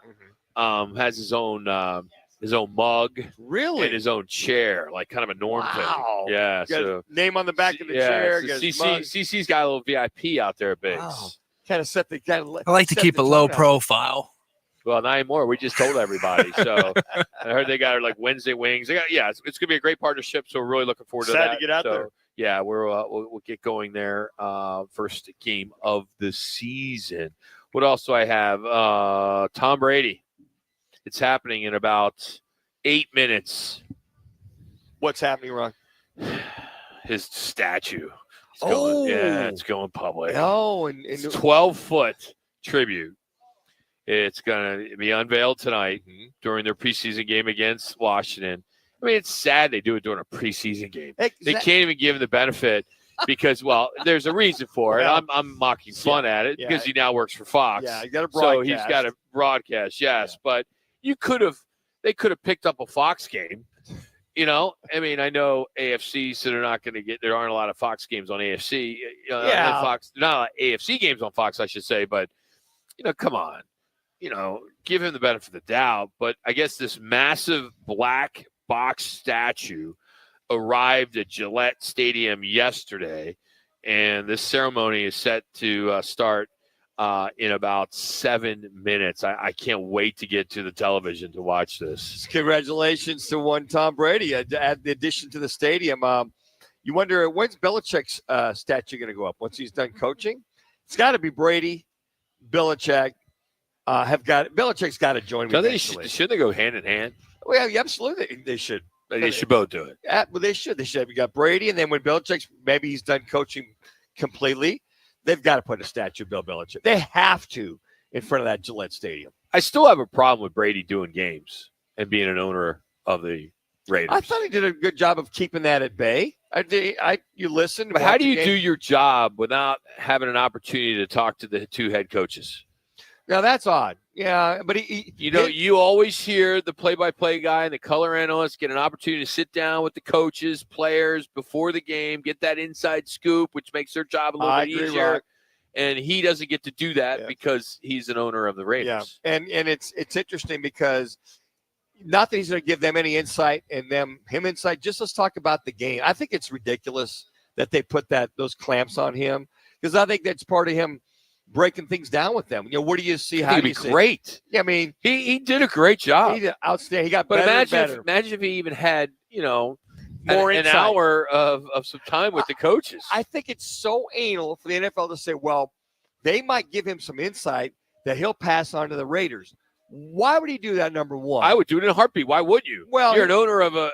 has his own mug, really, and his own chair, like kind of a norm thing. Yeah, so name on the back of the chair. So CC's got a little VIP out there at Biggs. Wow. Kind of set the I like to keep a low profile. Well, not anymore. We just told everybody. So I heard they got like Wednesday wings. It's going to be a great partnership. So we're really looking forward to that. Excited to get out there. Yeah, we'll get going there. First game of the season. What else do I have? Tom Brady. It's happening in about 8 minutes. What's happening, Ron? His statue. It's going public. Oh, and 12-foot tribute. It's going to be unveiled tonight during their preseason game against Washington. I mean, it's sad they do it during a preseason game. They can't even give him the benefit because, well, there's a reason for it. I'm mocking fun at it because he now works for Fox. Yeah, you got to broadcast. So he's got to broadcast, yes. Yeah. But they could have picked up a Fox game You know, I mean, I know AFC, so they're not going to get. There aren't a lot of Fox games on AFC. Yeah. Fox, not a lot of AFC games on Fox, I should say. But come on, give him the benefit of the doubt. But I guess this massive black box statue arrived at Gillette Stadium yesterday, and this ceremony is set to start in about 7 minutes. I can't wait to get to the television to watch this. Congratulations to one Tom Brady. Add the addition to the stadium. You wonder, when's Belichick's statue going to go up? Once he's done coaching? It's got to be Brady, Belichick. Belichick's got to join me. Should they go hand in hand? Well, yeah, absolutely. They should. They should both do it. Well, they should. You got Brady, and then when Belichick's maybe he's done coaching completely, they've got to put a statue of Bill Belichick. They have to in front of that Gillette Stadium. I still have a problem with Brady doing games and being an owner of the Raiders. I thought he did a good job of keeping that at bay. You listen. But how do you do your job without having an opportunity to talk to the two head coaches? Now, that's odd. Yeah, but you always hear the play-by-play guy and the color analyst get an opportunity to sit down with the coaches, players before the game, get that inside scoop, which makes their job a little bit easier. Right. And he doesn't get to do that because he's an owner of the Raiders. Yeah, and it's interesting because not that he's going to give them any insight and him insight. Just let's talk about the game. I think it's ridiculous that they put those clamps on him because I think that's part of him breaking things down with them. What do you see? How do you see? Great. Yeah, I mean, he did a great job. He did outstanding. He got better. Imagine if he even had more an hour of some time with the coaches. I think it's so anal for the NFL to say, well, they might give him some insight that he'll pass on to the Raiders. Why would he do that? Number one, I would do it in a heartbeat. Why would you? Well, you're an owner of an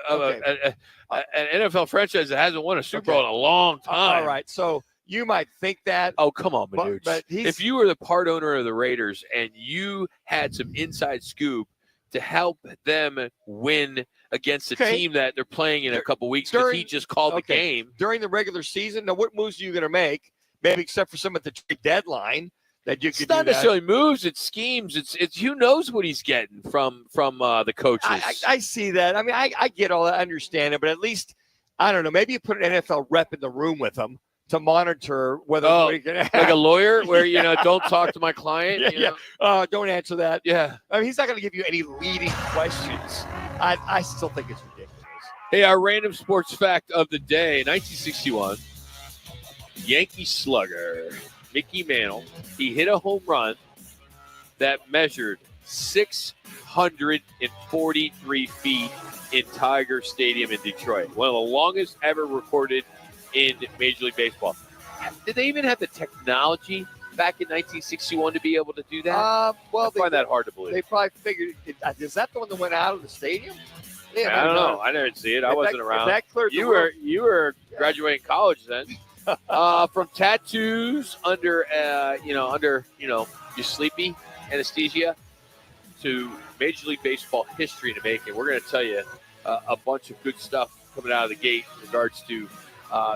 NFL franchise that hasn't won a Super Bowl in a long time. All right, so. You might think that. Oh, come on, Manuch. But if you were the part owner of the Raiders and you had some inside scoop to help them win against a team that they're playing in a couple weeks because he just called the game. During the regular season, now what moves are you going to make? Maybe except for some at the trade deadline that you could It's not necessarily moves, it's schemes. It's who knows what he's getting from the coaches. I see that. I mean, I get all that, I understand it, but at least, I don't know, maybe you put an NFL rep in the room with him to monitor whether we can like a lawyer where don't talk to my client. Don't answer that. Yeah, I mean he's not going to give you any leading questions. I still think it's ridiculous. Hey, our random sports fact of the day: 1961, Yankee slugger Mickey Mantle. He hit a home run that measured 643 feet in Tiger Stadium in Detroit. One of the longest ever recorded in Major League Baseball. Did they even have the technology back in 1961 to be able to do that? I find that hard to believe. They probably figured, is that the one that went out of the stadium? Yeah, I don't know. I didn't see it. I wasn't around. That cleared you were graduating college then. From tattoos under your sleepy anesthesia to Major League Baseball history to make it. We're going to tell you a bunch of good stuff coming out of the gate in regards to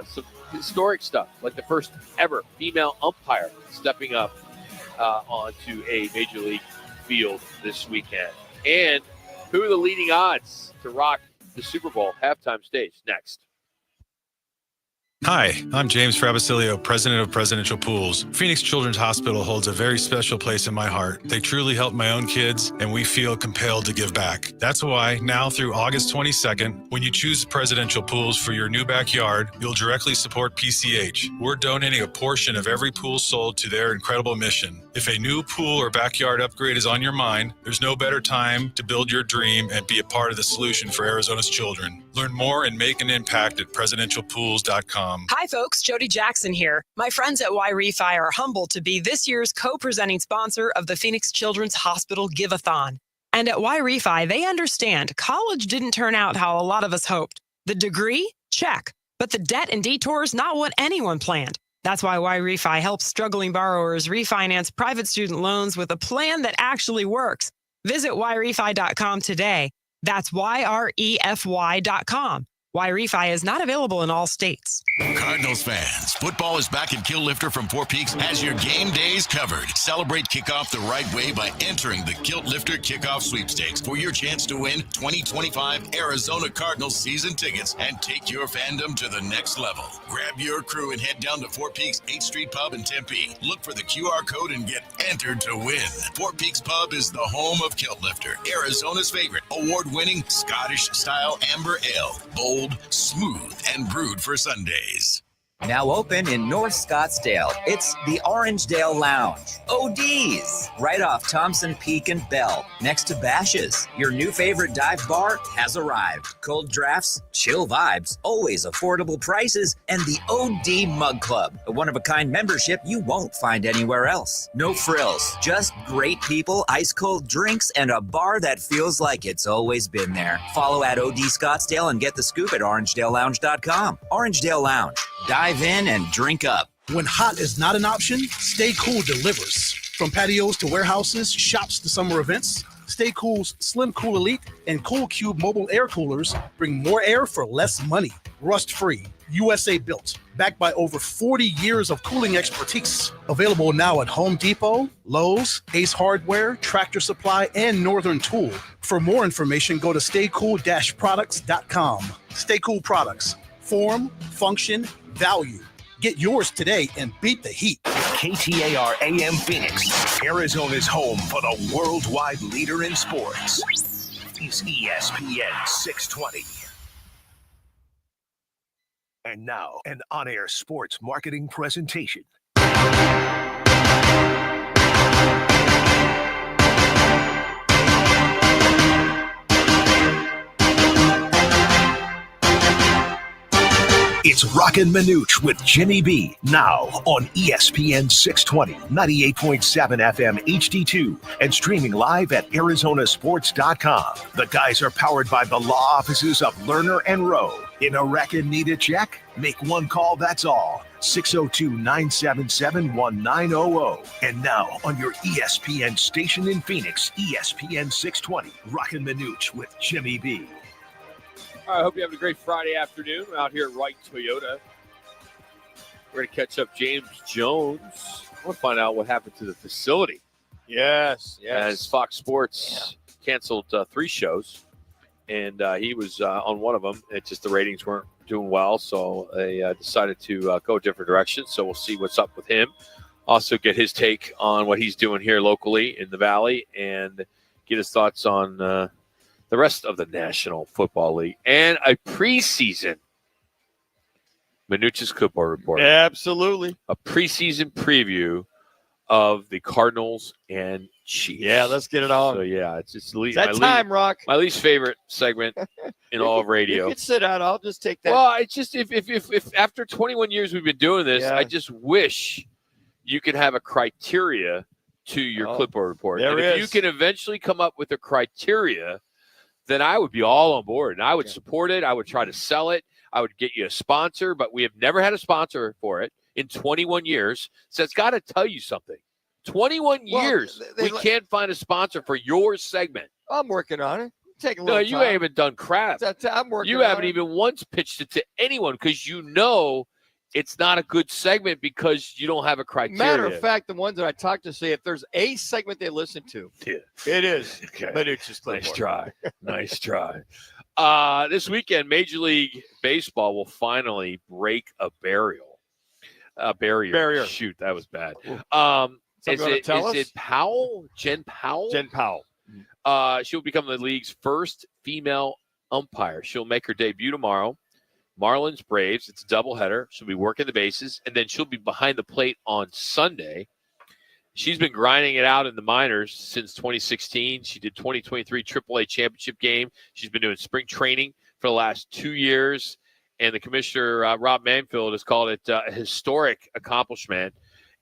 some historic stuff, like the first ever female umpire stepping up onto a Major League field this weekend. And who are the leading odds to rock the Super Bowl halftime stage? Next. Hi, I'm James Frabasilio, president of Presidential Pools. Phoenix Children's Hospital holds a very special place in my heart. They truly help my own kids, and we feel compelled to give back. That's why now through August 22nd, when you choose Presidential Pools for your new backyard, you'll directly support PCH. We're donating a portion of every pool sold to their incredible mission. If a new pool or backyard upgrade is on your mind, there's no better time to build your dream and be a part of the solution for Arizona's children. Learn more and make an impact at presidentialpools.com. Hi, folks. Jody Jackson here. My friends at Y-Refi are humbled to be this year's co-presenting sponsor of the Phoenix Children's Hospital Give-a-thon. And at Y-Refi, they understand college didn't turn out how a lot of us hoped. The degree? Check. But the debt and detours, not what anyone planned. That's why Y-Refi helps struggling borrowers refinance private student loans with a plan that actually works. Visit YRefi.com today. That's YREFY.com. Y-Refi is not available in all states. Cardinals fans, football is back and Kilt Lifter from Four Peaks has your game days covered. Celebrate kickoff the right way by entering the Kilt Lifter Kickoff Sweepstakes for your chance to win 2025 Arizona Cardinals season tickets and take your fandom to the next level. Grab your crew and head down to Four Peaks 8th Street Pub in Tempe. Look for the QR code and get entered to win. Four Peaks Pub is the home of Kilt Lifter, Arizona's favorite award-winning Scottish-style amber ale. Bold, smooth, and brewed for Sundays. Now open in North Scottsdale, it's the Orangedale Lounge. ODs, right off Thompson Peak and Bell, next to Bash's. Your new favorite dive bar has arrived. Cold drafts, chill vibes, always affordable prices, and the OD Mug Club, a one-of-a-kind membership you won't find anywhere else. No frills, just great people, ice-cold drinks, and a bar that feels like it's always been there. Follow at OD Scottsdale and get the scoop at orangedalelounge.com. Orangedale Lounge. Dive in and drink up. When hot is not an option, Stay Cool delivers. From patios to warehouses, shops to summer events, Stay Cool's Slim Cool Elite and Cool Cube mobile air coolers bring more air for less money. Rust-free, USA built, backed by over 40 years of cooling expertise. Available now at Home Depot, Lowe's, Ace Hardware, Tractor Supply, and Northern Tool. For more information, go to staycool-products.com. Stay Cool Products. Form, function, value. Get yours today and beat the heat. KTAR AM Phoenix, Arizona's home for the worldwide leader in sports. Is ESPN 620. And now, an on-air sports marketing presentation. It's Roc and Manuch with Jimmy B. Now on ESPN 620, 98.7 FM HD-2, and streaming live at arizonasports.com. The guys are powered by the law offices of Lerner and Rowe. In a wreck and need a check? Make one call, that's all. 602-977-1900. And now on your ESPN station in Phoenix, ESPN 620, Roc and Manuch with Jimmy B. All right, I hope you're having a great Friday afternoon out here at Wright Toyota. We're going to catch up James Jones. I want to find out what happened to the facility. Yes. As Fox Sports canceled 3 shows, and he was on one of them. It's just the ratings weren't doing well, so they decided to go a different direction. So we'll see what's up with him. Also get his take on what he's doing here locally in the Valley and get his thoughts on the rest of the National Football League, and a preseason Manuch's Clipboard Report. Absolutely. A preseason preview of the Cardinals and Chiefs. Yeah, let's get it on. So, yeah, it's just Rock. My least favorite segment in all of radio. You can sit out. I'll just take that. Well, it's just if after 21 years we've been doing this, I just wish you could have a criteria to your Clipboard Report. And if you can eventually come up with a criteria, then I would be all on board, and I would support it. I would try to sell it. I would get you a sponsor, but we have never had a sponsor for it in 21 years. So it's got to tell you something. 21 years, we can't find a sponsor for your segment. I'm working on it. Take a little time. You haven't done crap. I'm working You haven't even once pitched it to anyone because you know it's not a good segment because you don't have a criteria. Matter of fact, the ones that I talked to say if there's a segment they listen to, it is. But it's just nice try. Nice try. This weekend, Major League Baseball will finally break a barrier. Shoot, that was bad. Is it Powell? Jen Powell? Jen Powell. She'll become the league's first female umpire. She'll make her debut tomorrow. Marlins, Braves. It's a doubleheader. She'll be working the bases, and then she'll be behind the plate on Sunday. She's been grinding it out in the minors since 2016. She did 2023 AAA championship game. She's been doing spring training for the last 2 years, and the commissioner, Rob Manfield, has called it a historic accomplishment,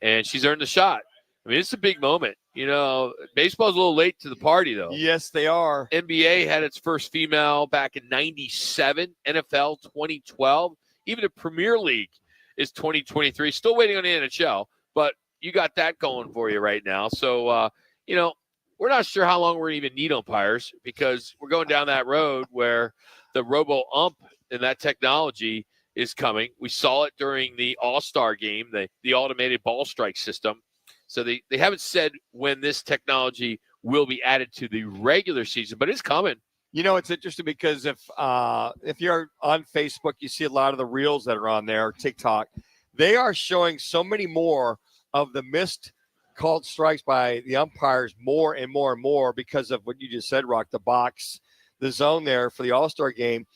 and she's earned the shot. I mean, it's a big moment. You know, baseball's a little late to the party, though. Yes, they are. NBA had its first female back in 97, NFL 2012. Even the Premier League is 2023. Still waiting on the NHL, but you got that going for you right now. So, you know, we're not sure how long we're going to even need umpires because we're going down that road where the robo-ump and that technology is coming. We saw it during the All-Star game, the automated ball strike system. So they haven't said when this technology will be added to the regular season, but it's coming. You know, it's interesting because if you're on Facebook, you see a lot of the reels that are on there, TikTok. They are showing so many more of the missed called strikes by the umpires more and more and more because of what you just said, Rock, the box, the zone there for the All-Star game.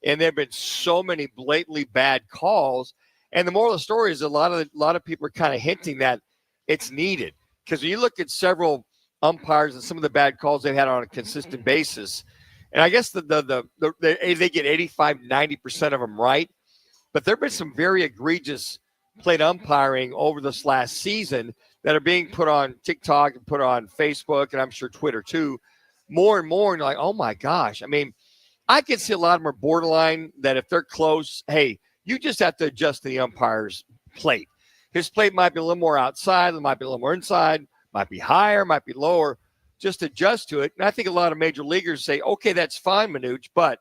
And there have been so many blatantly bad calls. And the moral of the story is a lot of people are kind of hinting that it's needed. Because when you look at several umpires and some of the bad calls they've had on a consistent basis, and I guess they get 85, 90% of them right. But there have been some very egregious plate umpiring over this last season that are being put on TikTok and put on Facebook, and I'm sure Twitter too, more and more. And you're like, oh my gosh. I mean, I can see a lot of them are borderline that if they're close, hey, you just have to adjust the umpire's plate. His plate might be a little more outside, it might be a little more inside, might be higher, might be lower. Just adjust to it. And I think a lot of major leaguers say, okay, that's fine, Manuch, but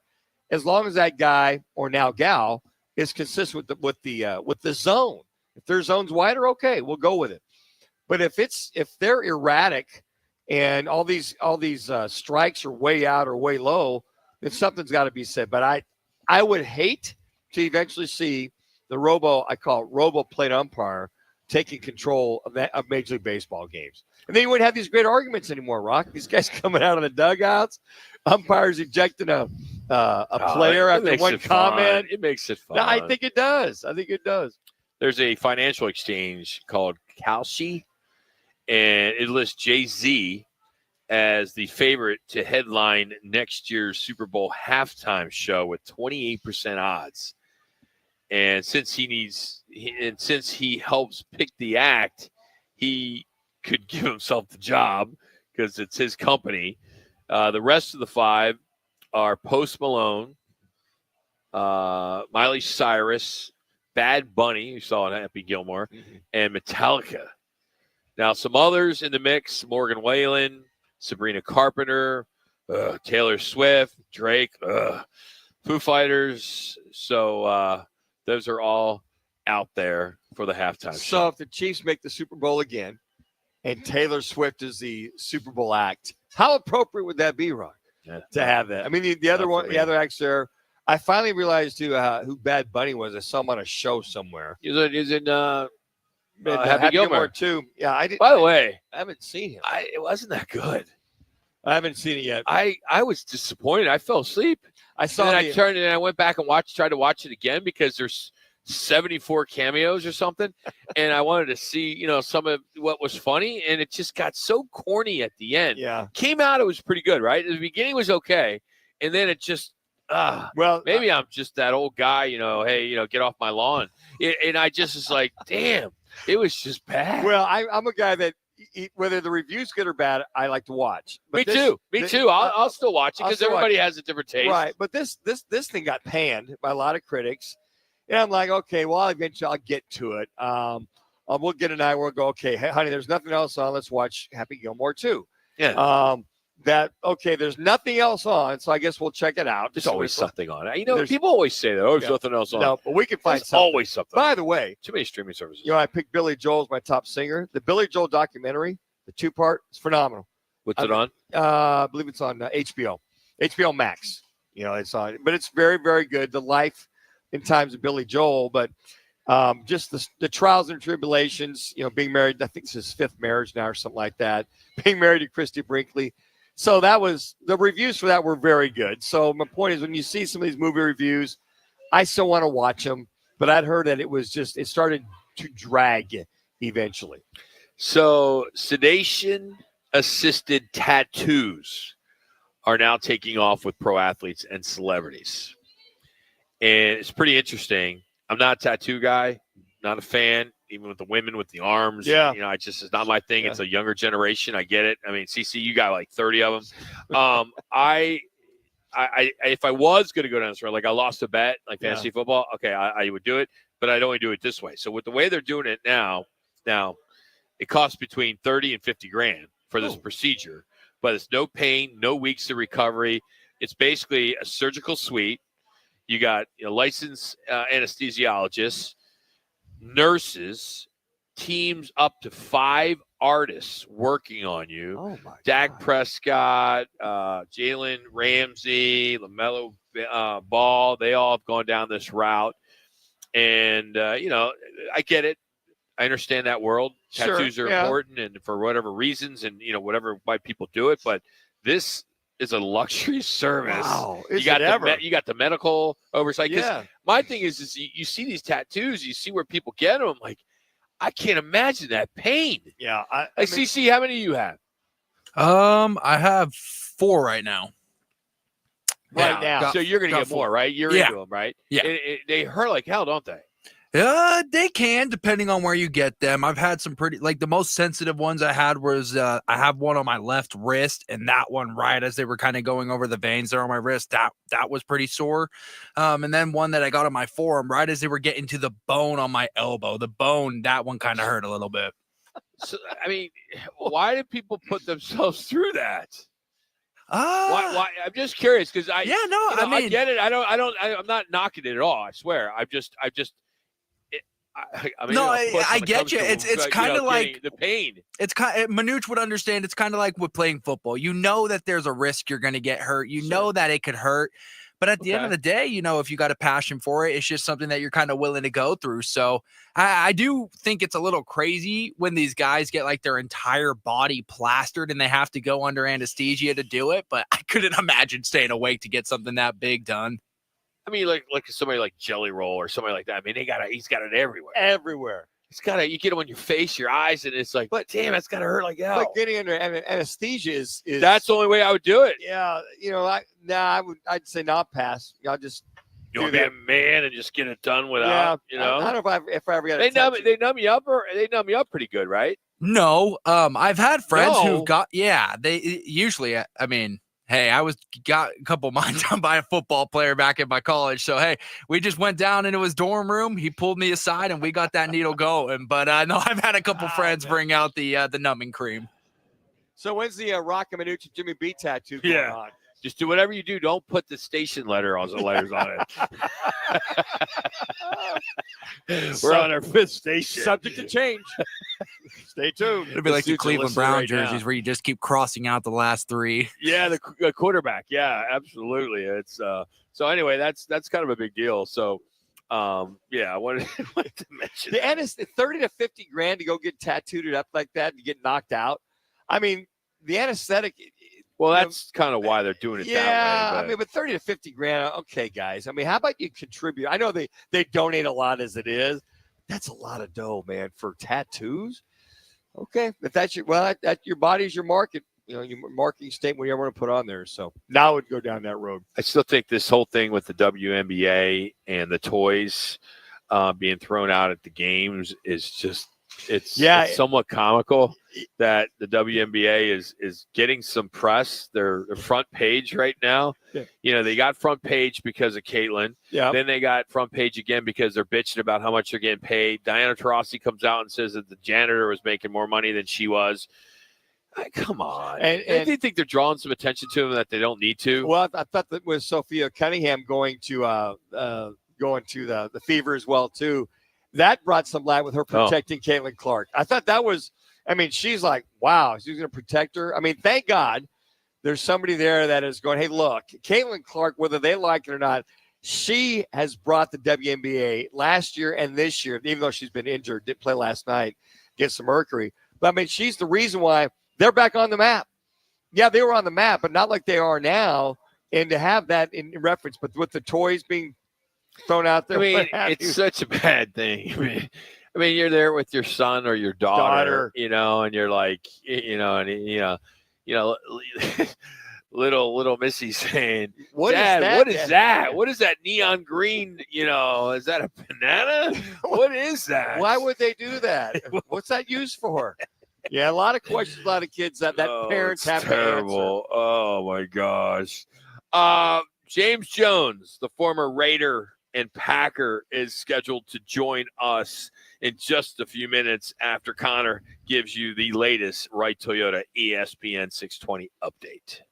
as long as that guy or now gal is consistent with the zone. If their zone's wider, okay, we'll go with it. But if they're erratic and all these strikes are way out or way low, then something's got to be said. But I would hate to eventually see the I call it robo plate umpire taking control of Major League Baseball games. And then you wouldn't have these great arguments anymore, Rock. These guys coming out of the dugouts, umpires ejecting a player after one comment. It makes it fun. No, I think it does. There's a financial exchange called Kalshi, and it lists Jay-Z as the favorite to headline next year's Super Bowl halftime show with 28% odds. And since he helps pick the act, he could give himself the job because it's his company. The rest of the five are Post Malone, Miley Cyrus, Bad Bunny, you saw it, Happy Gilmore, and Metallica. Now, some others in the mix: Morgan Wallen, Sabrina Carpenter, Taylor Swift, Drake, Foo Fighters. So those are all out there for the halftime show. So if the Chiefs make the Super Bowl again and Taylor Swift is the Super Bowl act, how appropriate would that be, Rock, to have that? I mean, the other acts there, I finally realized who Bad Bunny was. I saw him on a show somewhere. Is it Happy Gilmore too? Yeah, I did. By the way, I haven't seen him. It wasn't that good. I haven't seen it yet. I was disappointed. I fell asleep. I turned and I went back and tried to watch it again because there's 74 cameos or something, and I wanted to see some of what was funny, and it just got so corny at the end. Yeah, came out, it was pretty good, right? The beginning was okay, and then it just maybe I'm just that old guy, hey, get off my lawn, and I just was like, damn, it was just bad. Well, I'm a guy that whether the review's good or bad, I like to watch. But Me too. I'll still watch it because everybody has a different taste. Right, but this thing got panned by a lot of critics. And I'm like, okay, well, eventually I'll get to it. We'll get a night where we'll go, okay, hey, honey, there's nothing else on. Let's watch Happy Gilmore 2. Yeah. There's nothing else on, so I guess we'll check it out. There's always something on. People always say that. There's nothing else on. No, but we can find There's something. always something. By the way, too many streaming services. I picked Billy Joel as my top singer. The Billy Joel documentary, the 2-part, is phenomenal. What's it on? I believe it's on HBO Max. It's on, but it's very, very good. The life in times of Billy Joel, but just the trials and tribulations, being married, I think it's his 5th marriage now or something like that, being married to Christy Brinkley. So the reviews for that were very good. So my point is, when you see some of these movie reviews, I still want to watch them, but I'd heard that it started to drag eventually. So sedation-assisted tattoos are now taking off with pro athletes and celebrities. And it's pretty interesting. I'm not a tattoo guy, not a fan, even with the women with the arms. Yeah. It's not my thing. Yeah. It's a younger generation. I get it. I mean, CC, you got like 30 of them. If I was going to go down this road, like I lost a bet, like fantasy football, okay, I would do it, but I'd only do it this way. So with the way they're doing it now it costs between 30 and 50 grand for this procedure, but it's no pain, no weeks of recovery. It's basically a surgical suite. You got licensed anesthesiologists, nurses, teams up to 5 artists working on you. Oh my Dak Prescott, Jalen Ramsey, LaMelo Ball, they all have gone down this route. And, I get it. I understand that world. Sure, Tattoos are important and for whatever reasons and, whatever why people do it. But this is a luxury service. Wow. You got the medical oversight. Yeah. My thing is you see these tattoos, you see where people get them. I'm like, I can't imagine that pain. Yeah. CC, how many do you have? I have 4 right now. Right now. So you're going to get 4. more, right? You're into them, right? Yeah. They hurt like hell, don't they? They can, depending on where you get them. I've had some pretty, the most sensitive ones I had was, I have one on my left wrist, and that one right as they were kind of going over the veins there on my wrist, that was pretty sore. And then one that I got on my forearm, right as they were getting to the bone on my elbow, that one kind of hurt a little bit. So, why do people put themselves through that? Why? I'm just curious because I get it. I'm not knocking it at all. I swear. I get you. It's kind of like the pain. It's Manuch would understand. It's kind of like with playing football. You know that there's a risk you're going to get hurt. You know that it could hurt. But at the end of the day, if you got a passion for it, it's just something that you're kind of willing to go through. So I do think it's a little crazy when these guys get their entire body plastered and they have to go under anesthesia to do it. But I couldn't imagine staying awake to get something that big done. Like somebody like Jelly Roll or somebody like that. He's got it everywhere. Everywhere. You get them on your face, your eyes, and it's like, but damn, it's got to hurt like hell. But getting under anesthesia is that's the only way I would do it. Yeah, I'd say not pass. I'll just be a man and just get it done without. I don't know if I ever got they numb you up they numb you up pretty good, right? No, I've had friends who got they usually. Hey, I got a couple of mine done by a football player back in my college. So, hey, we just went down into his dorm room. He pulled me aside, and we got that needle going. But no, I've had a couple friends bring out the numbing cream. So when's the Roc and Manuch and Jimmy B tattoo going on? Just do whatever you do. Don't put the station letters on it. We're on our 5th station. Subject to change. Stay tuned. It'll be like the Cleveland Brown jerseys where you just keep crossing out the last 3. Yeah, the quarterback. Yeah, absolutely. It's so anyway, that's kind of a big deal. So I wanted to mention the 30 to 50 grand to go get tattooed up like that and get knocked out. The anesthetic. Well, that's kind of why they're doing it that way. But 30 to 50 grand. Okay, guys. How about you contribute? I know they donate a lot as it is. That's a lot of dough, man, for tattoos. Okay, if that's your body's your market. Your marketing statement, whatever you want to put on there. So now I would go down that road. I still think this whole thing with the WNBA and the toys being thrown out at the games is just it's somewhat comical that the WNBA is getting some press. They're front page right now. Yeah. They got front page because of Caitlin. Yeah. Then they got front page again because they're bitching about how much they're getting paid. Diana Taurasi comes out and says that the janitor was making more money than she was. Come on. And they think they're drawing some attention to them that they don't need to. Well, I thought that with Sophia Cunningham going to the Fever as well, too. That brought some light with her protecting Caitlin Clark. I thought that was, she's like, wow, she's going to protect her. Thank God there's somebody there that is going, hey, look, Caitlin Clark, whether they like it or not, she has brought the WNBA last year and this year, even though she's been injured, didn't play last night against the Mercury. But, she's the reason why they're back on the map. Yeah, they were on the map, but not like they are now. And to have that in reference, but with the toys being thrown out there. It's such a bad thing. You're there with your son or your daughter. And you're like, little Missy saying, Dad, what is that? What is that neon green? Is that a banana? What is that? Why would they do that? What's that used for? Yeah, a lot of questions, a lot of kids that parents have terrible. to answer. Oh my gosh. James Jones, the former Raider and Packer, is scheduled to join us in just a few minutes after Connor gives you the latest Wright Toyota ESPN 620 update.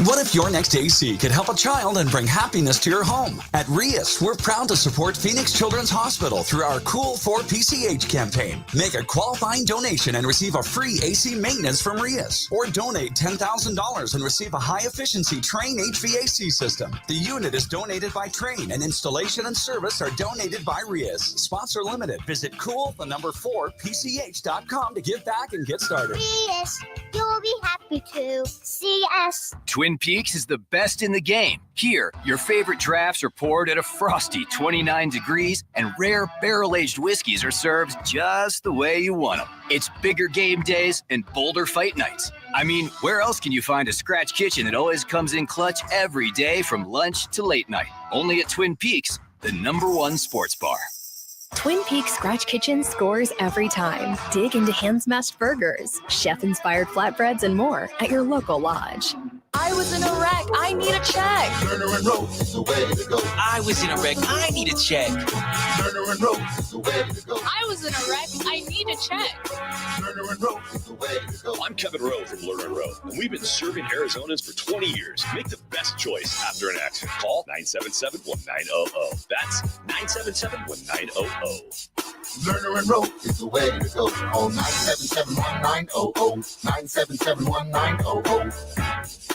What if your next AC could help a child and bring happiness to your home? At RIAS, we're proud to support Phoenix Children's Hospital through our Cool for PCH campaign. Make a qualifying donation and receive a free AC maintenance from RIAS. Or donate $10,000 and receive a high-efficiency Train HVAC system. The unit is donated by Train, and installation and service are donated by RIAS. Sponsor limited. Visit cool4pch.com to give back and get started. Yes, you'll be happy to see us. Twin Peaks is the best in the game. Here, your favorite drafts are poured at a frosty 29 degrees, and rare barrel-aged whiskeys are served just the way you want them. It's bigger game days and bolder fight nights. I mean, where else can you find a scratch kitchen that always comes in clutch every day from lunch to late night? Only at Twin Peaks, the #1 sports bar. Twin Peaks Scratch Kitchen scores every time. Dig into hand-smashed burgers, chef-inspired flatbreads, and more at your local lodge. I was in a wreck. I need a check. Turner and Rose is the way to go. I was in a wreck. I need a check. Turner and Rose is the way to go. I was in a wreck. I need a check. Turner and Rose is the way to go. I'm Kevin Rowe from Lerner and Rowe, and we've been serving Arizonans for 20 years. Make the best choice after an accident. Call 977-1900. That's 977-1900. Lerner and Rowe is the way to go. Call 977-1900. 977-1900.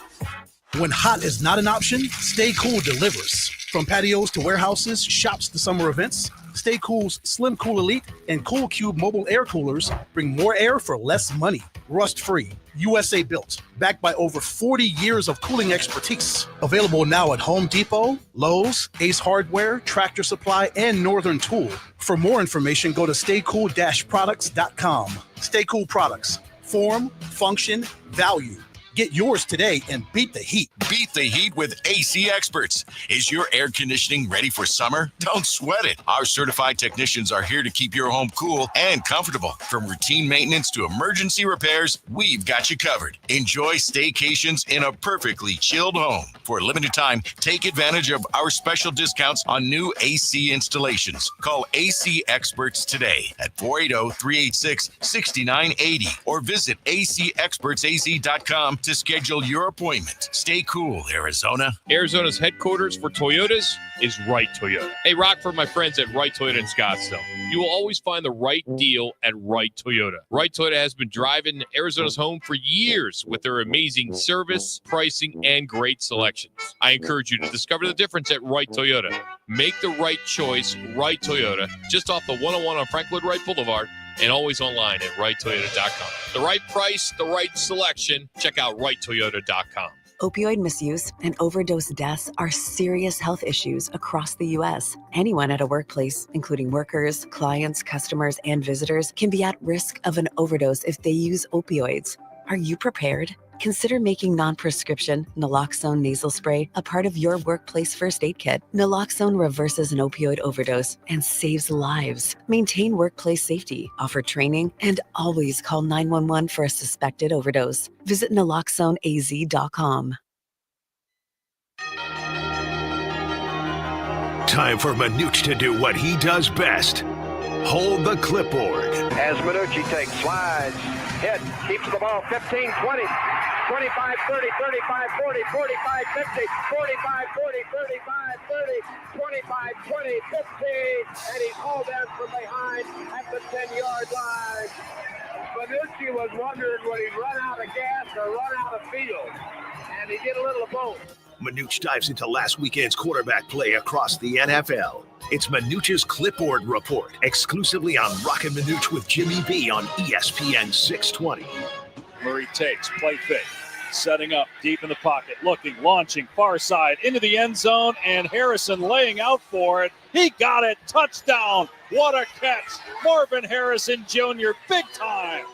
When hot is not an option, Stay Cool delivers. From patios to warehouses, shops to summer events, Stay Cool's Slim Cool Elite and Cool Cube mobile air coolers bring more air for less money. Rust-free, USA built, backed by over 40 years of cooling expertise. Available now at Home Depot, Lowe's, Ace Hardware, Tractor Supply, and Northern Tool. For more information, go to staycool-products.com. Stay Cool Products. Form, function, value. Get yours today and beat the heat. Beat the heat with AC Experts. Is your air conditioning ready for summer? Don't sweat it. Our certified technicians are here to keep your home cool and comfortable. From routine maintenance to emergency repairs, we've got you covered. Enjoy staycations in a perfectly chilled home. For a limited time, take advantage of our special discounts on new AC installations. Call AC Experts today at 480-386-6980 or visit acexpertsaz.com to schedule your appointment. Stay cool, Arizona. Arizona's headquarters for Toyotas is Wright Toyota. Hey, Rock, for my friends at Wright Toyota in Scottsdale. You will always find the right deal at Wright Toyota. Wright Toyota has been driving Arizona's home for years with their amazing service, pricing, and great selections. I encourage you to discover the difference at Wright Toyota. Make the right choice, Wright Toyota, just off the 101 on Frank Lloyd Wright Boulevard, and always online at wrighttoyota.com. The right price, the right selection. Check out wrighttoyota.com. Opioid misuse and overdose deaths are serious health issues across the U.S. Anyone at a workplace, including workers, clients, customers, and visitors, can be at risk of an overdose if they use opioids. Are you prepared? Consider making non-prescription naloxone nasal spray a part of your workplace first aid kit. Naloxone reverses an opioid overdose and saves lives. Maintain workplace safety, offer training, and always call 911 for a suspected overdose. Visit naloxoneaz.com. Time for Manuch to do what he does best. Hold the clipboard. As Manucci takes, slides, hit, keeps the ball 15, 20, 25, 30, 35, 40, 45, 50, 45, 40, 35, 30, 25, 20, 15, and he's hauled down from behind at the 10-yard line. Manucci was wondering would he run out of gas or run out of field, and he did a little of both. Manuch dives into last weekend's quarterback play across the NFL. It's Manuch's Clipboard Report, exclusively on Roc and Manuch with Jimmy B on ESPN 620. Murray takes, play fake, setting up deep in the pocket, looking, launching, far side, into the end zone, and Harrison laying out for it. He got it, touchdown. What a catch. Marvin Harrison Jr., big time.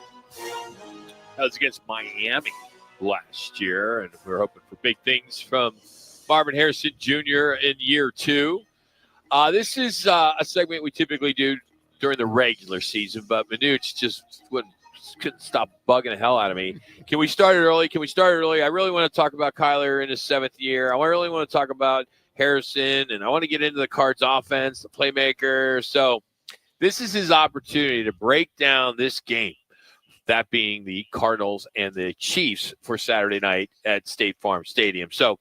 That was against Miami last year, and we're hoping for big things from Marvin Harrison Jr. in year 2. This is a segment we typically do during the regular season, but Manuch just couldn't stop bugging the hell out of me. Can we start it early? I really want to talk about Kyler in his 7th year. I really want to talk about Harrison, and I want to get into the Cards offense, the playmaker. So this is his opportunity to break down this game that being the Cardinals and the Chiefs for Saturday night at State Farm Stadium. So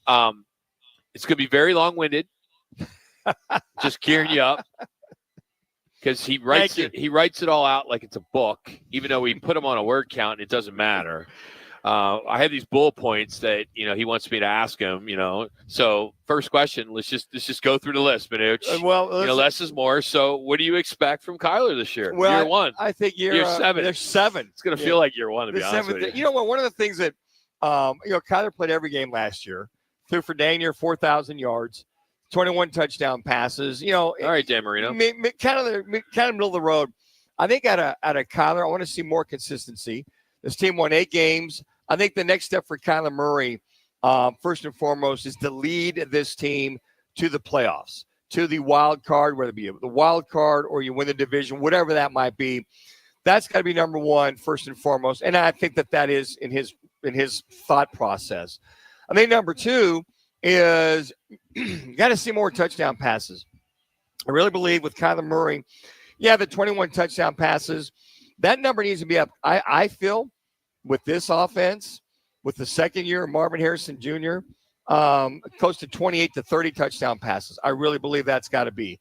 it's going to be very long-winded. Just gearing you up. Because he writes it all out like it's a book, even though we put them on a word count and it doesn't matter. I have these bullet points that he wants me to ask him. So first question, let's just go through the list, Manuch. Less is more. So what do you expect from Kyler this year? Year one. I think year 7. There's 7. It's going to feel like year one, to be honest with you. You know what? One of the things that Kyler played every game last year, threw for dang near 4,000 yards. 21 touchdown passes. All right, Dan Marino. Kind of middle of the road. I think out of Kyler, I want to see more consistency. This team won 8 games. I think the next step for Kyler Murray, first and foremost, is to lead this team to the playoffs, to the wild card, whether it be the wild card or you win the division, whatever that might be. That's got to be number one, first and foremost. And I think that is in his thought process. I think number two is you got to see more touchdown passes. I really believe with Kyler Murray, the 21 touchdown passes, that number needs to be up. I feel with this offense, with the second year of Marvin Harrison Jr., close to 28 to 30 touchdown passes. I really believe that's got to be.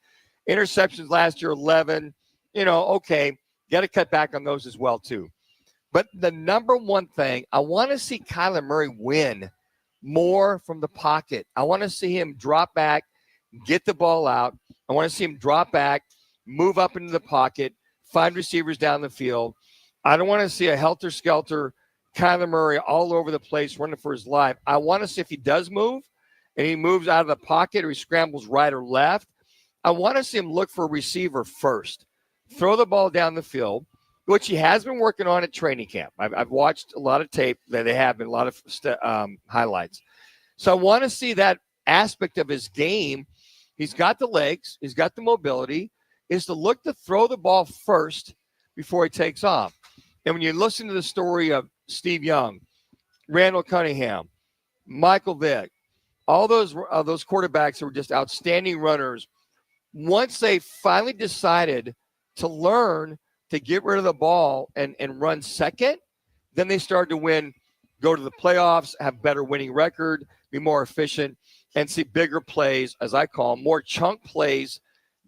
Interceptions last year, 11. Okay, got to cut back on those as well too. But the number one thing, I want to see Kyler Murray win more from the pocket. I want to see him drop back, get the ball out. I want to see him drop back, move up into the pocket, find receivers down the field. I don't want to see a helter-skelter Kyler Murray all over the place running for his life. I want to see if he does move and he moves out of the pocket or he scrambles right or left. I want to see him look for a receiver first, throw the ball down the field, which he has been working on at training camp. I've watched a lot of tape that they have been a lot of highlights. So I want to see that aspect of his game. He's got the legs. He's got the mobility. Is to look to throw the ball first before he takes off. And when you listen to the story of Steve Young, Randall Cunningham, Michael Vick, all those quarterbacks who were just outstanding runners, once they finally decided to learn to get rid of the ball and run second, then they started to win, go to the playoffs, have better winning record, be more efficient, and see bigger plays, as I call them, more chunk plays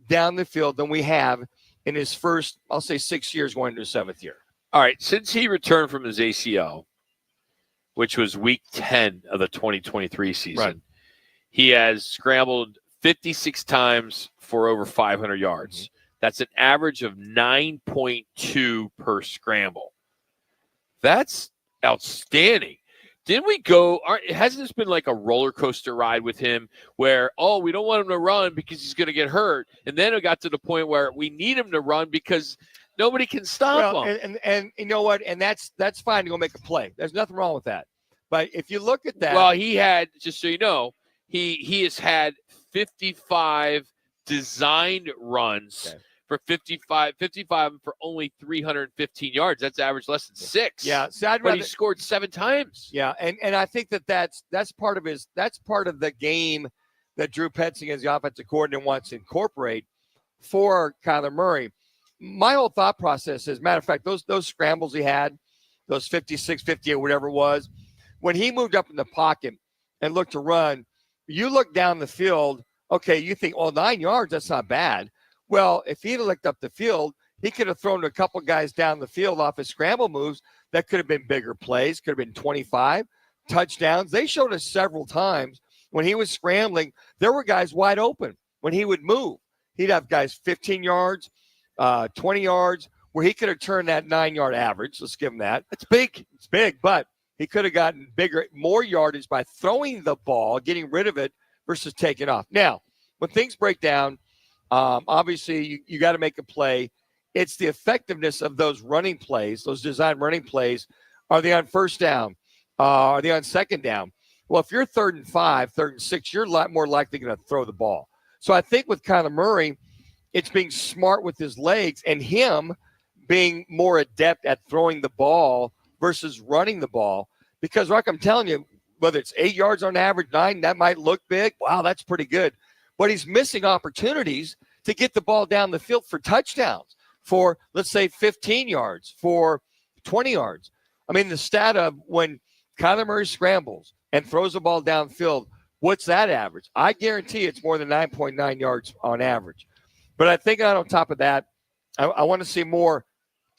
down the field than we have in his first, I'll say 6 years going into his 7th year. All right, since he returned from his ACL, which was week 10 of the 2023 season, right, he has scrambled 56 times for over 500 yards. Mm-hmm. That's an average of 9.2 per scramble. That's outstanding. Didn't we go – hasn't this been like a roller coaster ride with him where, we don't want him to run because he's going to get hurt. And then it got to the point where we need him to run because nobody can stop him. And you know what? And that's fine to go make a play. There's nothing wrong with that. But if you look at that – well, he had – just so you know, he has had 55 designed runs for 55 for only 315 yards. That's average less than 6. Yeah, but he scored 7 times. Yeah, and I think that's part of the game that Drew Petzing as the offensive coordinator wants to incorporate for Kyler Murray. My whole thought process is, matter of fact, those scrambles he had, those 56, 58, whatever it was, when he moved up in the pocket and looked to run, you look down the field, okay, you think, 9 yards, that's not bad. Well, if he'd looked up the field, he could have thrown a couple guys down the field off his scramble moves. That could have been bigger plays, could have been 25 touchdowns. They showed us several times when he was scrambling, there were guys wide open. When he would move, he'd have guys 15 yards, 20 yards, where he could have turned that 9-yard average. Let's give him that. It's big. It's big, but he could have gotten bigger, more yardage by throwing the ball, getting rid of it versus taking off. Now, when things break down, obviously, you got to make a play. It's the effectiveness of those running plays, those designed running plays. Are they on first down? Are they on second down? Well, if you're 3rd and 5, 3rd and 6, you're a lot more likely going to throw the ball. So I think with Kyler Murray, it's being smart with his legs and him being more adept at throwing the ball versus running the ball. Because, Rock, I'm telling you, whether it's 8 yards on average, 9, that might look big. Wow, that's pretty good. But he's missing opportunities to get the ball down the field for touchdowns, for, let's say, 15 yards, for 20 yards. I mean, the stat of when Kyler Murray scrambles and throws the ball downfield, what's that average? I guarantee it's more than 9.9 yards on average. But I think on top of that, I want to see more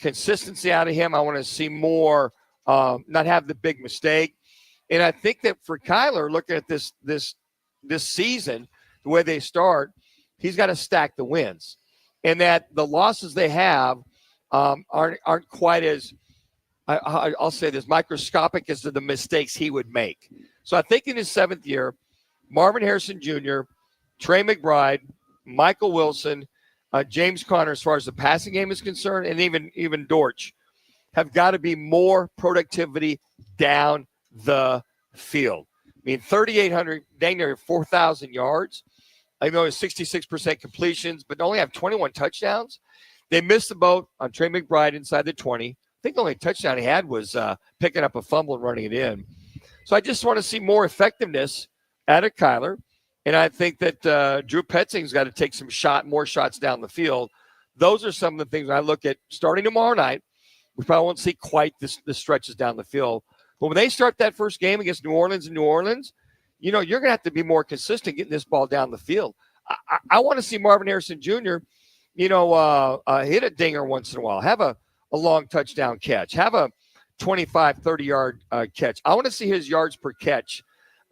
consistency out of him. I want to see more, not have the big mistake. And I think that for Kyler, looking at this season, the way they start, he's got to stack the wins. And that the losses they have aren't quite as, I'll say this, microscopic as to the mistakes he would make. So I think in his 7th year, Marvin Harrison Jr., Trey McBride, Michael Wilson, James Conner, as far as the passing game is concerned, and even Dortch, have got to be more productivity down the field. I mean, 3,800, dang near 4,000 yards. I know it's 66% completions, but only have 21 touchdowns. They missed the boat on Trey McBride inside the 20. I think the only touchdown he had was picking up a fumble and running it in. So I just want to see more effectiveness out of Kyler. And I think that Drew Petzing's got to take more shots down the field. Those are some of the things I look at starting tomorrow night. We probably won't see quite the stretches down the field. But when they start that first game against New Orleans, you're going to have to be more consistent getting this ball down the field. I want to see Marvin Harrison Jr., hit a dinger once in a while, have a long touchdown catch, have a 25, 30-yard catch. I want to see his yards per catch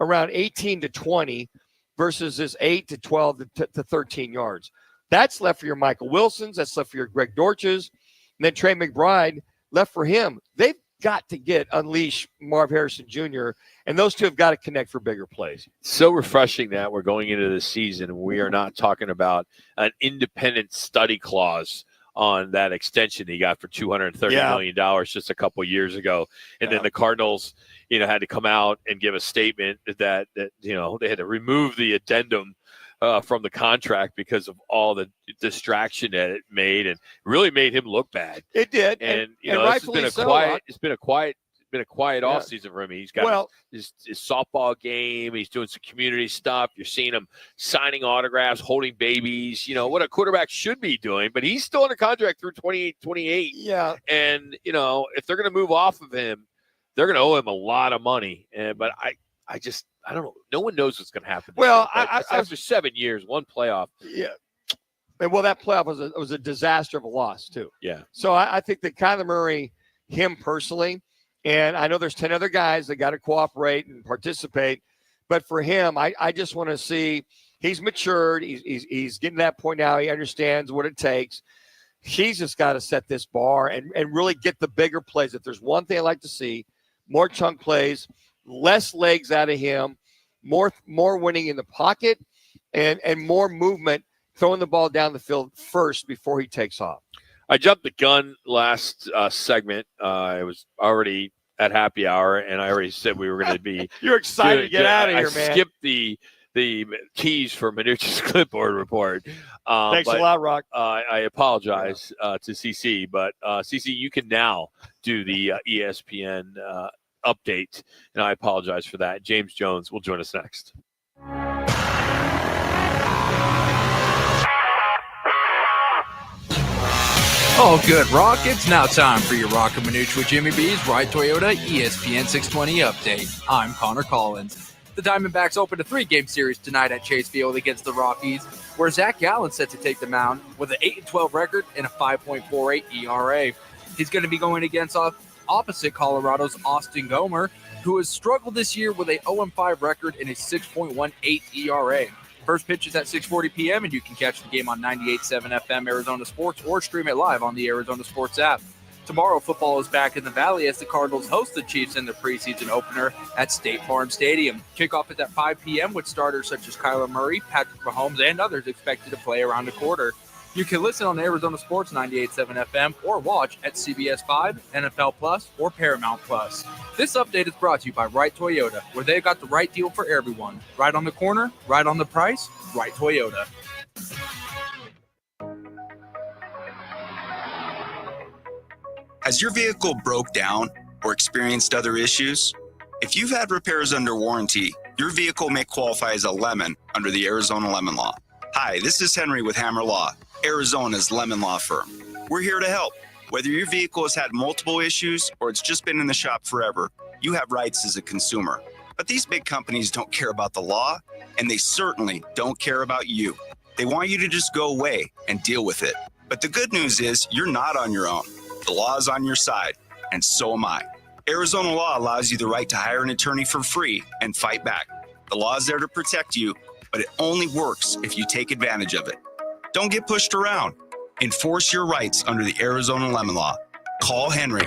around 18 to 20 versus his 8 to 12 to 13 yards. That's left for your Michael Wilsons. That's left for your Greg Dortches. And then Trey McBride, left for him. They've got to unleash Marv Harrison Jr., and those two have got to connect for bigger plays. So refreshing that we're going into the season and we are not talking about an independent study clause on that extension he got for $230 million just a couple of years ago. And then the Cardinals, had to come out and give a statement that they had to remove the addendum from the contract because of all the distraction that it made, and really made him look bad. It did, and this has been a quiet. It's been a quiet off season for him. He's got his softball game. He's doing some community stuff. You're seeing him signing autographs, holding babies. What a quarterback should be doing. But he's still under contract through 28. Yeah, and if they're going to move off of him, they're going to owe him a lot of money. But I don't know. No one knows what's going to happen. Well, after 7 years, one playoff. Yeah. And that playoff was a disaster of a loss too. Yeah. So I think that Kyler Murray, him personally, and I know there's 10 other guys that got to cooperate and participate, but for him, I just want to see he's matured. He's getting to that point now. He understands what it takes. He's just got to set this bar and really get the bigger plays. If there's one thing I like to see, more chunk plays, less legs out of him, more winning in the pocket, and more movement, throwing the ball down the field first before he takes off. I jumped the gun last segment. I was already at happy hour, and I already said we were going to be. You're excited to get out of here, man. I skipped the keys for Manuch's clipboard report. Thanks a lot, Rock. I apologize to CC, but CC, you can now do the ESPN update, and I apologize for that. James Jones will join us next. Oh, good, Rock. It's now time for your Roc and Manuch with Jimmy B's Right Toyota ESPN 620 update. I'm Connor Collins. The Diamondbacks opened a 3-game series tonight at Chase Field against the Rockies, where Zach Gallen's set to take the mound with an 8-12 record and a 5.48 ERA. He's going to be going against opposite Colorado's Austin Gomer, who has struggled this year with a 0-5 record and a 6.18 ERA. First pitch is at 6:40 p.m., and you can catch the game on 98.7 FM Arizona Sports or stream it live on the Arizona Sports app. Tomorrow, football is back in the Valley as the Cardinals host the Chiefs in the preseason opener at State Farm Stadium. Kickoff is at 5 p.m. with starters such as Kyler Murray, Patrick Mahomes, and others expected to play around the quarter. You can listen on Arizona Sports 98.7 FM or watch at CBS 5, NFL Plus, or Paramount Plus. This update is brought to you by Right Toyota, where they got the right deal for everyone. Right on the corner, right on the price, Right Toyota. Has your vehicle broke down or experienced other issues? If you've had repairs under warranty, your vehicle may qualify as a lemon under the Arizona Lemon Law. Hi, this is Henry with Hammer Law, Arizona's lemon law firm. We're here to help. Whether your vehicle has had multiple issues or it's just been in the shop forever, you have rights as a consumer. But these big companies don't care about the law, and they certainly don't care about you. They want you to just go away and deal with it. But the good news is you're not on your own. The law is on your side, and so am I. Arizona law allows you the right to hire an attorney for free and fight back. The law is there to protect you, but it only works if you take advantage of it. Don't get pushed around. Enforce your rights under the Arizona Lemon Law. Call Henry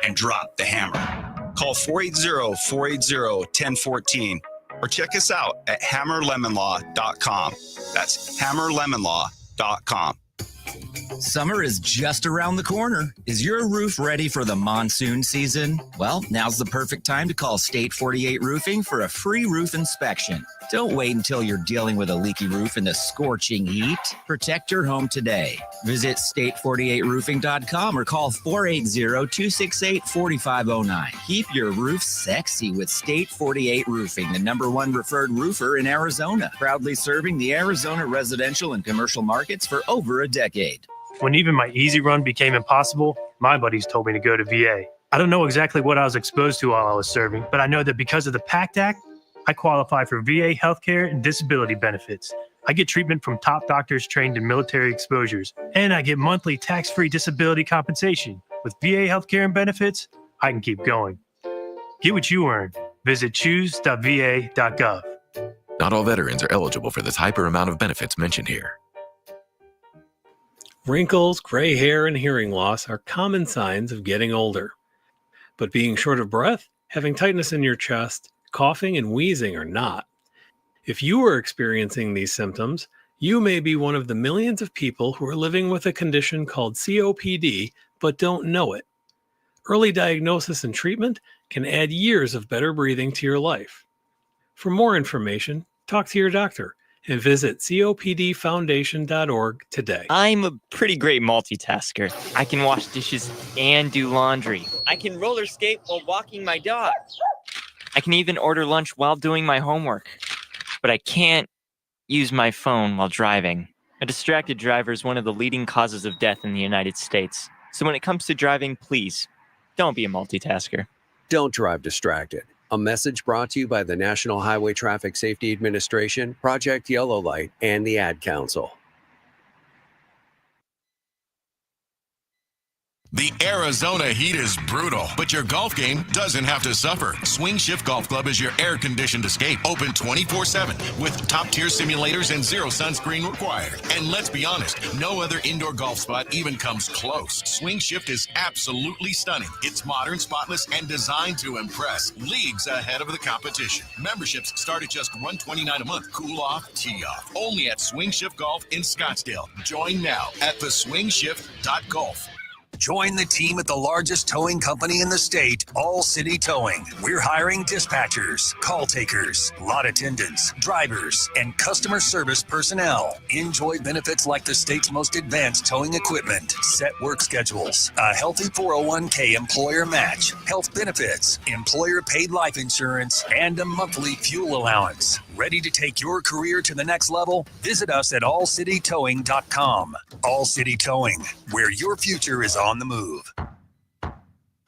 and drop the hammer. Call 480-480-1014 or check us out at hammerlemonlaw.com. That's hammerlemonlaw.com. Summer is just around the corner. Is your roof ready for the monsoon season? Well, now's the perfect time to call State 48 Roofing for a free roof inspection. Don't wait until you're dealing with a leaky roof in the scorching heat. Protect your home today. Visit state48roofing.com or call 480-268-4509. Keep your roof sexy with State 48 Roofing, the #1 referred roofer in Arizona, proudly serving the Arizona residential and commercial markets for over a decade. When even my easy run became impossible, my buddies told me to go to VA. I don't know exactly what I was exposed to while I was serving, but I know that because of the PACT Act, I qualify for VA healthcare and disability benefits. I get treatment from top doctors trained in military exposures, and I get monthly tax-free disability compensation. With VA healthcare and benefits, I can keep going. Get what you earn. Visit choose.va.gov. Not all veterans are eligible for the type or amount of benefits mentioned here. Wrinkles, gray hair, and hearing loss are common signs of getting older. But being short of breath, having tightness in your chest, coughing, and wheezing are not. If you are experiencing these symptoms, you may be one of the millions of people who are living with a condition called COPD but don't know it. Early diagnosis and treatment can add years of better breathing to your life. For more information, talk to your doctor and visit copdfoundation.org today. I'm a pretty great multitasker. I can wash dishes and do laundry. I can roller skate while walking my dog. I can even order lunch while doing my homework. But I can't use my phone while driving. A distracted driver is one of the leading causes of death in the United States. So when it comes to driving, please, don't be a multitasker. Don't drive distracted. A message brought to you by the National Highway Traffic Safety Administration, Project Yellow Light, and the Ad Council. The Arizona heat is brutal, but your golf game doesn't have to suffer. Swing Shift Golf Club is your air-conditioned escape, open 24/7 with top-tier simulators and zero sunscreen required. And let's be honest, no other indoor golf spot even comes close. Swing Shift is absolutely stunning. It's modern, spotless, and designed to impress. Leagues ahead of the competition. Memberships start at just $129 a month. Cool off, tee off. Only at Swing Shift Golf in Scottsdale. Join now at theswingshift.golf. Join the team at the largest towing company in the state, All City Towing. We're hiring dispatchers, call takers, lot attendants, drivers, and customer service personnel. Enjoy benefits like the state's most advanced towing equipment, set work schedules, a healthy 401k employer match, health benefits, employer paid life insurance, and a monthly fuel allowance. Ready to take your career to the next level? Visit us at allcitytowing.com. All City Towing, where your future is on the move.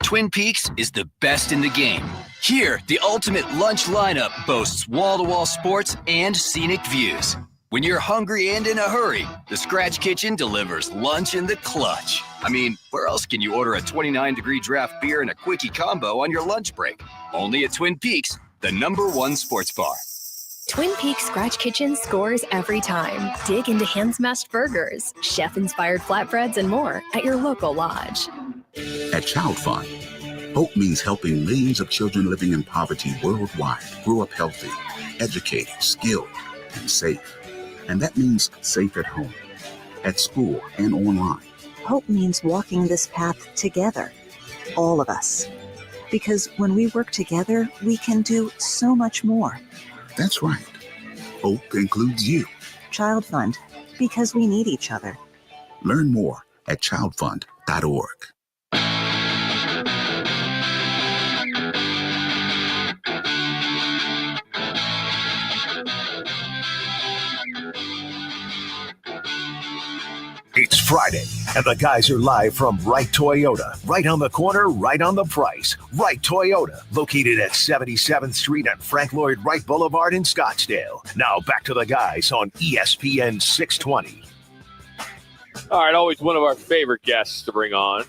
Twin Peaks is the best in the game. Here, the ultimate lunch lineup boasts wall-to-wall sports and scenic views. When you're hungry and in a hurry, the Scratch Kitchen delivers lunch in the clutch. I mean, where else can you order a 29-degree draft beer and a quickie combo on your lunch break? Only at Twin Peaks, the #1 sports bar. Twin Peaks Scratch Kitchen scores every time. Dig into hand-smashed burgers, chef-inspired flatbreads, and more at your local lodge. At Child Fund, hope means helping millions of children living in poverty worldwide grow up healthy, educated, skilled, and safe. And that means safe at home, at school, and online. Hope means walking this path together, all of us. Because when we work together, we can do so much more. That's right. Hope includes you. Child Fund, because we need each other. Learn more at childfund.org. It's Friday, and the guys are live from Wright Toyota. Right on the corner, right on the price. Wright Toyota, located at 77th Street and Frank Lloyd Wright Boulevard in Scottsdale. Now back to the guys on ESPN 620. All right, always one of our favorite guests to bring on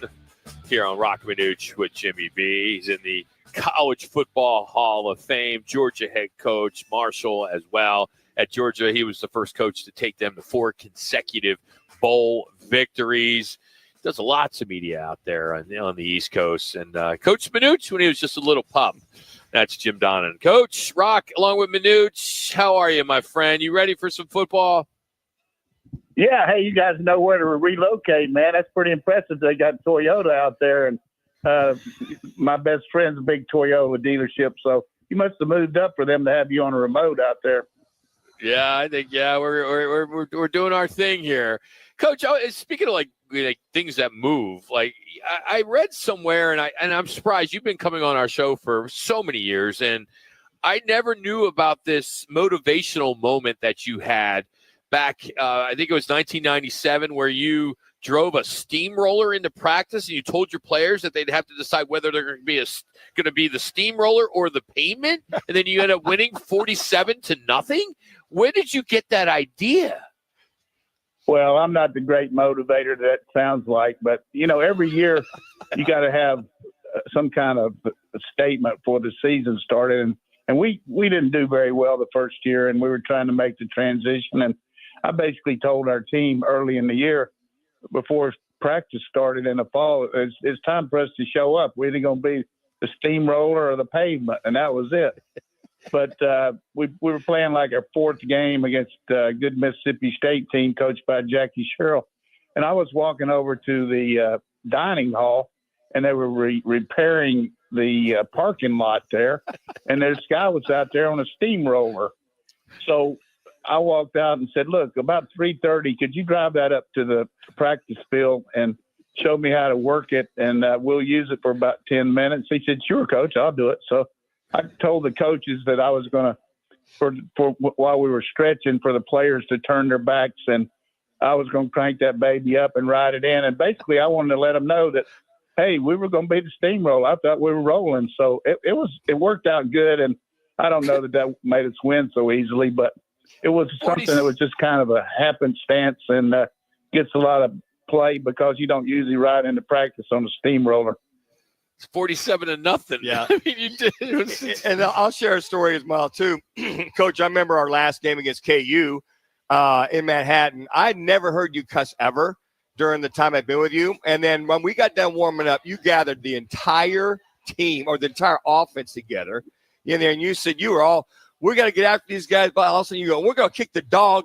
here on Roc and Manuch with Jimmy B. He's in the College Football Hall of Fame, Georgia head coach, Marshall as well. At Georgia, he was the first coach to take them to 4 consecutive bowl victories. Does lots of media out there on the East Coast. And Coach Manuch when he was just a little pup. That's Jim Donnan. Coach Roc, along with Manuch, how are you, my friend? You ready for some football? Yeah, hey, you guys know where to relocate, man. That's pretty impressive. They got Toyota out there, and my best friend's a big Toyota dealership, so you must have moved up for them to have you on a remote out there. Yeah, I think we're doing our thing here, Coach. Speaking of like things that move, like I read somewhere, and I'm surprised you've been coming on our show for so many years, and I never knew about this motivational moment that you had back. I think it was 1997, where you drove a steamroller into practice, and you told your players that they'd have to decide whether they're going to be the steamroller or the pavement, and then you end up winning 47-0. Where did you get that idea? Well, I'm not the great motivator that sounds like, but every year you got to have some kind of a statement before the season started, and we didn't do very well the first year, and we were trying to make the transition, and I basically told our team early in the year, before practice started in the fall, it's time for us to show up. We're either going to be the steamroller or the pavement, and that was it. But we were playing like our 4th game against a good Mississippi State team coached by Jackie Sherrill. And I was walking over to the dining hall, and they were repairing the parking lot there. And this guy was out there on a steamroller. So I walked out and said, look, about 3:30, could you drive that up to the practice field and show me how to work it, and we'll use it for about 10 minutes. He said, sure, Coach, I'll do it. So I told the coaches that I was going to, for while we were stretching, for the players to turn their backs, and I was going to crank that baby up and ride it in. And basically I wanted to let them know that, hey, we were going to be the steamroller. I thought we were rolling. So it worked out good. And I don't know that made us win so easily, but it was something that was just kind of a happenstance and gets a lot of play because you don't usually ride into practice on a steamroller. It's 47-0. Yeah. I mean, you did. And I'll share a story as well, too. Coach, I remember our last game against KU in Manhattan. I'd never heard you cuss ever during the time I've been with you. And then when we got done warming up, you gathered the entire team or the entire offense together in there, and you said we're going to get after these guys. But all of a sudden you go, we're going to kick the dog,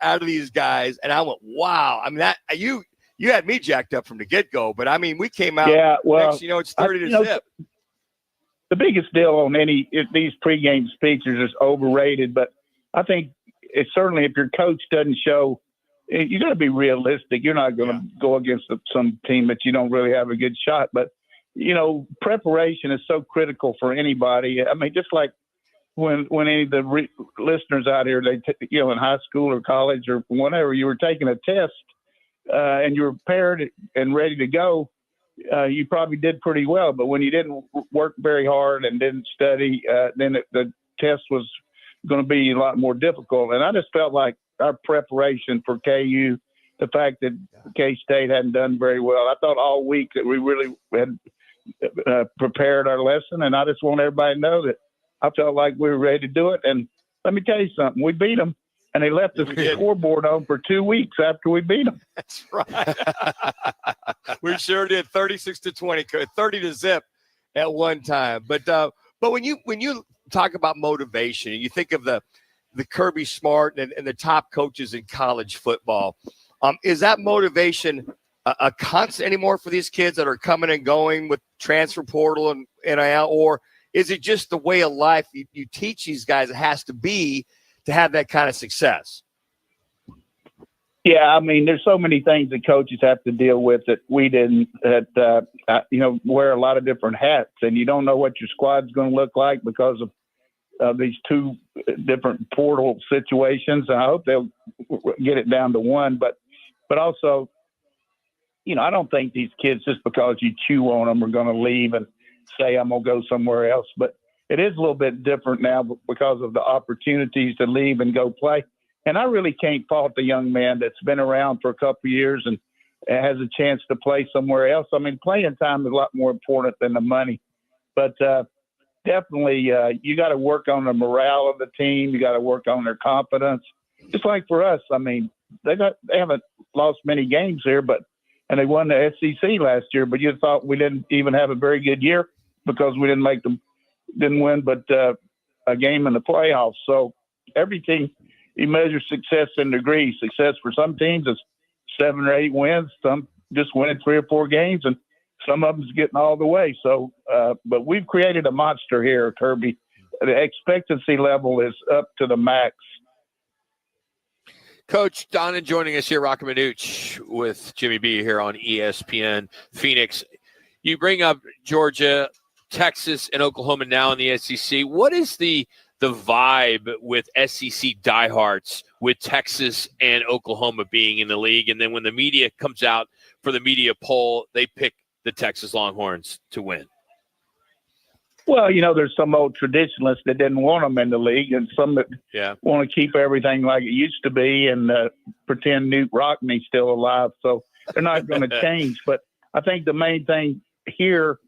out of these guys. And I went, wow. I mean, that you had me jacked up from the get-go. But, I mean, we came out. Yeah, well, next, it's 30-0. The biggest deal on these pregame speeches is overrated. But I think it's certainly if your coach doesn't show, you got to be realistic. You're not going to go against some team that you don't really have a good shot. But, preparation is so critical for anybody. I mean, just like, when any of the listeners out here, in high school or college or whatever, you were taking a test and you were prepared and ready to go, you probably did pretty well. But when you didn't work very hard and didn't study, then the test was going to be a lot more difficult. And I just felt like our preparation for KU, the fact that K-State hadn't done very well, I thought all week that we really had prepared our lesson. And I just want everybody to know that I felt like we were ready to do it. And let me tell you something. We beat them, and they left the scoreboard on for 2 weeks after we beat them. That's right. We sure did. 36-20, 30-0 at one time. But when you talk about motivation, and you think of the Kirby Smart and the top coaches in college football, is that motivation a constant anymore for these kids that are coming and going with transfer portal and NIL, or is it just the way of life you teach these guys it has to be to have that kind of success? Yeah, I mean, there's so many things that coaches have to deal with that we didn't. Wear a lot of different hats, and you don't know what your squad's going to look like because of these 2 different portal situations. I hope they'll get it down to 1, but But also, I don't think these kids, just because you chew on them, are going to leave and say, I'm going to go somewhere else. But it is a little bit different now because of the opportunities to leave and go play. And I really can't fault the young man that's been around for a couple of years and has a chance to play somewhere else. I mean, playing time is a lot more important than the money. But definitely you got to work on the morale of the team. You got to work on their confidence. Just like for us, I mean, they haven't lost many games here, and they won the SEC last year. But you thought we didn't even have a very good year because we didn't win but a game in the playoffs. So everything, you measure success in degrees. Success for some teams is 7 or 8 wins. Some just winning 3 or 4 games, and some of them's getting all the way. So, but we've created a monster here, Kirby. The expectancy level is up to the max. Coach Donnan joining us here, Roc and Manuch with Jimmy B here on ESPN Phoenix. You bring up Georgia, Texas, and Oklahoma now in the SEC. What is the vibe with SEC diehards with Texas and Oklahoma being in the league? And then when the media comes out for the media poll, they pick the Texas Longhorns to win. Well, there's some old traditionalists that didn't want them in the league, and some that want to keep everything like it used to be and pretend Newt Rockney's still alive. So they're not going to change. But I think the main thing here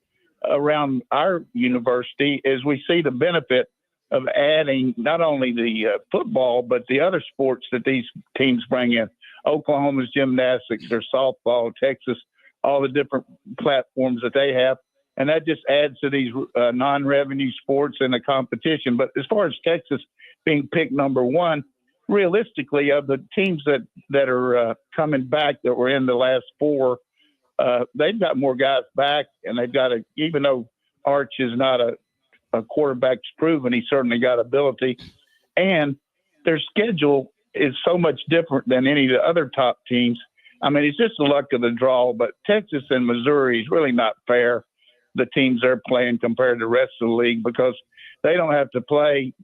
around our university is we see the benefit of adding not only the football, but the other sports that these teams bring in. Oklahoma's gymnastics, their softball, Texas, all the different platforms that they have. And that just adds to these non-revenue sports and the competition. But as far as Texas being picked number 1, realistically, of the teams that are coming back that were in the last 4, they've got more guys back, and they've got even though Arch is not a quarterback's proven, he certainly got ability. And their schedule is so much different than any of the other top teams. I mean, it's just the luck of the draw, but Texas and Missouri is really not fair, the teams they're playing compared to the rest of the league, because they don't have to play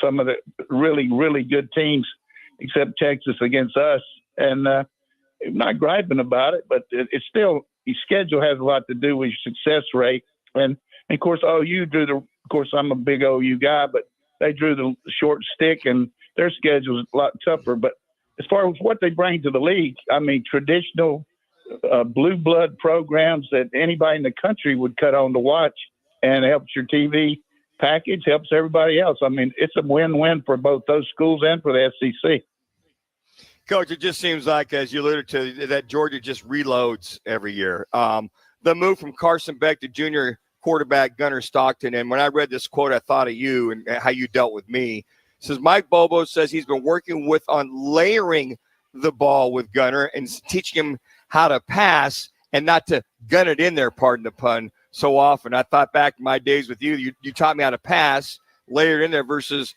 some of the really, really good teams except Texas against us. And I'm not griping about it, but it's still, your schedule has a lot to do with your success rate. And of course, of course, I'm a big OU guy, but they drew the short stick and their schedule is a lot tougher. But as far as what they bring to the league, I mean, traditional blue blood programs that anybody in the country would cut on to watch, and it helps your TV package, helps everybody else. I mean, it's a win-win for both those schools and for the SEC. Coach, it just seems like, as you alluded to, that Georgia just reloads every year. The move from Carson Beck to junior quarterback Gunnar Stockton, and when I read this quote, I thought of you and how you dealt with me. It says, Mike Bobo says he's been working on layering the ball with Gunnar and teaching him how to pass and not to gun it in there, pardon the pun, so often. I thought back in my days with you taught me how to pass, layer it in there versus,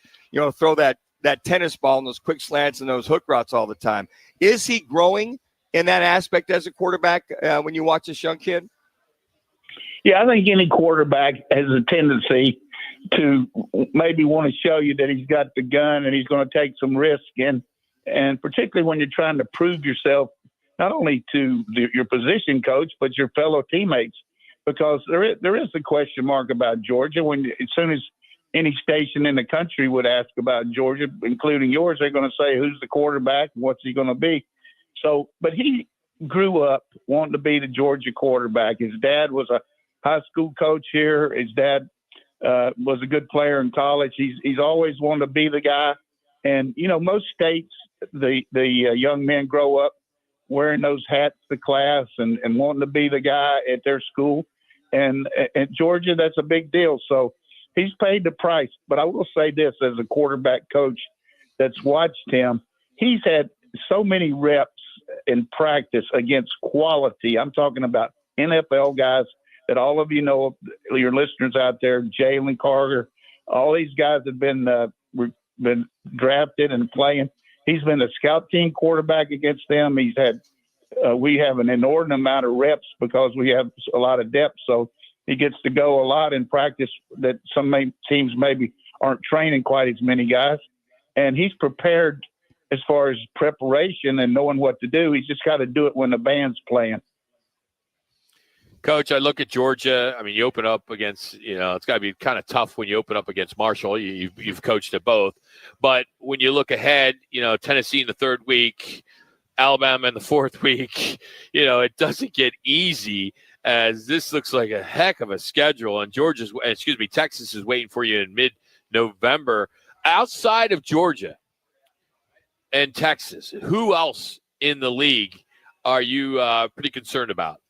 throw that tennis ball and those quick slants and those hook routes all the time. Is he growing in that aspect as a quarterback when you watch this young kid? Yeah, I think any quarterback has a tendency to maybe want to show you that he's got the gun and he's going to take some risk. And particularly when you're trying to prove yourself, not only to your position coach, but your fellow teammates, because there is a question mark about Georgia. As soon as any station in the country would ask about Georgia, including yours, they're going to say, who's the quarterback? What's he going to be? So, but he grew up wanting to be the Georgia quarterback. His dad was a high school coach here. His dad was a good player in college. He's always wanted to be the guy. And, most states, the young men grow up wearing those hats to class and wanting to be the guy at their school. And at Georgia, that's a big deal. So he's paid the price. But I will say this, as a quarterback coach that's watched him, he's had so many reps in practice against quality. I'm talking about NFL guys that all of you know, your listeners out there, Jalen Carter, all these guys have been drafted and playing. He's been a scout team quarterback against them. He's had we have an inordinate amount of reps because we have a lot of depth. So he gets to go a lot in practice that some teams maybe aren't training quite as many guys. And he's prepared as far as preparation and knowing what to do. He's just got to do it when the band's playing. Coach, I look at Georgia. I mean, you open up against, it's got to be kind of tough when you open up against Marshall. You've coached at both. But when you look ahead, Tennessee in the third week, Alabama in the fourth week, it doesn't get easy, as this looks like a heck of a schedule. And Texas is waiting for you in mid-November. Outside of Georgia and Texas, who else in the league are you pretty concerned about?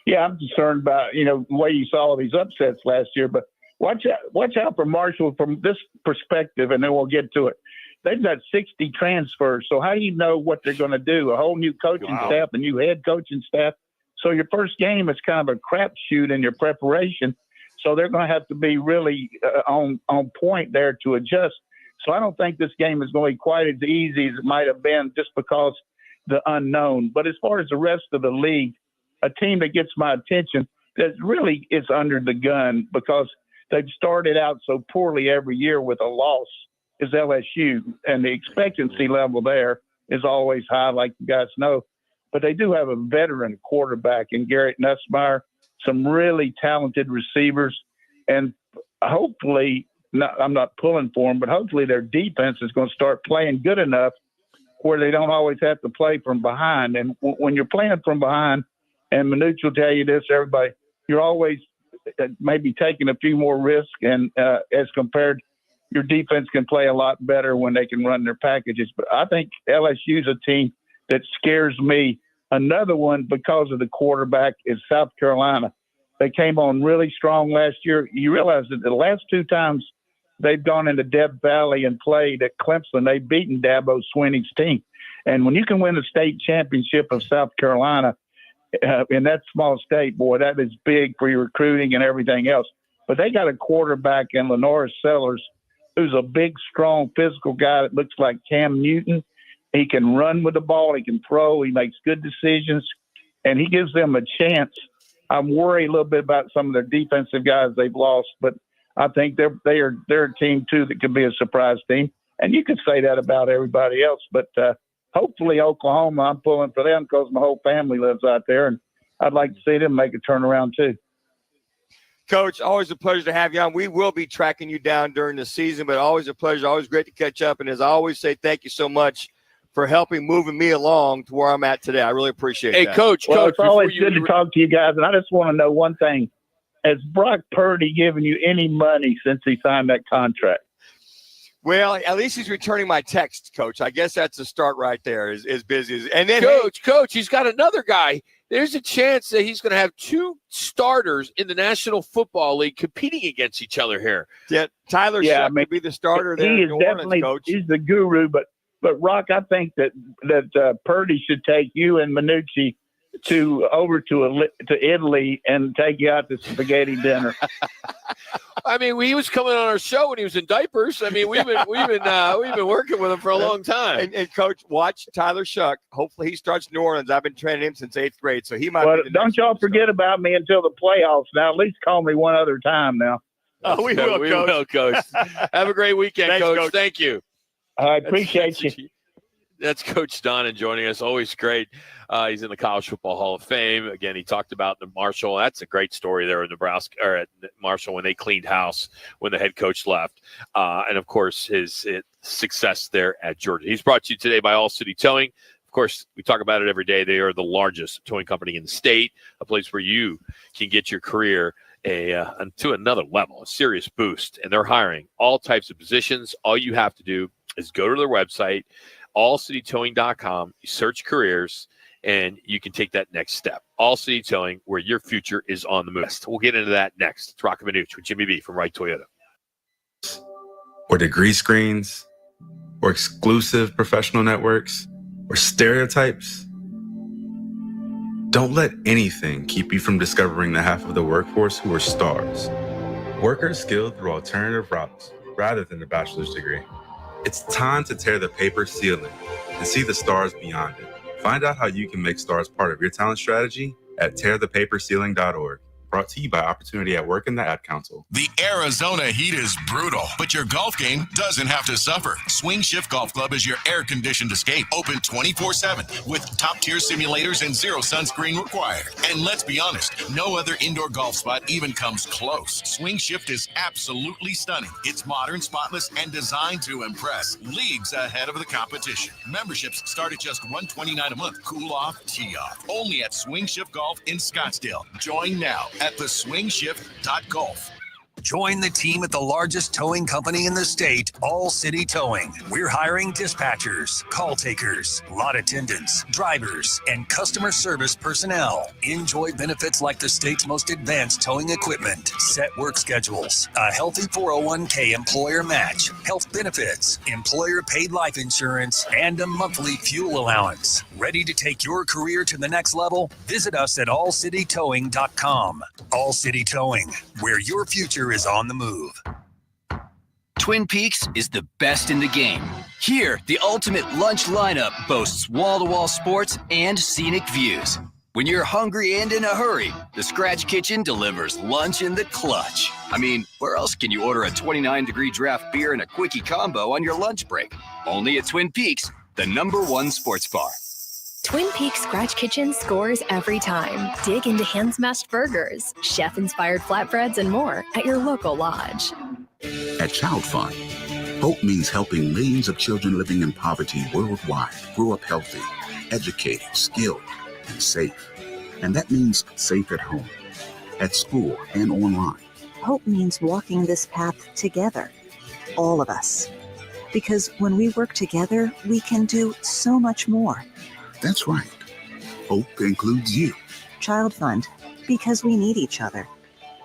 Yeah, I'm concerned about, the way you saw all these upsets last year. But watch out for Marshall from this perspective, and then we'll get to it. They've got 60 transfers, so how do you know what they're going to do? A whole new coaching staff, a new head coaching staff. So your first game is kind of a crapshoot in your preparation. So they're going to have to be really on point there to adjust. So I don't think this game is going to be quite as easy as it might have been just because the unknown. But as far as the rest of the league, a team that gets my attention that really is under the gun because they've started out so poorly every year with a loss is LSU. And the expectancy level there is always high, like you guys know. But they do have a veteran quarterback in Garrett Nussmeier, some really talented receivers, and hopefully, I'm not pulling for them, but hopefully their defense is going to start playing good enough where they don't always have to play from behind. And when you're playing from behind, and Manuch will tell you this, everybody, you're always maybe taking a few more risks, and as compared, your defense can play a lot better when they can run their packages. But I think LSU is a team that scares me. Another one, because of the quarterback, is South Carolina. They came on really strong last year. You realize that the last two times they've gone into Death Valley and played at Clemson, they've beaten Dabo Swinney's team. And when you can win the state championship of South Carolina in that small state, boy, that is big for your recruiting and everything else. But they got a quarterback in Lenora Sellers who's a big, strong, physical guy that looks like Cam Newton. He can run with the ball. He can throw. He makes good decisions, and he gives them a chance. I'm worried a little bit about some of their defensive guys they've lost, but I think they're a team too that could be a surprise team. And you could say that about everybody else, but hopefully Oklahoma, I'm pulling for them because my whole family lives out there, and I'd like to see them make a turnaround too. Coach, always a pleasure to have you on. We will be tracking you down during the season, but always a pleasure. Always great to catch up. And as I always say, thank you so much for moving me along to where I'm at today. I really appreciate it. Hey, Coach, it's always good to talk to you guys, and I just want to know one thing. Has Brock Purdy given you any money since he signed that contract? Well, at least he's returning my text, Coach. I guess that's a start right there, as busy as – and then Coach, he's got another guy. There's a chance that he's going to have two starters in the National Football League competing against each other here. Yeah, Tyler Shuck could be the starter there he in is New definitely, Orleans, Coach. He's the guru, but Rock, I think that Purdy should take you and Manucci over to Italy and take you out to spaghetti dinner. I mean, he was coming on our show when he was in diapers. I mean, we've been working with him for a long time. And Coach, watch Tyler Shuck. Hopefully, he starts New Orleans. I've been training him since 8th grade, so he might. Well, don't y'all forget about me until the playoffs. Now, at least call me one other time. Now, we will, Coach. Have a great weekend, Thanks, Coach. Thank you. I appreciate you. That's Coach Donnan joining us. Always great. He's in the College Football Hall of Fame. Again, he talked about the Marshall. That's a great story there in Nebraska, or at Marshall, when they cleaned house when the head coach left. And, of course, his success there at Georgia. He's brought to you today by All City Towing. Of course, we talk about it every day. They are the largest towing company in the state, a place where you can get your career to another level, a serious boost. And they're hiring all types of positions. All you have to do is go to their website, allcitytowing.com. You search careers, and you can take that next step. All City Towing, where your future is on the move. We'll get into that next. It's Roc and Manuch with Jimmy B from Wright Toyota. Or degree screens, or exclusive professional networks, or stereotypes. Don't let anything keep you from discovering the half of the workforce who are stars. Workers skilled through alternative routes rather than a bachelor's degree. It's time to tear the paper ceiling and see the stars beyond it. Find out how you can make stars part of your talent strategy at tearthepaperceiling.org. Brought to you by Opportunity at Work and the Ad Council. The Arizona heat is brutal, but your golf game doesn't have to suffer. Swing Shift Golf Club is your air-conditioned escape. Open 24/7 with top-tier simulators and zero sunscreen required. And let's be honest, no other indoor golf spot even comes close. Swing Shift is absolutely stunning. It's modern, spotless, and designed to impress. Leagues ahead of the competition. Memberships start at just $129 a month. Cool off, tee off. Only at Swing Shift Golf in Scottsdale. Join now at theswingshift.golf. Join the team at the largest towing company in the state, All City Towing. We're hiring dispatchers, call takers, lot attendants, drivers, and customer service personnel. Enjoy benefits like the state's most advanced towing equipment, set work schedules, a healthy 401k employer match, health benefits, employer paid life insurance, and a monthly fuel allowance. Ready to take your career to the next level? Visit us at allcitytowing.com. All City Towing, where your future is on the move. Twin Peaks is the best in the game. Here, the ultimate lunch lineup boasts wall-to-wall sports and scenic views. When you're hungry and in a hurry, the Scratch Kitchen delivers lunch in the clutch. I mean, where else can you order a 29-degree draft beer and a quickie combo on your lunch break? Only at Twin Peaks, the #1 sports bar. Twin Peaks Scratch Kitchen scores every time. Dig into hand-smashed burgers, chef-inspired flatbreads, and more at your local lodge. At Child Fund, hope means helping millions of children living in poverty worldwide grow up healthy, educated, skilled, and safe. And that means safe at home, at school, and online. Hope means walking this path together, all of us. Because when we work together, we can do so much more. That's right. Hope includes you. Child Fund, because we need each other.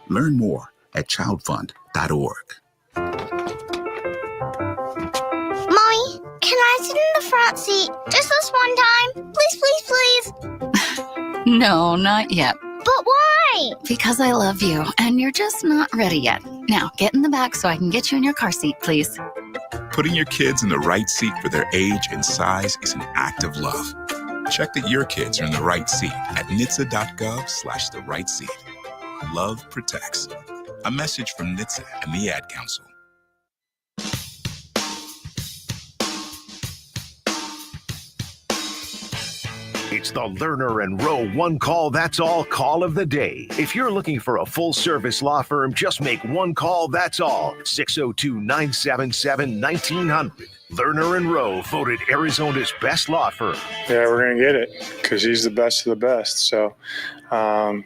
Learn more at childfund.org. Mommy, can I sit in the front seat just this one time? Please, please, please. No, not yet. But why? Because I love you, and you're just not ready yet. Now, get in the back so I can get you in your car seat, please. Putting your kids in the right seat for their age and size is an act of love. Check that your kids are in the right seat at NHTSA.gov/the right seat. Love protects. A message from NHTSA and the Ad Council. It's the Lerner and Rowe one call, that's all call of the day. If you're looking for a full-service law firm, just make one call, that's all. 602-977-1900. Lerner and Rowe voted Arizona's best law firm. Yeah, we're going to get it because he's the best of the best. So the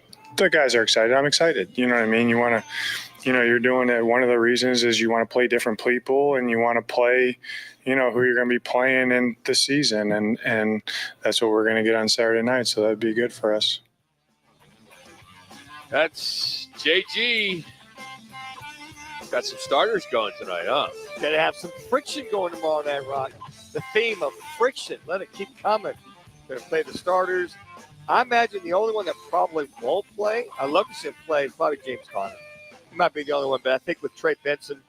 guys are excited. I'm excited. You know what I mean? You want to, you're doing it. One of the reasons is you want to play different people and you want to play, who you're going to be playing in the season. And that's what we're going to get on Saturday night. So that'd be good for us. That's JG. Got some starters going tonight, huh? Got to have some friction going tomorrow night, Rock. The theme of friction. Let it keep coming. Going to play the starters. I imagine the only one that probably won't play, I'd love to see him play, is probably James Conner. He might be the only one, but I think with Trey Benson,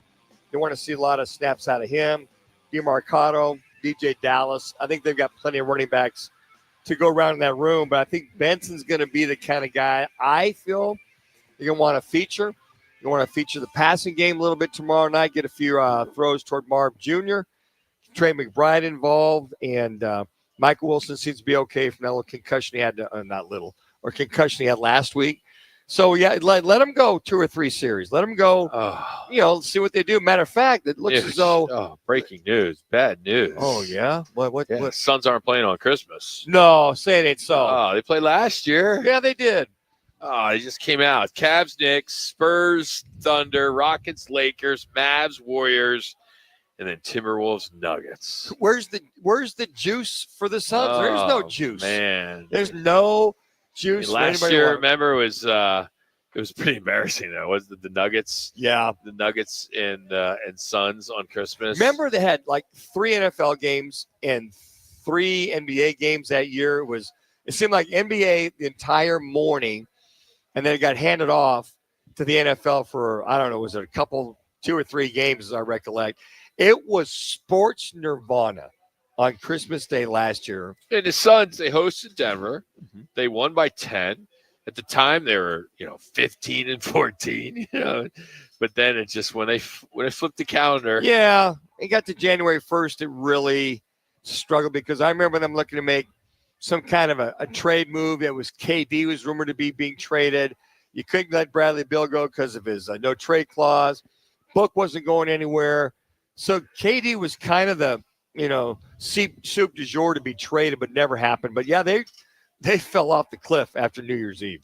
they want to see a lot of snaps out of him. DeMarcado, DJ Dallas. I think they've got plenty of running backs to go around in that room, but I think Benson's going to be the kind of guy I feel you're going to want to feature. You want to feature the passing game a little bit tomorrow night, get a few throws toward Marv Jr., Trey McBride involved, and Michael Wilson seems to be okay from that little concussion he had, concussion he had last week. So, yeah, let him go 2 or 3 series. Let him go, see what they do. Matter of fact, it looks as though. Oh, breaking news. Bad news. Oh, yeah? What? Suns aren't playing on Christmas. No, say it ain't so. Oh, they played last year. Yeah, they did. Oh, they just came out. Cavs, Knicks, Spurs, Thunder, Rockets, Lakers, Mavs, Warriors, and then Timberwolves, Nuggets. Where's the juice for the Suns? There's no juice. Man. There's no juice. Last year, remember, it was pretty embarrassing, though. Was the Nuggets? Yeah. The Nuggets and Suns on Christmas. Remember they had like 3 NFL games and 3 NBA games that year. It seemed like NBA the entire morning, and then it got handed off to the NFL for, I don't know, was it 2 or 3 games as I recollect. It was sports nirvana on Christmas Day last year. And the Suns, they hosted Denver. Mm-hmm. They won by 10. At the time, they were 15-14. But then it's just when they flipped the calendar. Yeah, it got to January 1st. It really struggled because I remember them looking to make some kind of a trade move. It was KD was rumored to be being traded. You couldn't let Bradley Beal go because of his no trade clause. Book wasn't going anywhere. So KD was kind of the, soup du jour to be traded, but never happened. But yeah, they fell off the cliff after New Year's Eve.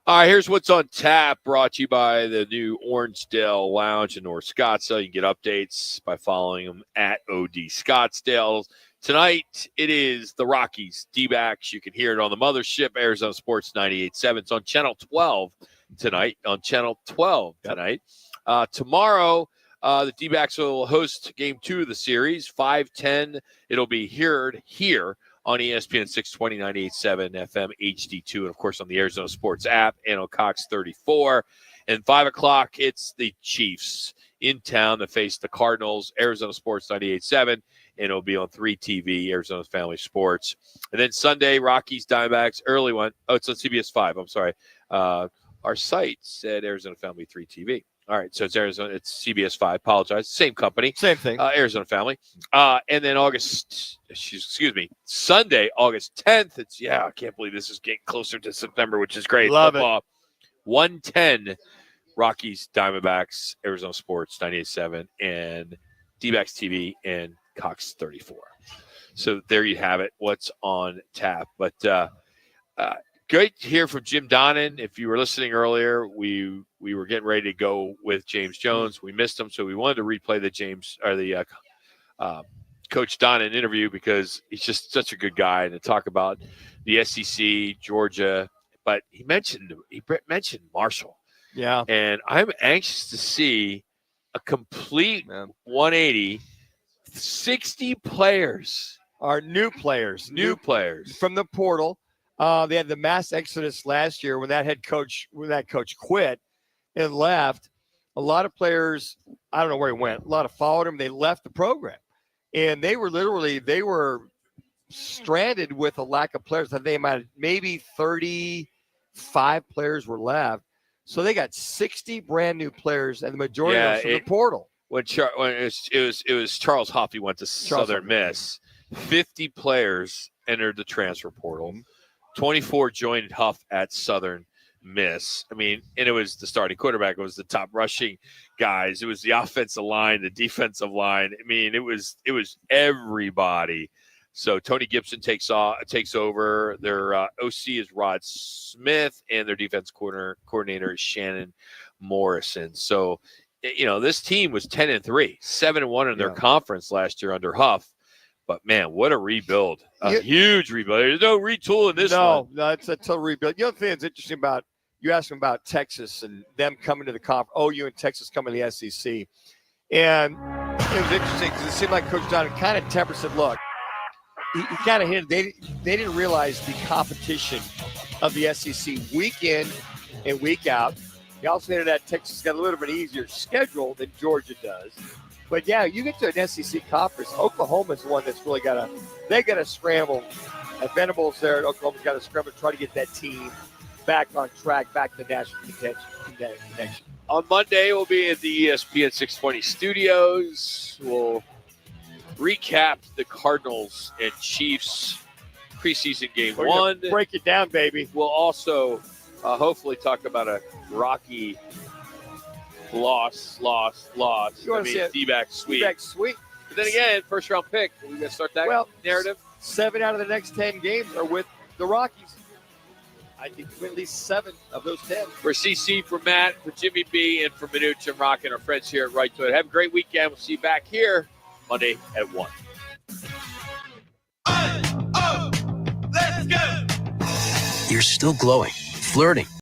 All right, here's what's on tap, brought to you by the new Orangedale Lounge in North Scottsdale. You can get updates by following them at OD Scottsdale. Tonight, it is the Rockies, D-backs. You can hear it on the mothership, Arizona Sports 98.7. It's on Channel 12 tonight, Tomorrow, the D-backs will host Game 2 of the series, 5:10. It'll be heard here on ESPN 620, 98.7 FM, HD-2, and, of course, on the Arizona Sports app, and on Cox 34. And 5 o'clock, it's the Chiefs in town to face the Cardinals, Arizona Sports 98.7, and it'll be on 3 TV, Arizona Family Sports. And then Sunday, Rockies, Diamondbacks, early one. Oh, it's on CBS 5. I'm sorry. Our site said Arizona Family 3 TV. All right, so it's CBS 5. Apologize. Same company. Same thing. Arizona Family. And then Sunday, August 10th. I can't believe this is getting closer to September, which is great. Love Football. It. 1:10, Rockies, Diamondbacks, Arizona Sports 98.7, and D-backs TV and Cox 34. So there you have it. What's on tap? But great to hear from Jim Donnan. If you were listening earlier, we were getting ready to go with James Jones. We missed him, so we wanted to replay the Coach Donnan interview because he's just such a good guy, and to talk about the SEC, Georgia. But he mentioned Marshall. Yeah. And I'm anxious to see a complete 180. 60 players are new players from the portal. They had the mass exodus last year when that coach quit and left. A lot of players, I don't know where he went. A lot of followed him. They left the program, and they were stranded with a lack of players. That they maybe 35 players were left. So they got 60 brand new players, and the majority of them from the portal. When it was Charles Huff, he went to Southern Miss. 50 players entered the transfer portal. 24 joined Huff at Southern Miss. I mean, and it was the starting quarterback. It was the top rushing guys. It was the offensive line, the defensive line. I mean, it was everybody. So Tony Gibson takes over. Their OC is Rod Smith, and their defense coordinator is Shannon Morrison. So, this team was 10-3, 7-1 in their conference last year under Huff. But, man, what a rebuild. Huge rebuild. There's no retooling this one. No, it's a total rebuild. The other thing that's interesting about, you asked him about Texas and them coming to the conference, OU and Texas coming to the SEC. And it was interesting because it seemed like Coach Donnan kind of tempered, said, look, he kind of hinted they didn't realize the competition of the SEC week in and week out. He also hinted that Texas got a little bit easier schedule than Georgia does. But, yeah, you get to an SEC conference, Oklahoma's the one that's really got to scramble. Venables there at Oklahoma's got to scramble to try to get that team back on track, back to national contention. On Monday, we'll be at the ESPN 620 studios. We'll recap the Cardinals and Chiefs preseason game 1. Break it down, baby. We'll also hopefully talk about a Rocky loss. You want to see a D-back sweep. D-back sweep. But then again, first round pick. We're going to start that narrative. 7 out of the next 10 games are with the Rockies. I think at least 7 of those 10. For CC, for Matt, for Jimmy B, and for Manuch and Rock and our friends here at Right to It. Have a great weekend. We'll see you back here Monday at 1. Let's go. You're still glowing, flirting,